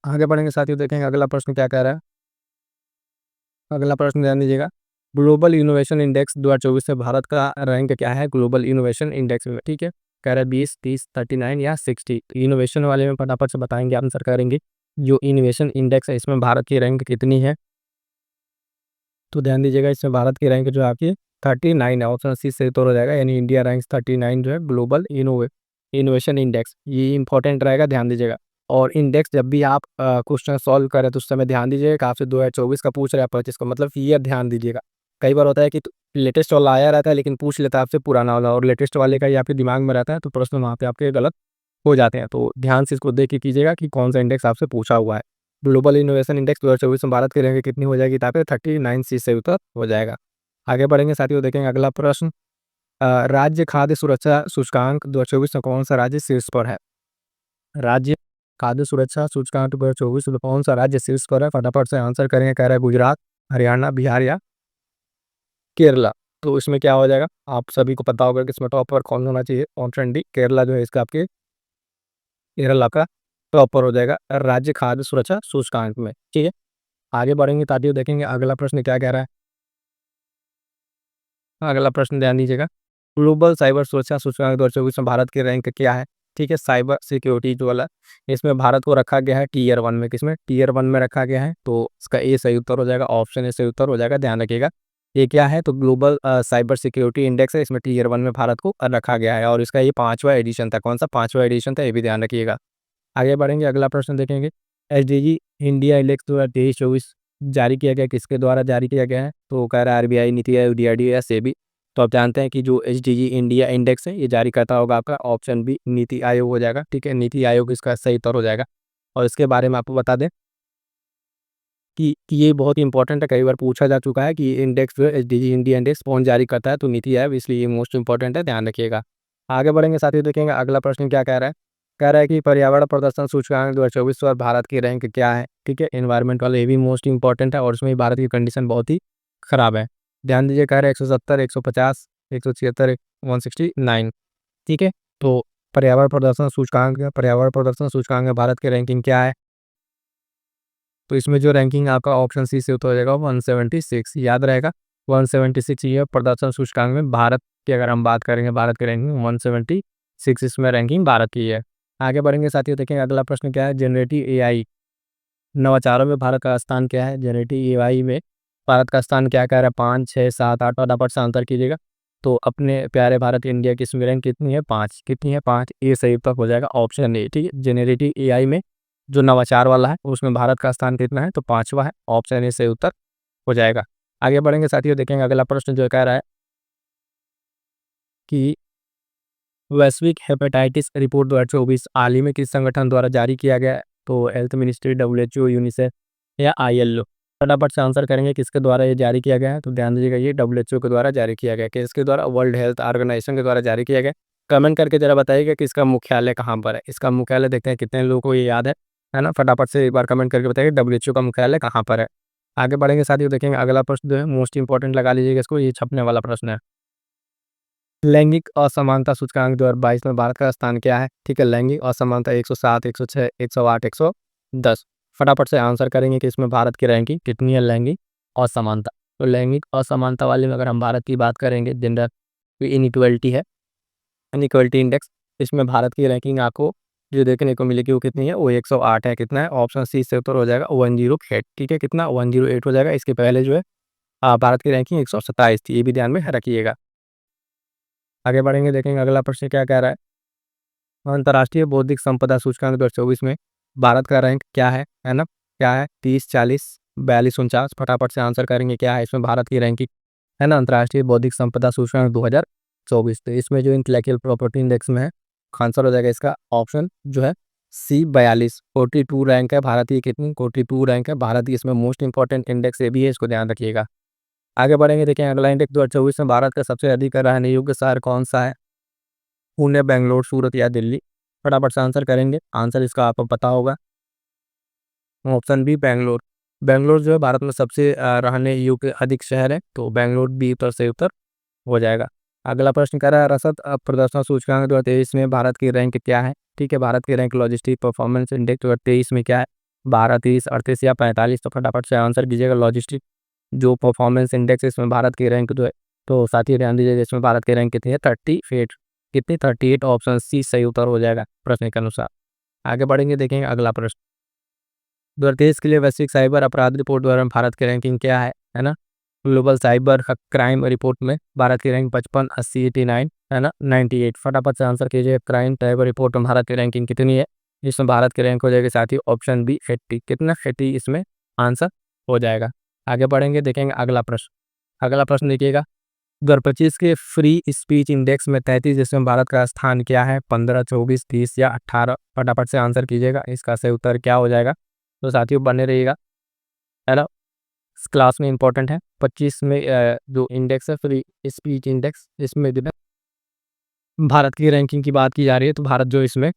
आगे बढ़ेंगे साथियों, देखेंगे अगला प्रश्न क्या कह रहा है। अगला प्रश्न ध्यान दीजिएगा। ग्लोबल इनोवेशन इंडेक्स 2024 में भारत का रैंक क्या है ग्लोबल इनोवेशन इंडेक्स में? ठीक है, कह रहा है 20, 30, 39 या 60। इनोवेशन वाले में फटाफट से बताएंगे, आंसर करेंगे। जो इनोवेशन इंडेक्स है इसमें भारत की रैंक कितनी है? तो ध्यान दीजिएगा, इसमें भारत की रैंक जो है आपकी 39 है। ऑप्शन सी से उत्तर हो जाएगा, यानी इंडिया रैंक 39 जो है ग्लोबल इनोवेशन इंडेक्स। ये इंपॉर्टेंट रहेगा, ध्यान दीजिएगा। और इंडेक्स जब भी आप क्वेश्चन सॉल्व करें तो उस समय ध्यान दीजिएगा कि आपसे 2024 का पूछ रहा है 25 का, मतलब ईयर ध्यान दीजिएगा। कई बार होता है कि लेटेस्ट वाला आया रहता है लेकिन पूछ लेता है आपसे पुराना वाला, और लेटेस्ट वाले का ही आपके दिमाग में रहता है तो प्रश्न वहाँ पे आपके गलत हो जाते हैं। तो ध्यान से इसको देख के कीजिएगा कि कौन सा इंडेक्स आपसे पूछा हुआ है। ग्लोबल इनोवेशन इंडेक्स 2024 में भारत की रैंक कितनी हो जाएगी? ताकि 39 सी से उत्तर हो जाएगा। आगे बढ़ेंगे साथियों, देखेंगे अगला प्रश्न। राज्य खाद्य सुरक्षा सूचकांक 2024 में कौन सा राज्य शीर्ष पर है? राज्य खाद्य सुरक्षा सूचकांक 2024 में कौन सा राज्य शीर्ष पर है? फटाफट से आंसर करेंगे। कह रहा है गुजरात, हरियाणा, बिहार या केरला। तो इसमें क्या हो जाएगा? आप सभी को पता होगा कि इसमें टॉप पर कौन होना चाहिए। ऑप्शन डी केरला जो है इसका आपके केरला का टॉपर हो जाएगा राज्य खाद्य सुरक्षा सूचकांक में। ठीक है, आगे बढ़ेंगे ताकि देखेंगे अगला प्रश्न क्या कह रहा है। अगला प्रश्न ध्यान दीजिएगा। ग्लोबल साइबर सुरक्षा सूचकांक 2024 में भारत की रैंक क्या है? ठीक है, साइबर सिक्योरिटी जो वाला इसमें भारत को रखा गया है टीयर 1 में। किसमें? टीयर 1 में रखा गया है। तो इसका ए सही उत्तर हो जाएगा, ऑप्शन ए सही उत्तर हो जाएगा, ध्यान रखिएगा। ये क्या है? तो ग्लोबल साइबर सिक्योरिटी इंडेक्स है, इसमें टीयर 1 में भारत को रखा गया है और इसका ये 5वां एडिशन था। कौन सा 5वां एडिशन था, ये भी ध्यान रखिएगा। आगे बढ़ेंगे, अगला प्रश्न देखेंगे। एसडीजी इंडिया इंडेक्स 2023-24 जारी किया गया, किसके द्वारा जारी किया गया है? तो कह रहा है आरबीआई, नीति आयोग, डीआरडीओ या सेबी। तो आप जानते हैं कि जो एसडीजी इंडिया इंडेक्स है ये जारी करता होगा आपका ऑप्शन बी नीति आयोग हो जाएगा। ठीक है, नीति आयोग इसका सही उत्तर हो जाएगा। और इसके बारे में आपको बता दें कि ये बहुत ही इंपॉर्टेंट है, कई बार पूछा जा चुका है कि इंडेक्स जो है एसडीजी इंडिया इंडेक्स कौन जारी करता है? तो नीति आयोग, इसलिए ये मोस्ट इंपॉर्टेंट है, ध्यान रखिएगा। आगे बढ़ेंगे साथियों, देखेंगे अगला प्रश्न क्या कह रहा है। कह रहा है कि पर्यावरण प्रदर्शन सूचकांक 2024 पर भारत की रैंक क्या है? ठीक है, एनवायरमेंट वाला ये भी मोस्ट इंपॉर्टेंट है और इसमें भारत की कंडीशन बहुत ही खराब है। ध्यान दीजिए, कह रहा है 170, 150, 176, 169। ठीक है, तो पर्यावरण प्रदर्शन सूचकांक में भारत की रैंकिंग क्या है? तो इसमें जो रैंकिंग आपका ऑप्शन सी से उत्तर हो जाएगा 176, याद रहेगा। 176 ये प्रदर्शन सूचकांक में भारत की अगर हम बात करेंगे, भारत की रैंकिंग 176 इसमें रैंकिंग भारत की है। आगे बढ़ेंगे साथियों, देखेंगे अगला प्रश्न क्या है। जनरेटिव एआई नवाचारों में भारत का स्थान क्या है? जनरेटिव एआई में भारत का स्थान क्या कह रहा है? 5, 6, 7, 8 फटाफट से आंसर कीजिएगा। तो अपने प्यारे भारत इंडिया की इसमें रैंक कितनी है? 5। कितनी है? 5। ये सही उत्तर हो जाएगा, ऑप्शन ए। ठीक है, जनरेटिव एआई में जो नवाचार वाला है उसमें भारत का स्थान कितना है? तो 5वां है, ऑप्शन ए सही उत्तर हो जाएगा। आगे बढ़ेंगे साथियों, देखेंगे अगला प्रश्न जो कह रहा है कि वैश्विक हेपेटाइटिस रिपोर्ट 2024 हाल ही में किस संगठन द्वारा जारी किया गया है? तो हेल्थ मिनिस्ट्री, डब्ल्यूएचओ, यूनिसेफ या आईएलओ। फटाफट से आंसर करेंगे किसके द्वारा ये जारी किया गया है। तो ध्यान दीजिएगा, ये डब्ल्यूएचओ के द्वारा जारी किया गया है। किसके द्वारा? वर्ल्ड हेल्थ ऑर्गेनाइजेशन के द्वारा जारी किया गया। कमेंट करके जरा बताइएगा कि इसका मुख्यालय कहाँ पर है। इसका मुख्यालय देखते हैं कितने लोगों को ये याद है ना? फटाफट से एक बार कमेंट करके बताइए डब्ल्यूएचओ का मुख्यालय कहाँ पर है। आगे बढ़ेंगे साथियों, देखेंगे अगला प्रश्न जो है मोस्ट इंपॉर्टेंट लगा लीजिएगा इसको, ये छपने वाला प्रश्न है। लैंगिक असमानता सूचकांक 2022 में भारत का स्थान क्या है? ठीक है, लैंगिक असमानता 107, 106, 108, 110। फटाफट से आंसर करेंगे कि इसमें भारत की रैंकिंग कितनी है लैंगिक असमानता। तो लैंगिक असमानता वाले में अगर हम भारत की बात करेंगे, जेंडर इनइक्वलिटी है, इनइक्वलिटी इंडेक्स, इसमें भारत की रैंकिंग आपको जो देखने को मिलेगी वो कितनी है? वो 108 है। कितना है? ऑप्शन सी से उत्तर हो जाएगा 108। ठीक है, कितना? 108 हो जाएगा। इसके पहले जो है भारत की रैंकिंग 127 थी, ये भी ध्यान में रखिएगा। आगे बढ़ेंगे, देखेंगे अगला प्रश्न क्या कह रहा है। अंतर्राष्ट्रीय बौद्धिक संपदा सूचकांक 2024 में भारत का रैंक क्या है ना? क्या है? 30, 40, 42, 49। फटाफट से आंसर करेंगे क्या है इसमें भारत की रैंकिंग, है ना? अंतर्राष्ट्रीय बौद्धिक संपदा सूचकांक 24। तो इसमें जो इंटेलेक्चुअल प्रॉपर्टी इंडेक्स में है, आंसर हो जाएगा इसका ऑप्शन जो है C42। 42 रैंक है भारत की, कितनी 42 रैंक है भारत की। इसमें मोस्ट इंपॉर्टेंट इंडेक्स ये भी है, इसको ध्यान रखिएगा। आगे बढ़ेंगे, देखें अगला इंडेक्स 2024 में भारत का सबसे अधिक रहने योग्य शहर कौन सा है? पुणे, बेंगलोर, सूरत या दिल्ली? फटाफट से आंसर करेंगे, आंसर इसका आपको पता होगा। Option B Bangalore. बेंगलोर जो है भारत में सबसे रहने योग्य अधिक शहर है, तो बेंगलोर भी उत्तर से उत्तर हो जाएगा। अगला प्रश्न कह रहा है रसद प्रदर्शन सूचकांक 2023 में भारत की रैंक क्या है? ठीक है, भारत की रैंक लॉजिस्टिक परफॉर्मेंस इंडेक्स 2023 में क्या है? 12, 30, 38 या 45? तो फटाफट से आंसर कीजिएगा। लॉजिस्टिक जो परफॉर्मेंस इंडेक्स है इसमें भारत की रैंक जो है, तो साथ ही ध्यान दीजिएगा इसमें भारत की रैंक कितनी है? 38। कितनी? 38। ऑप्शन सी सही उत्तर हो जाएगा प्रश्न के अनुसार। आगे बढ़ेंगे, देखेंगे अगला प्रश्न। 2023 के लिए वैश्विक साइबर अपराध रिपोर्ट द्वारा भारत की रैंकिंग क्या है ना? ग्लोबल साइबर क्राइम रिपोर्ट में भारत की रैंक 55, 80, 89 है ना, 98? फटाफट से आंसर कीजिए। क्राइम साइबर रिपोर्ट में भारत की रैंकिंग कितनी है? इसमें भारत की रैंक हो जाएगी साथी ऑप्शन बी 80। कितना? 80 इसमें आंसर हो जाएगा। आगे बढ़ेंगे, देखेंगे अगला प्रश्न। अगला प्रश्न देखिएगा, 2025 के फ्री स्पीच इंडेक्स में 33 इसमें भारत का स्थान क्या है? 15, 24, 30 या 18? फटाफट से आंसर कीजिएगा, इसका सही उत्तर क्या हो जाएगा। तो साथियों बने रहिएगा, है ना, इस क्लास में इंपॉर्टेंट है। 25 में जो इंडेक्स है फ्री स्पीच इंडेक्स, इसमें जो है भारत की रैंकिंग की बात की जा रही है, तो भारत जो इसमें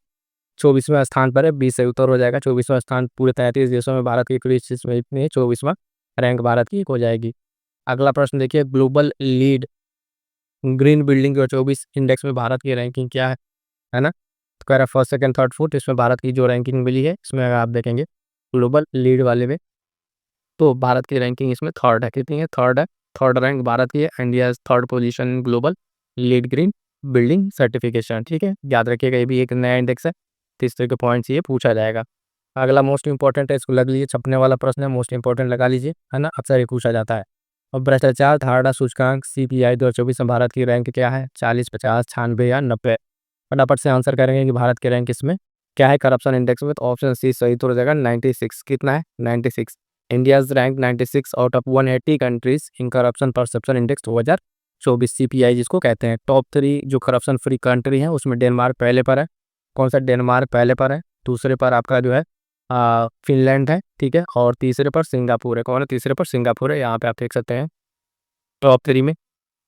24वें स्थान पर है। 20 सही उत्तर हो जाएगा। 24वां स्थान पूरे 33 देशों में भारत की फ्री स्पीच में इतनी 24वां रैंक भारत की हो जाएगी। अगला प्रश्न देखिए, global lead green building 2024 index में भारत की रैंकिंग क्या है ना? तो कह रहा है फर्स्ट, सेकंड, थर्ड, फोर्थ। इसमें भारत की जो रैंकिंग मिली है, इसमें अगर आप देखेंगे ग्लोबल लीड वाले में, तो भारत की रैंकिंग इसमें थर्ड है। कितनी है? थर्ड है। थर्ड रैंक भारत की है। India third position global lead green building certification. ठीक है, याद रखिएगा, ये भी एक नया इंडेक्स है, तो इस तरह के पॉइंट्स ये पूछा जाएगा। अगला मोस्ट इंपॉर्टेंट है, इसको लग लीजिए, छपने वाला प्रश्न है, मोस्ट इंपॉर्टेंट लगा लीजिए, है ना, अक्सर ये पूछा जाता है। और भ्रष्टाचार धारणा सूचकांक CPI 2024 में भारत की रैंक क्या है? 40, 50, 96 या 90? फटाफट से आंसर करेंगे कि भारत की रैंक इसमें क्या है करप्शन इंडेक्स में। तो ऑप्शन सी सही तो हो जाएगा, 96। कितना है? 96। India's rank 96 out of 180 countries in corruption perception index 2024 CPI जिसको कहते हैं। टॉप 3 जो करप्शन फ्री कंट्री है उसमें डेनमार्क पहले पर है। कौन सा? डेनमार्क पहले पर है। दूसरे पर आपका जो है फिनलैंड है, ठीक है, और तीसरे पर सिंगापुर है। कौन है? तीसरे पर सिंगापुर है। यहाँ पे आप देख सकते हैं टॉप 3 में,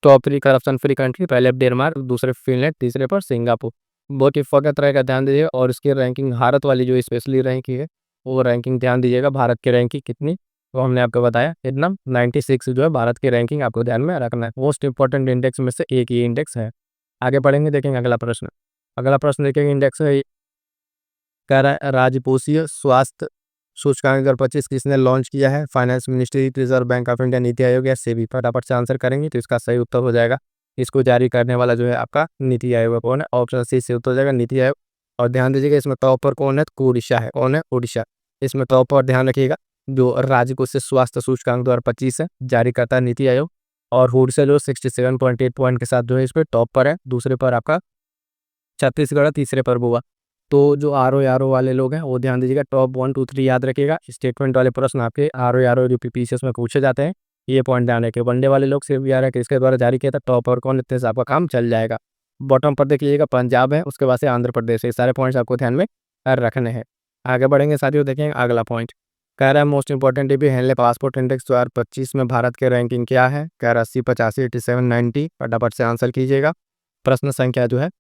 टॉप 3 करप्शन फ्री कंट्री, पहले डेनमार्क, दूसरे फिनलैंड, तीसरे पर सिंगापुर। बहुत ही फोकस रहेगा, ध्यान दीजिएगा। और इसकी रैंकिंग भारत वाली जो स्पेशली रैंकिंग है, वो रैंकिंग ध्यान दीजिएगा। भारत की रैंकिंग कितनी, वो हमने आपको बताया, इतना 96 जो है भारत की रैंकिंग आपको ध्यान में रखना है। मोस्ट इंपॉर्टेंट इंडेक्स में से एक ये इंडेक्स है। आगे बढ़ेंगे, देखेंगे अगला प्रश्न। अगला प्रश्न देखेंगे, इंडेक्स है, कह रहा है राजकोषीय स्वास्थ्य सूचकांक 2025 किसने लॉन्च किया है? Finance ministry, reserve bank of India, NITI Aayog या सेबी? फटाफट से आंसर करेंगे, तो इसका सही उत्तर हो जाएगा, इसको जारी करने वाला जो है आपका नीति आयोग। कौन है? ऑप्शन सी से उत्तर हो जाएगा, नीति आयोग। और ध्यान दीजिएगा, इसमें टॉप पर कौन है? तो उड़ीसा है। कौन है? उड़ीसा। इसमें टॉप पर ध्यान रखिएगा, जो राजकोषीय स्वास्थ्य सूचकांक 2025 है, जारी करता है नीति आयोग। और उड़ीसा जो 67.8 पॉइंट के साथ जो है इस पर टॉप पर है। दूसरे पर आपका छत्तीसगढ़, तीसरे पर गोवा। तो जो आर ओ वाले लोग हैं वो ध्यान दीजिएगा, टॉप 1, 2, 3 याद रखिएगा। स्टेटमेंट वाले प्रश्न आपके आर ओ पीसीएस में पूछे जाते हैं, ये पॉइंट ध्यान रखिए। वनडे वाले लोग सिर्फ याद रखिए इसके द्वारा जारी किया था टॉप और कौन, इतने से आपका काम चल जाएगा। बॉटम पर देख लीजिएगा, पंजाब है, उसके बाद से आंध्र प्रदेश है। ये सारे पॉइंट्स आपको ध्यान में रखने हैं। आगे बढ़ेंगे साथियों, देखेंगे अगला पॉइंट। कह रहा है मोस्ट इंपॉर्टेंट भी हेनले पासपोर्ट इंडेक्स 2025 में भारत के रैंकिंग क्या है? कह रहा है 80, 85, 87, 90? फटाफट से आंसर कीजिएगा। प्रश्न संख्या जो है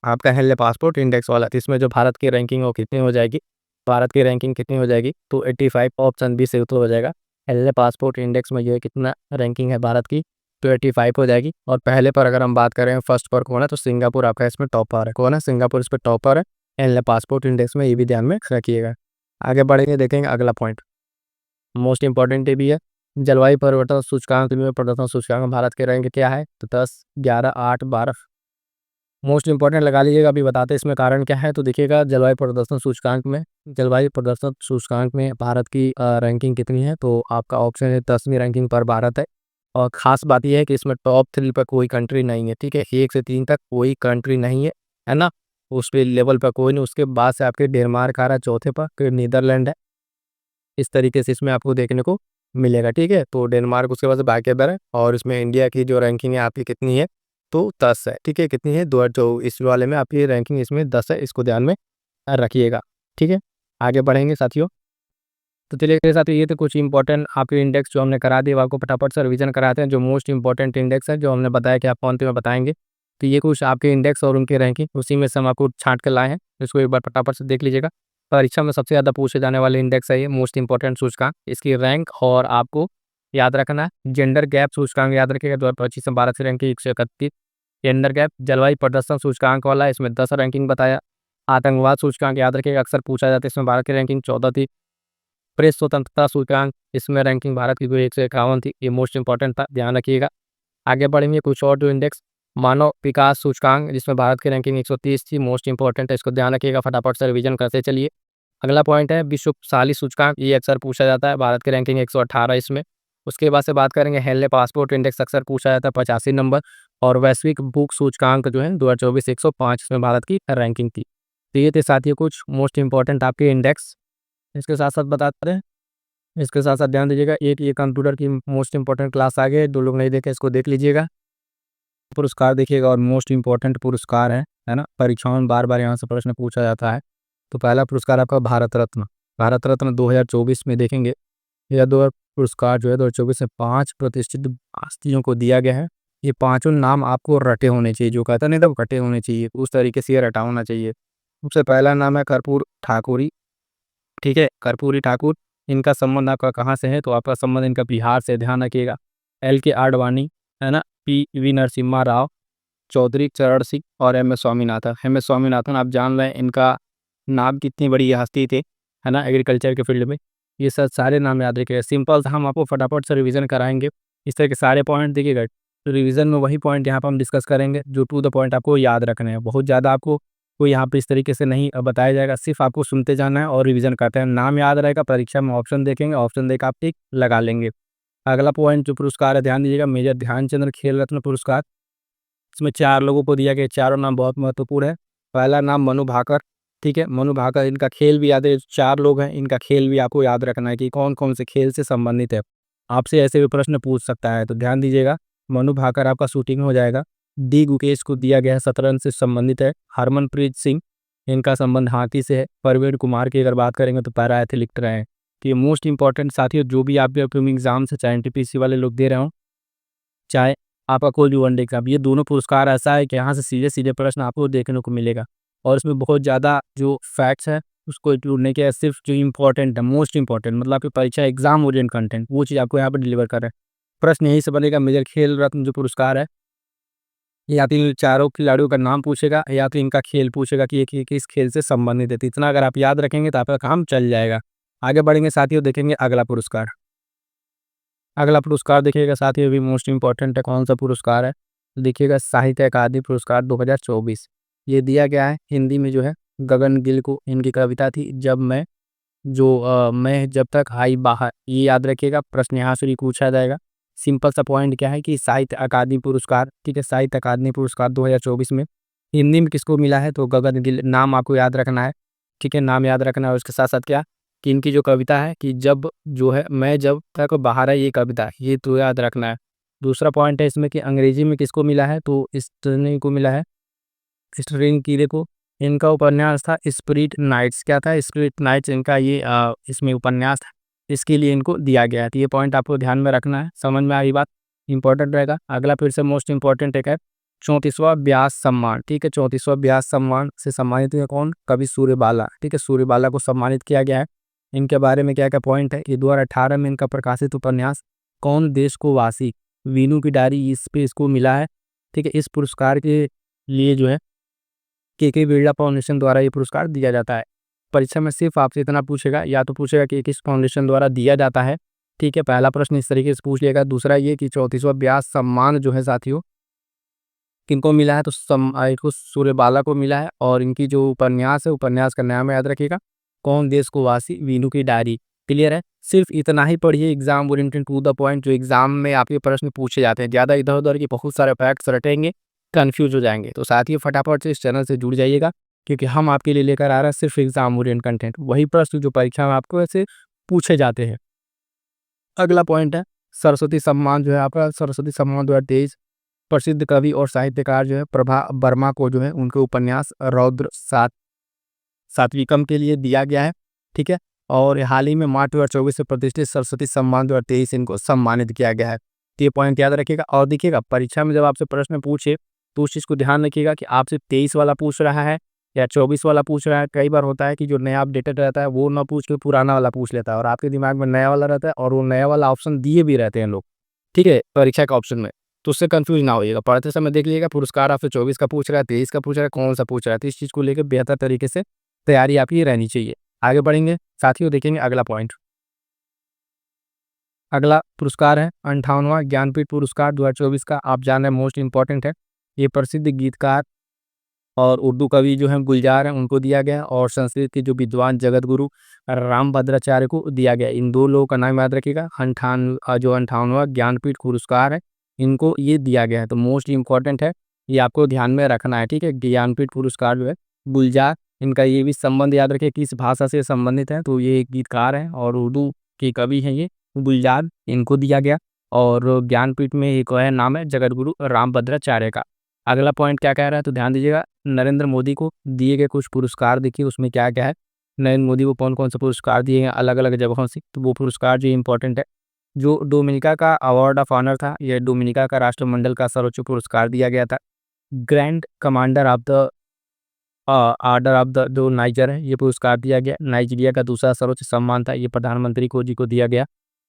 आपका हेनले पासपोर्ट इंडेक्स वाला, तो इसमें जो भारत की रैंकिंग वो कितनी हो जाएगी? भारत की रैंकिंग कितनी हो जाएगी? तो 85। ऑप्शन बी से उत्तर हो जाएगा। हेनले पासपोर्ट इंडेक्स में ये कितना रैंकिंग है भारत की? तो 85 हो जाएगी। और पहले पर अगर हम बात करें फर्स्ट पर कौन है, तो सिंगापुर आपका इसमें टॉप पर है। कौन है? सिंगापुर इस पर टॉप पर है हेनले पासपोर्ट इंडेक्स में, ये भी ध्यान में रखिएगा। आगे बढ़ेंगे, देखेंगे अगला पॉइंट, मोस्ट इंपॉर्टेंट ये भी है। जलवायु परिवर्तन सूचकांक में प्रदर्शन सूचकांक भारत के रैंक क्या है? तो 10, 11, 8, 12? मोस्ट इंपॉर्टेंट लगा लीजिएगा, अभी बताते हैं इसमें कारण क्या है। तो देखिएगा, जलवायु प्रदर्शन सूचकांक में भारत की रैंकिंग कितनी है? तो आपका ऑप्शन है 10वीं रैंकिंग पर भारत है। और ख़ास बात यह है कि इसमें टॉप 3 पर कोई कंट्री नहीं है, ठीक है, 1 से 3 तक कोई कंट्री नहीं है ना, उस पे लेवल पर कोई नहीं। उसके बाद से आपके डेनमार्क आ रहा है चौथे पर, फिर नीदरलैंड है। इस तरीके से इसमें आपको देखने को मिलेगा, ठीक है। तो डेनमार्क उसके बाद से बाकी अदर है। और इसमें इंडिया की जो रैंकिंग है आपकी कितनी है? तो 10 है, ठीक है। कितनी है? 2 इस वाले में आपकी रैंकिंग इसमें 10 है, इसको ध्यान में रखिएगा, ठीक है। आगे बढ़ेंगे साथियों। तो चलिए मेरे साथ ये तो कुछ इंपॉर्टेंट आपके इंडेक्स जो हमने करा दिए, वो आपको फटाफट से रिवीजन कराते हैं। जो मोस्ट इंपॉर्टेंट इंडेक्स है जो हमने बताया कि आप कौन से में बताएंगे, तो ये कुछ आपके इंडेक्स और उनकी रैंकिंग उसी में से हम आपको छांट के लाए हैं। इसको एक बार फटाफट से देख लीजिएगा। परीक्षा में सबसे ज़्यादा पूछे जाने वाले इंडेक्स है ये मोस्ट इंपॉर्टेंट सूचकांक, इसकी रैंक। और आपको याद रखना है जेंडर गैप सूचकांक याद रखिएगा, 2025 में भारत की रैंकिंग 131। जेंडर गैप जलवायु प्रदर्शन सूचकांक वाला, इसमें 10 रैंकिंग बताया। आतंकवाद सूचकांक याद रखिएगा, अक्सर पूछा जाता है, इसमें भारत की रैंकिंग 14 थी। प्रेस स्वतंत्रता सूचकांक, इसमें रैंकिंग भारत की जो 151 थी, ये मोस्ट इंपॉर्टेंट था, ध्यान रखिएगा। आगे बढ़ेंगे कुछ और जो इंडेक्स, मानव विकास सूचकांक जिसमें भारत की रैंकिंग 130 थी, मोस्ट इंपॉर्टेंट है, इसको ध्यान रखिएगा, फटाफट से रिवीजन करते चलिए। अगला पॉइंट है विश्वशाली सूचकांक, ये अक्सर पूछा जाता है, भारत की रैंकिंग 118 इसमें। उसके बाद से बात करेंगे हेनले पासपोर्ट इंडेक्स, अक्सर पूछा जाता है, 85 नंबर। और वैश्विक भूख सूचकांक जो है 2024 105, इसमें भारत की रैंकिंग थी। तो ये थे साथियों कुछ मोस्ट इंपॉर्टेंट आपके इंडेक्स। इसके साथ साथ बताते हैं, इसके साथ साथ ध्यान दीजिएगा, एक ये कंप्यूटर की मोस्ट इंपॉर्टेंट क्लास आ गई है, 2 लोग नहीं देखे, इसको देख लीजिएगा। पुरस्कार देखिएगा और मोस्ट इंपॉर्टेंट पुरस्कार है ना, परीक्षाओं में बार बार यहाँ से प्रश्न पूछा जाता है। तो पहला पुरस्कार आपका भारत रत्न, भारत रत्न 2024 में देखेंगे। यह दो पुरस्कार जो है 2024 में 5 प्रतिष्ठित हस्तियों को दिया गया है। ये पांचों नाम आपको रटे होने चाहिए, जो कहता नहीं था रटे होने चाहिए, उस तरीके से ये रटा होना चाहिए। सबसे पहला नाम है कर्पूर ठाकुरी, ठीक है, कर्पूरी ठाकुर। इनका संबंध आपका कहाँ से है? तो आपका संबंध इनका बिहार से, ध्यान रखिएगा। LK आडवाणी, है ना, PV नरसिम्हा राव, चौधरी चरण सिंह और MS स्वामीनाथन। MS स्वामीनाथन आप जान रहे हैं इनका नाम, कितनी बड़ी हस्ती थे, है ना, एग्रीकल्चर के फील्ड में। ये सब सारे नाम याद रखिएगा, सिंपल था, हम आपको फटाफट से रिवीजन कराएंगे। इस तरह के सारे पॉइंट देखिएगा, तो रिवीजन में वही पॉइंट यहाँ पर हम डिस्कस करेंगे जो टू द पॉइंट आपको याद रखने हैं। बहुत ज़्यादा आपको कोई यहाँ पे इस तरीके से नहीं बताया जाएगा, सिर्फ आपको सुनते जाना है और रिवीजन करते हैं। नाम याद रहेगा, परीक्षा में ऑप्शन देखेंगे, ऑप्शन देकर आप टिक लगा लेंगे। अगला पॉइंट जो पुरस्कार है ध्यान दीजिएगा, मेजर ध्यानचंद्र खेल रत्न पुरस्कार। इसमें 4 लोगों को दिया गया, चारों नाम बहुत महत्वपूर्ण है। पहला नाम मनु भाकर, ठीक है, मनु भाकर, इनका खेल भी याद है, 4 लोग हैं, इनका खेल भी आपको याद रखना है कि कौन कौन से खेल से संबंधित है। आपसे ऐसे भी प्रश्न पूछ सकता है, तो ध्यान दीजिएगा। मनु भाकर आपका शूटिंग हो जाएगा। डी गुकेश को दिया गया है, शतरंज से संबंधित है। हरमनप्रीत सिंह, इनका संबंध हॉकी से है। प्रवीण कुमार की अगर बात करेंगे तो पैरा एथलीट रहे हैं। तो ये मोस्ट इंपॉर्टेंट साथियों, जो भी आप अपकमिंग एग्जाम से चाहे NTPC वाले लोग दे रहे हो, चाहे आपका कोई भी वनडे एग्जाम, ये दोनों पुरस्कार ऐसा है कि यहाँ से सीधे सीधे प्रश्न आपको देखने को मिलेगा। और इसमें बहुत ज़्यादा जो फैक्ट्स है उसको इंक्लूड नहीं किया है, सिर्फ जो इंपॉर्टेंट है, मोस्ट इंपॉर्टेंट, मतलब आपकी परीक्षा एग्जाम ओरिएंट कंटेंट, वो चीज़ आपको यहाँ पर डिलीवर कर रहे हैं। प्रश्न यही से बनेगा। मेजर खेल रत्न जो पुरस्कार है, या तो इन चारों खिलाड़ियों का नाम पूछेगा या तो इनका खेल पूछेगा कि ये किस खेल से संबंधित है। तो इतना अगर आप याद रखेंगे तो आपका काम चल जाएगा। आगे बढ़ेंगे साथियों, देखेंगे अगला पुरस्कार। अगला पुरस्कार देखिएगा साथियों, भी मोस्ट इंपॉर्टेंट है, कौन सा पुरस्कार है? तो देखिएगा साहित्य अकादमी पुरस्कार 2024। ये दिया गया है हिंदी में जो है गगन गिल को। इनकी कविता थी जब मैं जब तक आई बाहर, ये याद रखिएगा, प्रश्न यहाँ से भी पूछा जाएगा। सिंपल सा पॉइंट क्या है कि साहित्य अकादमी पुरस्कार, ठीक है, साहित्य अकादमी पुरस्कार 2024 में हिंदी में किसको मिला है? तो गगन गिल, नाम आपको याद रखना है, ठीक है, नाम याद रखना है। उसके साथ साथ क्या कि इनकी जो कविता है कि जब जो है मैं जब तक बाहर है, ये कविता है, ये तो याद रखना है। दूसरा पॉइंट है इसमें कि अंग्रेजी में किसको मिला है? तो स्टर्लिंग को मिला है, स्टर्लिंग कीरे को। इनका उपन्यास था स्पिरिट नाइट्स, क्या था? स्पिरिट नाइट्स इनका ये इसमें उपन्यास था, इसके लिए इनको दिया गया है। तो ये पॉइंट आपको ध्यान में रखना है, समझ में आई बात, इंपॉर्टेंट रहेगा। अगला फिर से मोस्ट इंपॉर्टेंट एक है 34वां व्यास सम्मान, ठीक है, 34वां व्यास सम्मान से सम्मानित हुए कौन? कवि सूर्यबाला, ठीक है, सूर्यबाला को सम्मानित किया गया है। इनके बारे में क्या क्या पॉइंट है कि 2018 में इनका प्रकाशित उपन्यास कौन देश को वासी, वीनू की डायरी, इस पे इसको मिला है, ठीक है। इस पुरस्कार के लिए जो है के बिरला फाउंडेशन द्वारा ये पुरस्कार दिया जाता है। परीक्षा में सिर्फ आपसे इतना पूछेगा, या तो पूछेगा कि किस फाउंडेशन द्वारा दिया जाता है, ठीक है, पहला प्रश्न इस तरीके से पूछ लेगा। दूसरा ये कि 34वां व्यास सम्मान जो है साथियों किनको मिला है? तो को सूर्यबाला को मिला है। और इनकी जो उपन्यास है, उपन्यास का नाम याद रखिएगा, कौन देश को वासी, वीनू की डायरी। क्लियर है? सिर्फ इतना ही पढ़िए, exam oriented to the point, जो एग्जाम में आपके प्रश्न पूछे जाते हैं। ज़्यादा इधर उधर के बहुत सारे फैक्ट्स रटेंगे, कन्फ्यूज हो जाएंगे। तो साथ ही फटाफट से इस चैनल से जुड़ जाइएगा, क्योंकि हम आपके लिए लेकर आ रहे हैं सिर्फ एग्जाम ओरिएंट कंटेंट, वही प्रश्न जो परीक्षा में आपको ऐसे पूछे जाते हैं। अगला पॉइंट है सरस्वती सम्मान जो है आपका, सरस्वती सम्मान 2023 प्रसिद्ध कवि और साहित्यकार जो है प्रभा वर्मा को जो है उनके उपन्यास रौद्र सात्विकम के लिए दिया गया है। ठीक है, और हाल ही में मार्च 2024 से प्रतिष्ठित सरस्वती सम्मान 2023 इनको सम्मानित किया गया है। तो ये पॉइंट याद रखिएगा। और देखिएगा परीक्षा में जब आपसे प्रश्न पूछे तो उस चीज़ को ध्यान रखिएगा कि आपसे 23 वाला पूछ रहा है या 24 वाला पूछ रहा है। कई बार होता है कि जो नया अपडेटेड रहता है वो ना पूछ के पुराना वाला पूछ लेता है और आपके दिमाग में नया वाला रहता है और वो नया वाला ऑप्शन दिए भी रहते हैं लोग, ठीक है, परीक्षा के ऑप्शन में। तो उससे कंफ्यूज ना होइएगा। पढ़ते समय देख लीजिएगा पुरस्कार आपसे 24 का पूछ रहा है, 23 का पूछ रहा है, कौन सा पूछ रहा है। तो इस चीज़ को लेकर बेहतर तरीके से तैयारी आपकी रहनी चाहिए। आगे बढ़ेंगे साथियों, देखेंगे अगला पॉइंट। अगला पुरस्कार है 58वां ज्ञानपीठ पुरस्कार 2024 का। आप जान रहे हैं मोस्ट इंपॉर्टेंट है। ये प्रसिद्ध गीतकार और उर्दू कवि जो हैं गुलजार हैं उनको दिया गया और संस्कृत के जो विद्वान जगत गुरु राम भद्राचार्य को दिया गया। इन दो लोगों का नाम याद रखिएगा। जो 58वां ज्ञानपीठ पुरस्कार है इनको ये दिया गया है। तो मोस्ट इंपॉर्टेंट है, ये आपको ध्यान में रखना है। ठीक है, ज्ञानपीठ पुरस्कार जो है गुलजार, इनका ये भी संबंध याद रखिए किस भाषा से संबंधित है। तो ये गीतकार हैं और उर्दू के कवि हैं ये गुलजार, इनको दिया गया। और ज्ञानपीठ में एक है नाम है जगत गुरु राम भद्राचार्य का। अगला पॉइंट क्या कह रहा है तो ध्यान दीजिएगा। नरेंद्र मोदी को दिए गए कुछ पुरस्कार देखिए उसमें क्या क्या है। नरेंद्र मोदी को कौन कौन से पुरस्कार दिए हैं अलग अलग जगहों से, तो वो पुरस्कार जो इंपॉर्टेंट है। जो डोमिनिका का अवार्ड ऑफ ऑनर था, यह डोमिनिका का राष्ट्रमंडल का सर्वोच्च पुरस्कार दिया गया था। Grand commander of the order of the जो नाइजर है ये पुरस्कार दिया गया। नाइजीरिया का दूसरा सर्वोच्च सम्मान था, ये प्रधानमंत्री को जी को दिया गया।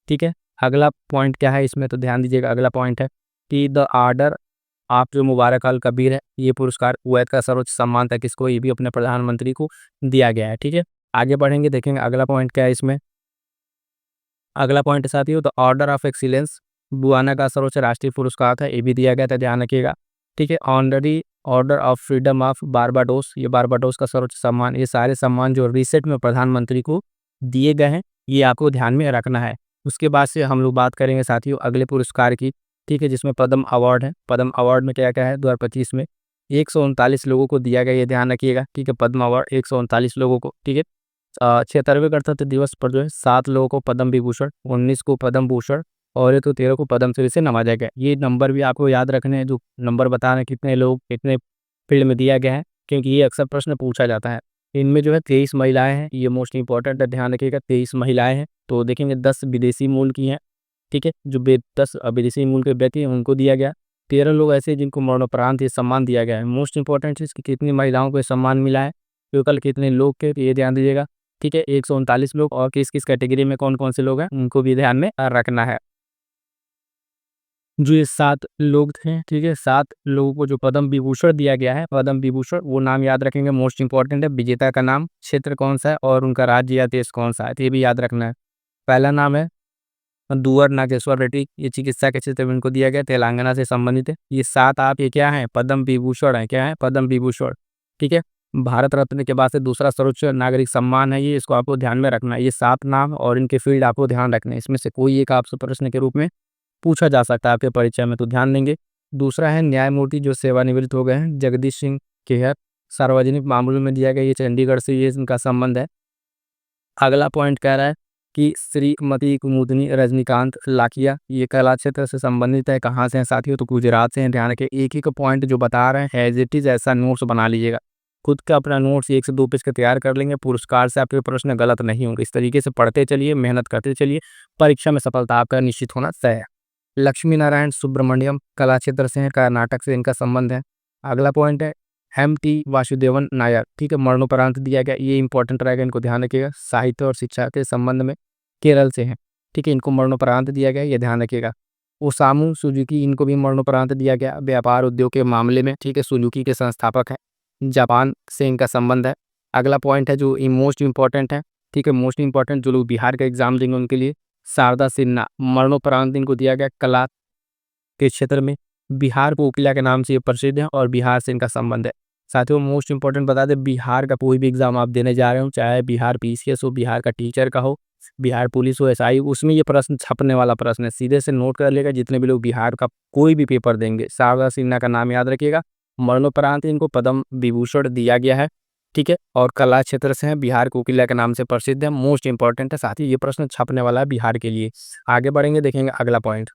ठीक है, अगला पॉइंट क्या है इसमें तो ध्यान दीजिएगा। अगला पॉइंट है कि द ऑर्डर आप जो मुबारक अल कबीर है, ये पुरस्कार कुवैत का सर्वोच्च सम्मान था किसको, ये भी अपने प्रधानमंत्री को दिया गया है। ठीक है, आगे बढ़ेंगे देखेंगे अगला पॉइंट क्या है इसमें। अगला पॉइंट साथियों तो ऑर्डर ऑफ एक्सीलेंस बुआना का सर्वोच्च राष्ट्रीय पुरस्कार था, ये भी दिया गया था, ध्यान रखिएगा। ठीक है, honorary order of freedom of Barbados, ये बारबाडोस का सर्वोच्च सम्मान। ये सारे सम्मान जो रिसेंट में प्रधानमंत्री को दिए गए हैं ये आपको ध्यान में रखना है। उसके बाद से हम लोग बात करेंगे साथियों अगले पुरस्कार की। ठीक है, जिसमें पद्म अवार्ड है। पद्म अवार्ड में क्या क्या है 2025 में 139 लोगों को दिया गया, ये ध्यान रखिएगा। ठीक है, पद्म अवार्ड 139 लोगों को। ठीक है, 76वें गणतंत्र दिवस पर जो है 7 लोगों को पद्म विभूषण, 19 को पद्म भूषण और तो 13 को पद्मश्री से नवाजा गया। ये नंबर भी आपको याद रखने हैं, जो नंबर बता रहे हैं कितने लोग कितने फील्ड में दिया गया है, क्योंकि ये अक्सर प्रश्न पूछा जाता है। इनमें जो है 23 महिलाएं हैं, ये मोस्ट इंपॉर्टेंट है, ध्यान रखिएगा 23 महिलाएं हैं। तो देखेंगे 10 विदेशी मूल की हैं। ठीक है, जो 10 विदेशी मूल के व्यक्ति हैं उनको दिया गया। 13 लोग ऐसे हैं जिनको मरणोपरांत ये सम्मान दिया गया है। मोस्ट इंपॉर्टेंट चीज़ कि कितनी महिलाओं को ये सम्मान मिला है, टोटल कितने लोग के, तो ये ध्यान दीजिएगा। ठीक है, 139 लोग और किस किस कैटेगरी में कौन कौन से लोग हैं उनको भी ध्यान में रखना है। जो ये 7 लोग थे, ठीक है, 7 लोगों को जो पद्म विभूषण दिया गया है, पद्म विभूषण वो नाम याद रखेंगे, मोस्ट इंपॉर्टेंट है। विजेता का नाम, क्षेत्र कौन सा है और उनका राज्य या देश कौन सा है, तो ये भी याद रखना है। पहला नाम है दुअर नागेश्वर रेड्डी, ये चिकित्सा के क्षेत्र में इनको दिया गया, तेलंगाना से संबंधित है। ये 7 आप ये क्या है पद्म विभूषण है, क्या है पद्म विभूषण। ठीक है, भारत रत्न के बाद से दूसरा सर्वोच्च नागरिक सम्मान है ये, इसको आपको ध्यान में रखना है। ये 7 नाम और इनके फील्ड आपको ध्यान रखना है, इसमें से कोई एक आपसे प्रश्न के रूप में पूछा जा सकता है आपके परीक्षा में, तो ध्यान देंगे। दूसरा है न्यायमूर्ति जो सेवानिवृत्त हो गए हैं, जगदीश सिंह खेहर, सार्वजनिक मामलों में दिया गया, ये चंडीगढ़ से ये इनका संबंध है। अगला पॉइंट कह रहा है कि श्रीमती कुमुदनी रजनीकांत लाखिया, ये कला क्षेत्र से संबंधित है। कहाँ से हैं साथियों तो गुजरात से हैं। ध्यान रखें एक ही का पॉइंट जो बता रहे हैं एज इट इज ऐसा नोट्स बना लीजिएगा। खुद का अपना नोट्स 1 से 2 पेज का तैयार कर लेंगे, पुरस्कार से आपके प्रश्न गलत नहीं होंगे। इस तरीके से पढ़ते चलिए, मेहनत करते चलिए, परीक्षा में सफलता आपका निश्चित होना तय है। लक्ष्मी नारायण सुब्रमण्यम कला क्षेत्र से हैं, कर्नाटक से इनका संबंध है। अगला पॉइंट है M.T. वासुदेवन नायर, ठीक है, मरणोपरांत दिया गया, ये इंपॉर्टेंट रहेगा, इनको ध्यान रखिएगा। साहित्य और शिक्षा के संबंध में केरल से हैं। ठीक है, इनको मरणोपरांत दिया गया, ये ध्यान रखिएगा। ओसामू सुजुकी, इनको भी मरणोपरांत दिया गया, व्यापार उद्योग के मामले में। ठीक है, सुजुकी के संस्थापक हैं, जापान से इनका संबंध है। अगला पॉइंट है जो मोस्ट इंपॉर्टेंट है, ठीक है, मोस्ट इंपॉर्टेंट जो लोग बिहार का एग्जाम देंगे उनके लिए, शारदा सिन्हा, मरणोपरांत इनको दिया गया कला के क्षेत्र में। बिहार कोकिला के नाम से ये प्रसिद्ध है और बिहार से इनका संबंध है। साथियों मोस्ट इंपॉर्टेंट बता दें, बिहार का कोई भी एग्जाम आप देने जा रहे हो, चाहे बिहार PCS हो, बिहार का टीचर का हो, बिहार पुलिस हो, SI, उसमें ये प्रश्न छपने वाला प्रश्न है, सीधे से नोट कर लेगा जितने भी लोग बिहार का कोई भी पेपर देंगे। शारदा सिन्हा का नाम याद रखिएगा। मरणोपरांत इनको पद्म विभूषण दिया गया है। ठीक है, और कला क्षेत्र से है, बिहार कोकिला के नाम से प्रसिद्ध है, मोस्ट इंपॉर्टेंट है। साथ ही ये प्रश्न छपने वाला है बिहार के लिए। आगे बढ़ेंगे देखेंगे अगला पॉइंट।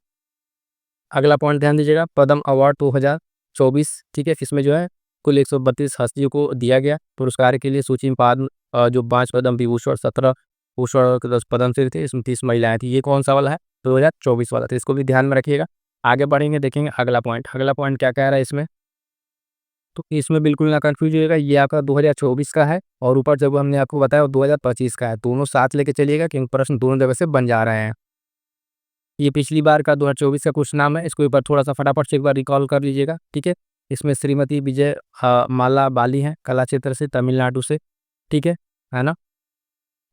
अगला पॉइंट ध्यान दीजिएगा, पद्म अवार्ड 2024, ठीक है, इसमें जो है कुल 132 हस्तियों को दिया गया पुरस्कार के लिए। सूची में जो 5 पद्म विभूषण, 17 भूषण और 10 पद्मश्री थे, इसमें 30 महिलाएं थी। ये कौन सा वाला है? 2024 वाला। तो इसको भी ध्यान में रखिएगा। आगे बढ़ेंगे, देखेंगे अगला पॉइंट। अगला पॉइंट क्या कह रहा है इसमें, तो इसमें बिल्कुल ना कंफ्यूज होइएगा, ये आपका 2024 का है और ऊपर जब हमने आपको बताया वो 2025 का है। दोनों साथ लेके चलिएगा क्योंकि प्रश्न दोनों जगह से बन जा रहे हैं। ये पिछली बार का 2024 का कुछ नाम है, इसको एक बार थोड़ा सा फटाफट से एक बार रिकॉल कर लीजिएगा, ठीक है। इसमें श्रीमती विजय माला बाली हैं, कला क्षेत्र से, तमिलनाडु से, ठीक है ना।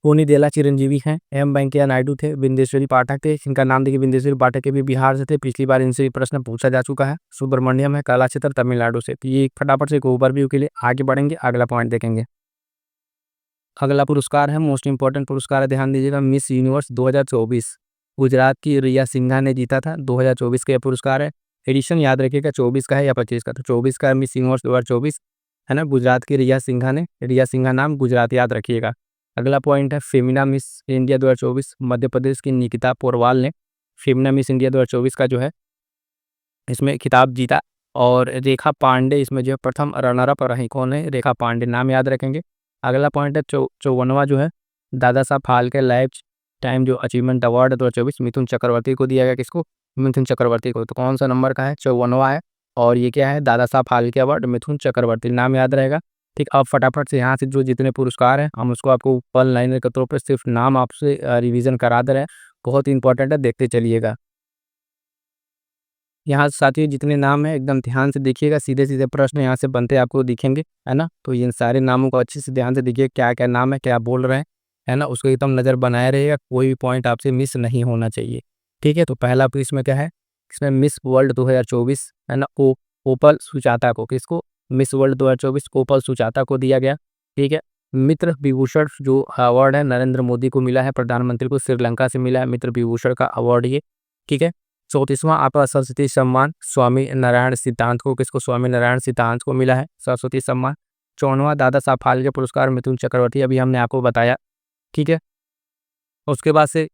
पुनीदेला चिरंजीवी हैं, एम वेंकैया नायडू थे, बिंदेश्वरी पाठक थे, इनका नाम देखिए, बिंदेश्वरी पाठक के भी बिहार से थे, पिछली बार इनसे भी प्रश्न पूछा जा चुका है। सुब्रमण्यम है, कला क्षेत्र, तमिलनाडु से। तो ये फटाफट से एक ओवरव्यू के लिए आगे बढ़ेंगे, अगला पॉइंट देखेंगे। अगला पुरस्कार है, मोस्ट इंपॉर्टेंट पुरस्कार है, ध्यान दीजिएगा, मिस यूनिवर्स 2024 गुजरात की रिया सिन्हा ने जीता था। 2024 का यह पुरस्कार है। एडिशन याद रखिएगा 24 का है या 25 का, तो 24 का मिस यूनिवर्स 2024 है ना, गुजरात की रिया सिन्हा ने, रिया सिन्हा नाम, गुजरात याद रखिएगा। अगला पॉइंट है, फेमिना मिस इंडिया 2024 मध्य प्रदेश की निकिता पोरवाल ने फेमिना मिस इंडिया 2024 का जो है इसमें खिताब जीता। और रेखा पांडे इसमें जो है प्रथम रनर अप रही। कौन है? रेखा पांडे, नाम याद रखेंगे। अगला पॉइंट है 54वां जो है दादा साहब फाल्के लाइफ टाइम जो अचीवमेंट अवार्ड 2024 मिथुन चक्रवर्ती को दिया गया। किसको? मिथुन चक्रवर्ती को। तो कौन सा नंबर का है? 54वां है। और ये क्या है? दादा साहब फाल्के अवार्ड मिथुन चक्रवर्ती, नाम याद रहेगा। ठीक, अब फटाफट से यहाँ से जो जितने पुरस्कार हैं हम उसको आपको वन लाइनर के तौर पर सिर्फ नाम आपसे रिवीजन करा दे रहे हैं, बहुत ही इंपॉर्टेंट है, देखते चलिएगा। यहाँ साथियों जितने नाम हैं एकदम ध्यान से देखिएगा, सीधे सीधे प्रश्न यहाँ से बनते आपको दिखेंगे, है ना। तो इन सारे नामों को अच्छे से ध्यान से देखिए, क्या क्या नाम है, क्या बोल रहे हैं, है ना, उसको एकदम नज़र बनाए रहिएगा, कोई भी पॉइंट आपसे मिस नहीं होना चाहिए, ठीक है। तो पहला तो इसमें क्या है, इसमें मिस वर्ल्ड 2024 है ना, ओपल सुचाता को, किसको? मिस वर्ल्ड 2024 ओपल सुचाता को दिया गया, ठीक है। मित्र विभूषण जो अवार्ड है नरेंद्र मोदी को मिला है, प्रधानमंत्री को श्रीलंका से मिला है मित्र विभूषण का अवार्ड ये, ठीक है। 34वां आपका सरस्वती सम्मान स्वामी नारायण सिद्धांत को, किसको? स्वामी नारायण सिद्धांत को मिला है सरस्वती सम्मान। 54वां दादा साहब फाल्के पुरस्कार मिथुन चक्रवर्ती, अभी हमने आपको बताया, ठीक है। उसके बाद से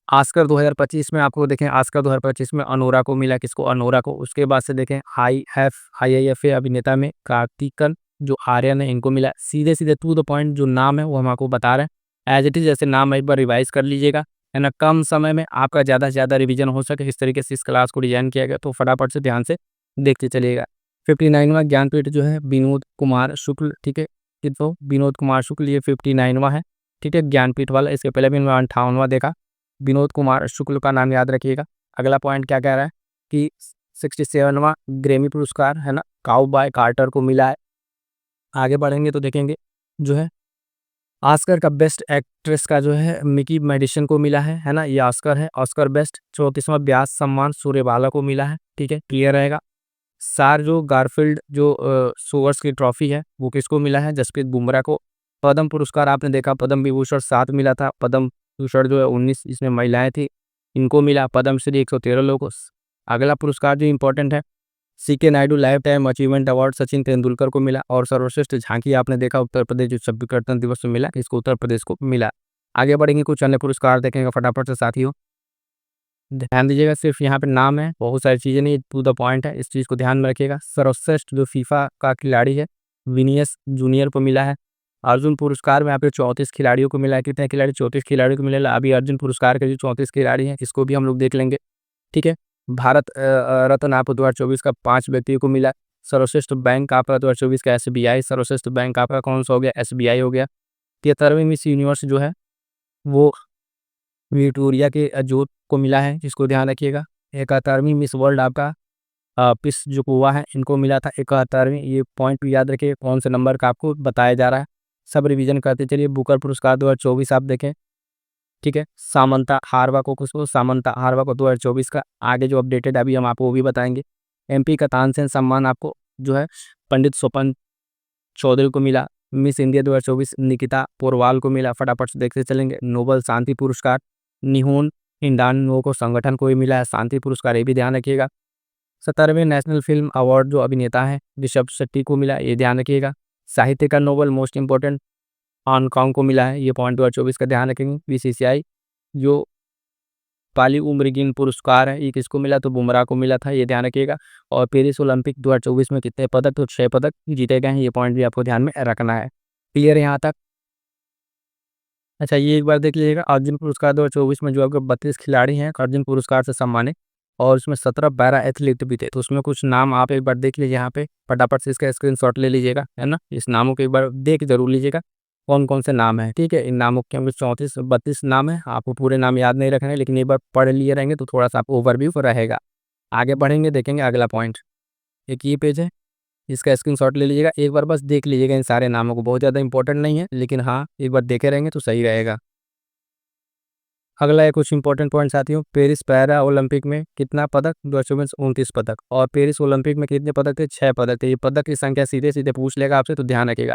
ऑस्कर 2025 में आपको देखें, ऑस्कर 2025 में अनोरा को मिला, किसको? अनोरा को। उसके बाद से देखें IIFA अभिनेता में कार्तिकन जो आर्यन है, इनको मिला। सीधे सीधे टू द पॉइंट जो नाम है वो हम आपको बता रहे हैं, एज इट इज जैसे नाम है, एक बार रिवाइज कर लीजिएगा, है ना। कम समय में आपका ज़्यादा से ज़्यादा रिवीजन हो सके, इस तरीके से इस क्लास को डिजाइन किया गया, तो फटाफट से ध्यान से देखते चलिएगा। 59वां ज्ञानपीठ जो है विनोद कुमार शुक्ल, ठीक है, तो विनोद कुमार शुक्ल ये 59वां है, ठीक है, ज्ञानपीठ वाला। इसके पहले भी मैं 58वां देखा, विनोद कुमार शुक्ल का नाम याद रखिएगा। अगला पॉइंट क्या कह रहा है कि 67वां ग्रैमी पुरस्कार है ना, काउबॉय कार्टर को मिला है। आगे बढ़ेंगे तो देखेंगे जो है ऑस्कर का बेस्ट एक्ट्रेस का जो है मिकी मेडिसन को मिला है ना, ये ऑस्कर है, ऑस्कर बेस्ट। 34वां व्यास सम्मान सूर्यबाला को मिला है, ठीक है, क्लियर रहेगा। सार जो गारफील्ड जो सोवर्स की ट्रॉफी है वो किसको मिला है? जसप्रीत बुमराह को। पद्म पुरस्कार आपने देखा, पद्म विभूषण 7 मिला था, पद्म भूषण जो है 19, इसमें महिलाएं थी, इनको मिला। पद्मश्री 113 लोगों को। अगला पुरस्कार जो इंपॉर्टेंट है, CK Naidu life time achievement award Sachin Tendulkar को मिला। और सर्वश्रेष्ठ झांकी आपने देखा उत्तर प्रदेश जो 26 गणतंत्र दिवस में मिला, इसको उत्तर प्रदेश को मिला। आगे बढ़ेंगे, कुछ अन्य पुरस्कार देखेंगे फटाफट से साथियों, ध्यान दीजिएगा, सिर्फ यहाँ पे नाम है, बहुत सारी चीज़ें नहीं, टू द पॉइंट है, इस चीज़ को ध्यान में रखिएगा। सर्वश्रेष्ठ जो फीफा का खिलाड़ी है विनियस जूनियर को मिला है। अर्जुन पुरस्कार में यहाँ पे 34 खिलाड़ियों को मिला है। कितने खिलाड़ी? 34 खिलाड़ियों को मिला। अभी अर्जुन पुरस्कार के जो 34 खिलाड़ी हैं इसको भी हम लोग देख लेंगे, ठीक है। भारत रत्न आपको 2024 का 5 व्यक्तियों को मिला। सर्वश्रेष्ठ बैंक आपका 2024 का SBI, सर्वश्रेष्ठ बैंक आपका कौन सा हो गया? SBI हो गया। 73वीं मिस यूनिवर्स जो है वो विक्टोरिया के जोत को मिला है, जिसको ध्यान रखिएगा। 71वीं मिस वर्ल्ड आपका पिस जो कुआ है, इनको मिला था 71वीं। ये पॉइंट भी याद रखिए, कौन से नंबर का आपको बताया जा रहा है, सब रिवीजन करते चलिए। बुकर पुरस्कार 2024 आप देखें, ठीक है। सामंता हारवा को, किसको? सामंता हारवा को 2024 का। आगे जो अपडेटेड अभी हम आपको वो भी बताएंगे। MP का तानसेन सम्मान आपको जो है पंडित स्वपन चौधरी को मिला। मिस इंडिया 2024 निकिता पोरवाल को मिला, फटाफट से देखते चलेंगे। नोबल शांति पुरस्कार निहोन इंडानो को संगठन को ही मिला है शांति पुरस्कार, ये भी ध्यान रखिएगा। 17वें नेशनल फिल्म अवार्ड जो अभिनेता है ऋषभ शेट्टी को मिला, ये ध्यान रखिएगा। साहित्य का नोबल मोस्ट इंपॉर्टेंट हांगकांग को मिला है, ये पॉइंट 2024 का ध्यान रखेंगे। BCCI जो पाली उम्रगिन पुरस्कार है, ये किसको मिला? तो बुमराह को मिला था, ये ध्यान रखिएगा। और पेरिस ओलंपिक 2024 में कितने पदक? तो 6 पदक जीते गए हैं, ये पॉइंट भी आपको ध्यान में रखना है। क्लियर है यहाँ तक? अच्छा, ये एक बार देख लीजिएगा, अर्जुन पुरस्कार 2024 में जो आपके 32 खिलाड़ी हैं अर्जुन पुरस्कार से सम्मानित, और उसमें 17 पैरा एथलीट भी थे। तो उसमें कुछ नाम आप एक बार देख लीजिए, यहाँ पे फटाफट से इसका स्क्रीनशॉट ले लीजिएगा, है ना। इस नामों को एक बार देख जरूर लीजिएगा, कौन कौन से नाम है, ठीक है। इन नामों के होंगे 34-32 नाम है, आपको पूरे नाम याद नहीं रखने, लेकिन एक बार पढ़ लिए रहेंगे तो थोड़ा सा आपको ओवरव्यू रहेगा। आगे बढ़ेंगे, देखेंगे अगला पॉइंट। एक ये पेज है, इसका स्क्रीनशॉट ले लीजिएगा, एक बार बस देख लीजिएगा इन सारे नामों को, बहुत ज़्यादा इंपॉर्टेंट नहीं है, लेकिन हाँ एक बार देखे रहेंगे तो सही रहेगा। अगला है कुछ इंपॉर्टेंट पॉइंट साथियों, पेरिस पैरा ओलंपिक में कितना पदक? 29 पदक। और पेरिस ओलंपिक में कितने पदक थे? 6 पदक थे। ये पदक की संख्या सीधे सीधे पूछ लेगा आपसे, तो ध्यान रखिएगा।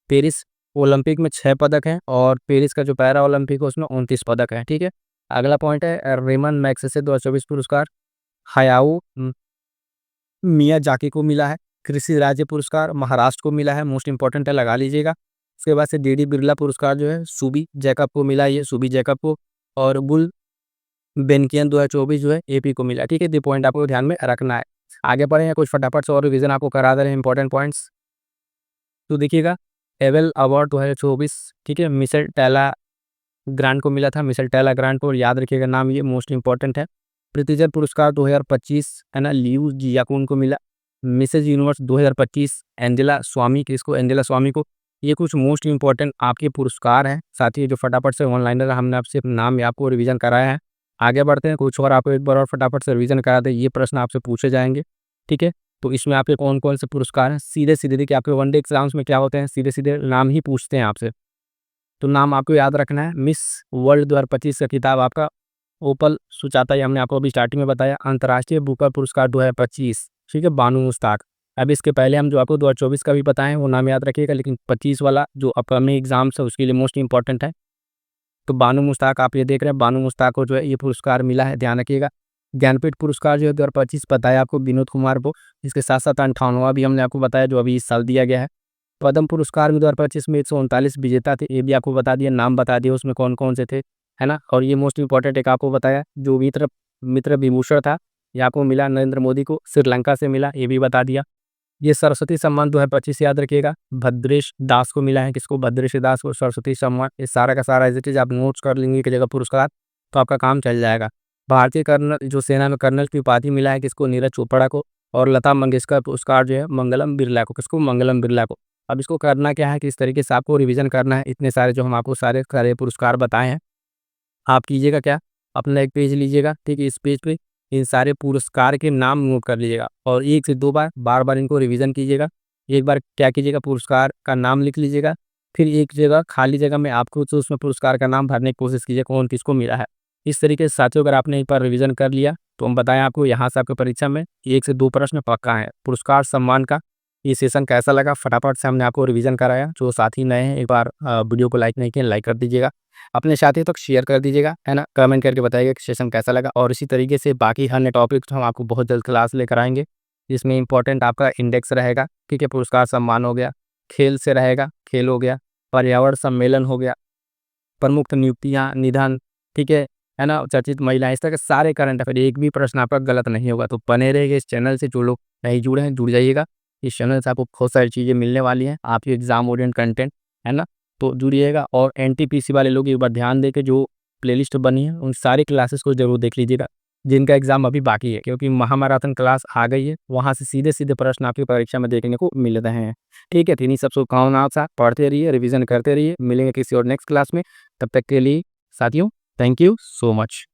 पेरिस ओलंपिक में 6 पदक हैं, और पेरिस का जो पैरा ओलंपिक है उसमें 29 पदक है, ठीक है। अगला पॉइंट है रेमन मैग्सेसे 2024 पुरस्कार हयाओ मियाजाकी को मिला है। कृषि राज्य पुरस्कार महाराष्ट्र को मिला है, मोस्ट इंपॉर्टेंट है, लगा लीजिएगा। उसके बाद से डीडी बिरला पुरस्कार जो है सुबी जैकब को मिला, ये सुबी जैकब को। और बुल बेनकियन 2024 जो है एपी को मिला, ठीक है। ये पॉइंट आपको ध्यान में रखना है। आगे बढ़े, कुछ फटाफट से और रिवीजन आपको करा दे रहे हैं इंपॉर्टेंट पॉइंट्स। तो देखिएगा, एवेल अवार्ड 2024, ठीक है, मिशेल टेला ग्रांट को मिला था, मिशेल टेला ग्रांट को याद रखिएगा नाम, ये मोस्ट इंपॉर्टेंट है। प्रितिजर पुरस्कार 2025 है ना, लियू जियाकुन को मिला। मिसेज यूनिवर्स 2025 एंजेला स्वामी, किसको? एंजेला स्वामी को। ये कुछ मोस्ट इंपॉर्टेंट आपके पुरस्कार हैं, साथ ही जो फटाफट से ऑनलाइनर हमने आपसे नाम आपको रिवीजन कराया है। आगे बढ़ते हैं, कुछ और आपको एक बार और फटाफट से रिवीजन करा दे, ये प्रश्न आपसे पूछे जाएंगे, ठीक है। तो इसमें आपके कौन कौन से पुरस्कार हैं, सीधे सीधे देखिए, आपके वनडे एग्जाम्स में क्या होते हैं, सीधे सीधे नाम ही पूछते हैं आपसे। तो नाम आपको याद रखना है। मिस वर्ल्ड 2025 का खिताब आपका ओपल सुचाता, ये हमने आपको अभी स्टार्टिंग में बताया। अंतर्राष्ट्रीय बुकर पुरस्कार 2025, ठीक है, बानू मुश्ताक। अब इसके पहले हम जो आपको 2024 का भी बताएं वो नाम याद रखिएगा, लेकिन 25 वाला जो अपकमिंग एग्जाम्स है उसके लिए मोस्ट इंपॉर्टेंट है। तो बानू मुश्ताक आप ये देख रहे हैं, बानू मुश्ताक को जो है ये पुरस्कार मिला है, ध्यान रखिएगा। ज्ञानपीठ पुरस्कार जो है 2025 बताया आपको विनोद कुमार को। इसके साथ साथ 58वां भी हमने आपको बताया जो अभी इस साल दिया गया है। पद्म पुरस्कार में 2025 में 139 विजेता थे, ये भी आपको बता दिया, नाम बता दिया उसमें कौन कौन से थे, है ना। और ये मोस्ट इंपॉर्टेंट एक आपको बताया, जो मित्र मित्र विभूषण था ये आपको मिला नरेंद्र मोदी को, श्रीलंका से मिला, ये भी बता दिया। ये सरस्वती सम्मान 2025 याद रखिएगा, भद्रेश दास को मिला है, किसको? भद्रेश दास को सरस्वती सम्मान। ये सारा का सारा एज इट इज आप नोट्स कर लेंगे कि जगह पुरस्कार, तो आपका काम चल जाएगा। भारतीय कर्नल जो सेना में कर्नल की उपाधि मिला है, किसको? नीरज चोपड़ा को। और लता मंगेशकर पुरस्कार जो है मंगलम बिरला को, किसको? मंगलम बिरला को। अब इसको करना क्या है, किस तरीके से आपको रिवीजन करना है, इतने सारे जो हम आपको सारे सारे पुरस्कार बताए हैं, आप कीजिएगा क्या, अपना एक पेज लीजिएगा, ठीक है। इस पेज पे इन सारे पुरस्कार के नाम नोट कर लीजिएगा, और 1 से 2 बार बार बार इनको रिवीजन कीजिएगा। एक बार क्या कीजिएगा, पुरस्कार का नाम लिख लीजिएगा, फिर एक जगह खाली जगह में आपको तो उसमें पुरस्कार का नाम भरने की कोशिश कीजिए, कौन किसको मिला है। इस तरीके से साथियों अगर आपने एक बार रिवीजन कर लिया तो हम बताएं आपको, यहाँ से आपके परीक्षा में 1 से 2 प्रश्न पक्का है पुरस्कार सम्मान का। ये सेशन कैसा लगा, फटाफट से हमने आपको रिवीजन कराया। जो साथी नए हैं, एक बार वीडियो को लाइक नहीं किया, लाइक कर दीजिएगा, अपने साथियों तक शेयर कर दीजिएगा, है ना। कमेंट करके बताइएगा कि सेशन कैसा लगा। और इसी तरीके से बाकी अन्य टॉपिक्स हम आपको बहुत जल्द क्लास लेकर आएंगे, जिसमें इंपॉर्टेंट आपका इंडेक्स रहेगा, ठीक है। पुरस्कार सम्मान हो गया, खेल से रहेगा, खेल हो गया, पर्यावरण सम्मेलन हो गया, प्रमुख नियुक्तियाँ, निधन, ठीक है ना, चर्चित महिलाएं, इस तरह के सारे करंट अफेयर, एक भी प्रश्न आपका गलत नहीं होगा। तो बने रहेगा इस चैनल से, जो लोग नहीं जुड़े हैं जुड़ जाइएगा। इस चैनल से आपको बहुत सारी चीज़ें मिलने वाली हैं, आपके एग्जाम ओरिएंट कंटेंट, है ना। तो जुड़िएगा, और एनटीपीसी वाले लोग एक बार ध्यान दे के जो प्लेलिस्ट बनी है उन सारी क्लासेस को जरूर देख लीजिएगा, जिनका एग्जाम अभी बाकी है, क्योंकि महामैराथन क्लास आ गई है, वहाँ से सीधे सीधे प्रश्न आपकी परीक्षा में देखने को मिल रहे हैं, ठीक है। तो इन्हीं सब शुभकामनाओं के साथ पढ़ते रहिए, रिविजन करते रहिए, मिलेंगे किसी और नेक्स्ट क्लास में। तब तक के लिए साथियों, थैंक यू सो मच।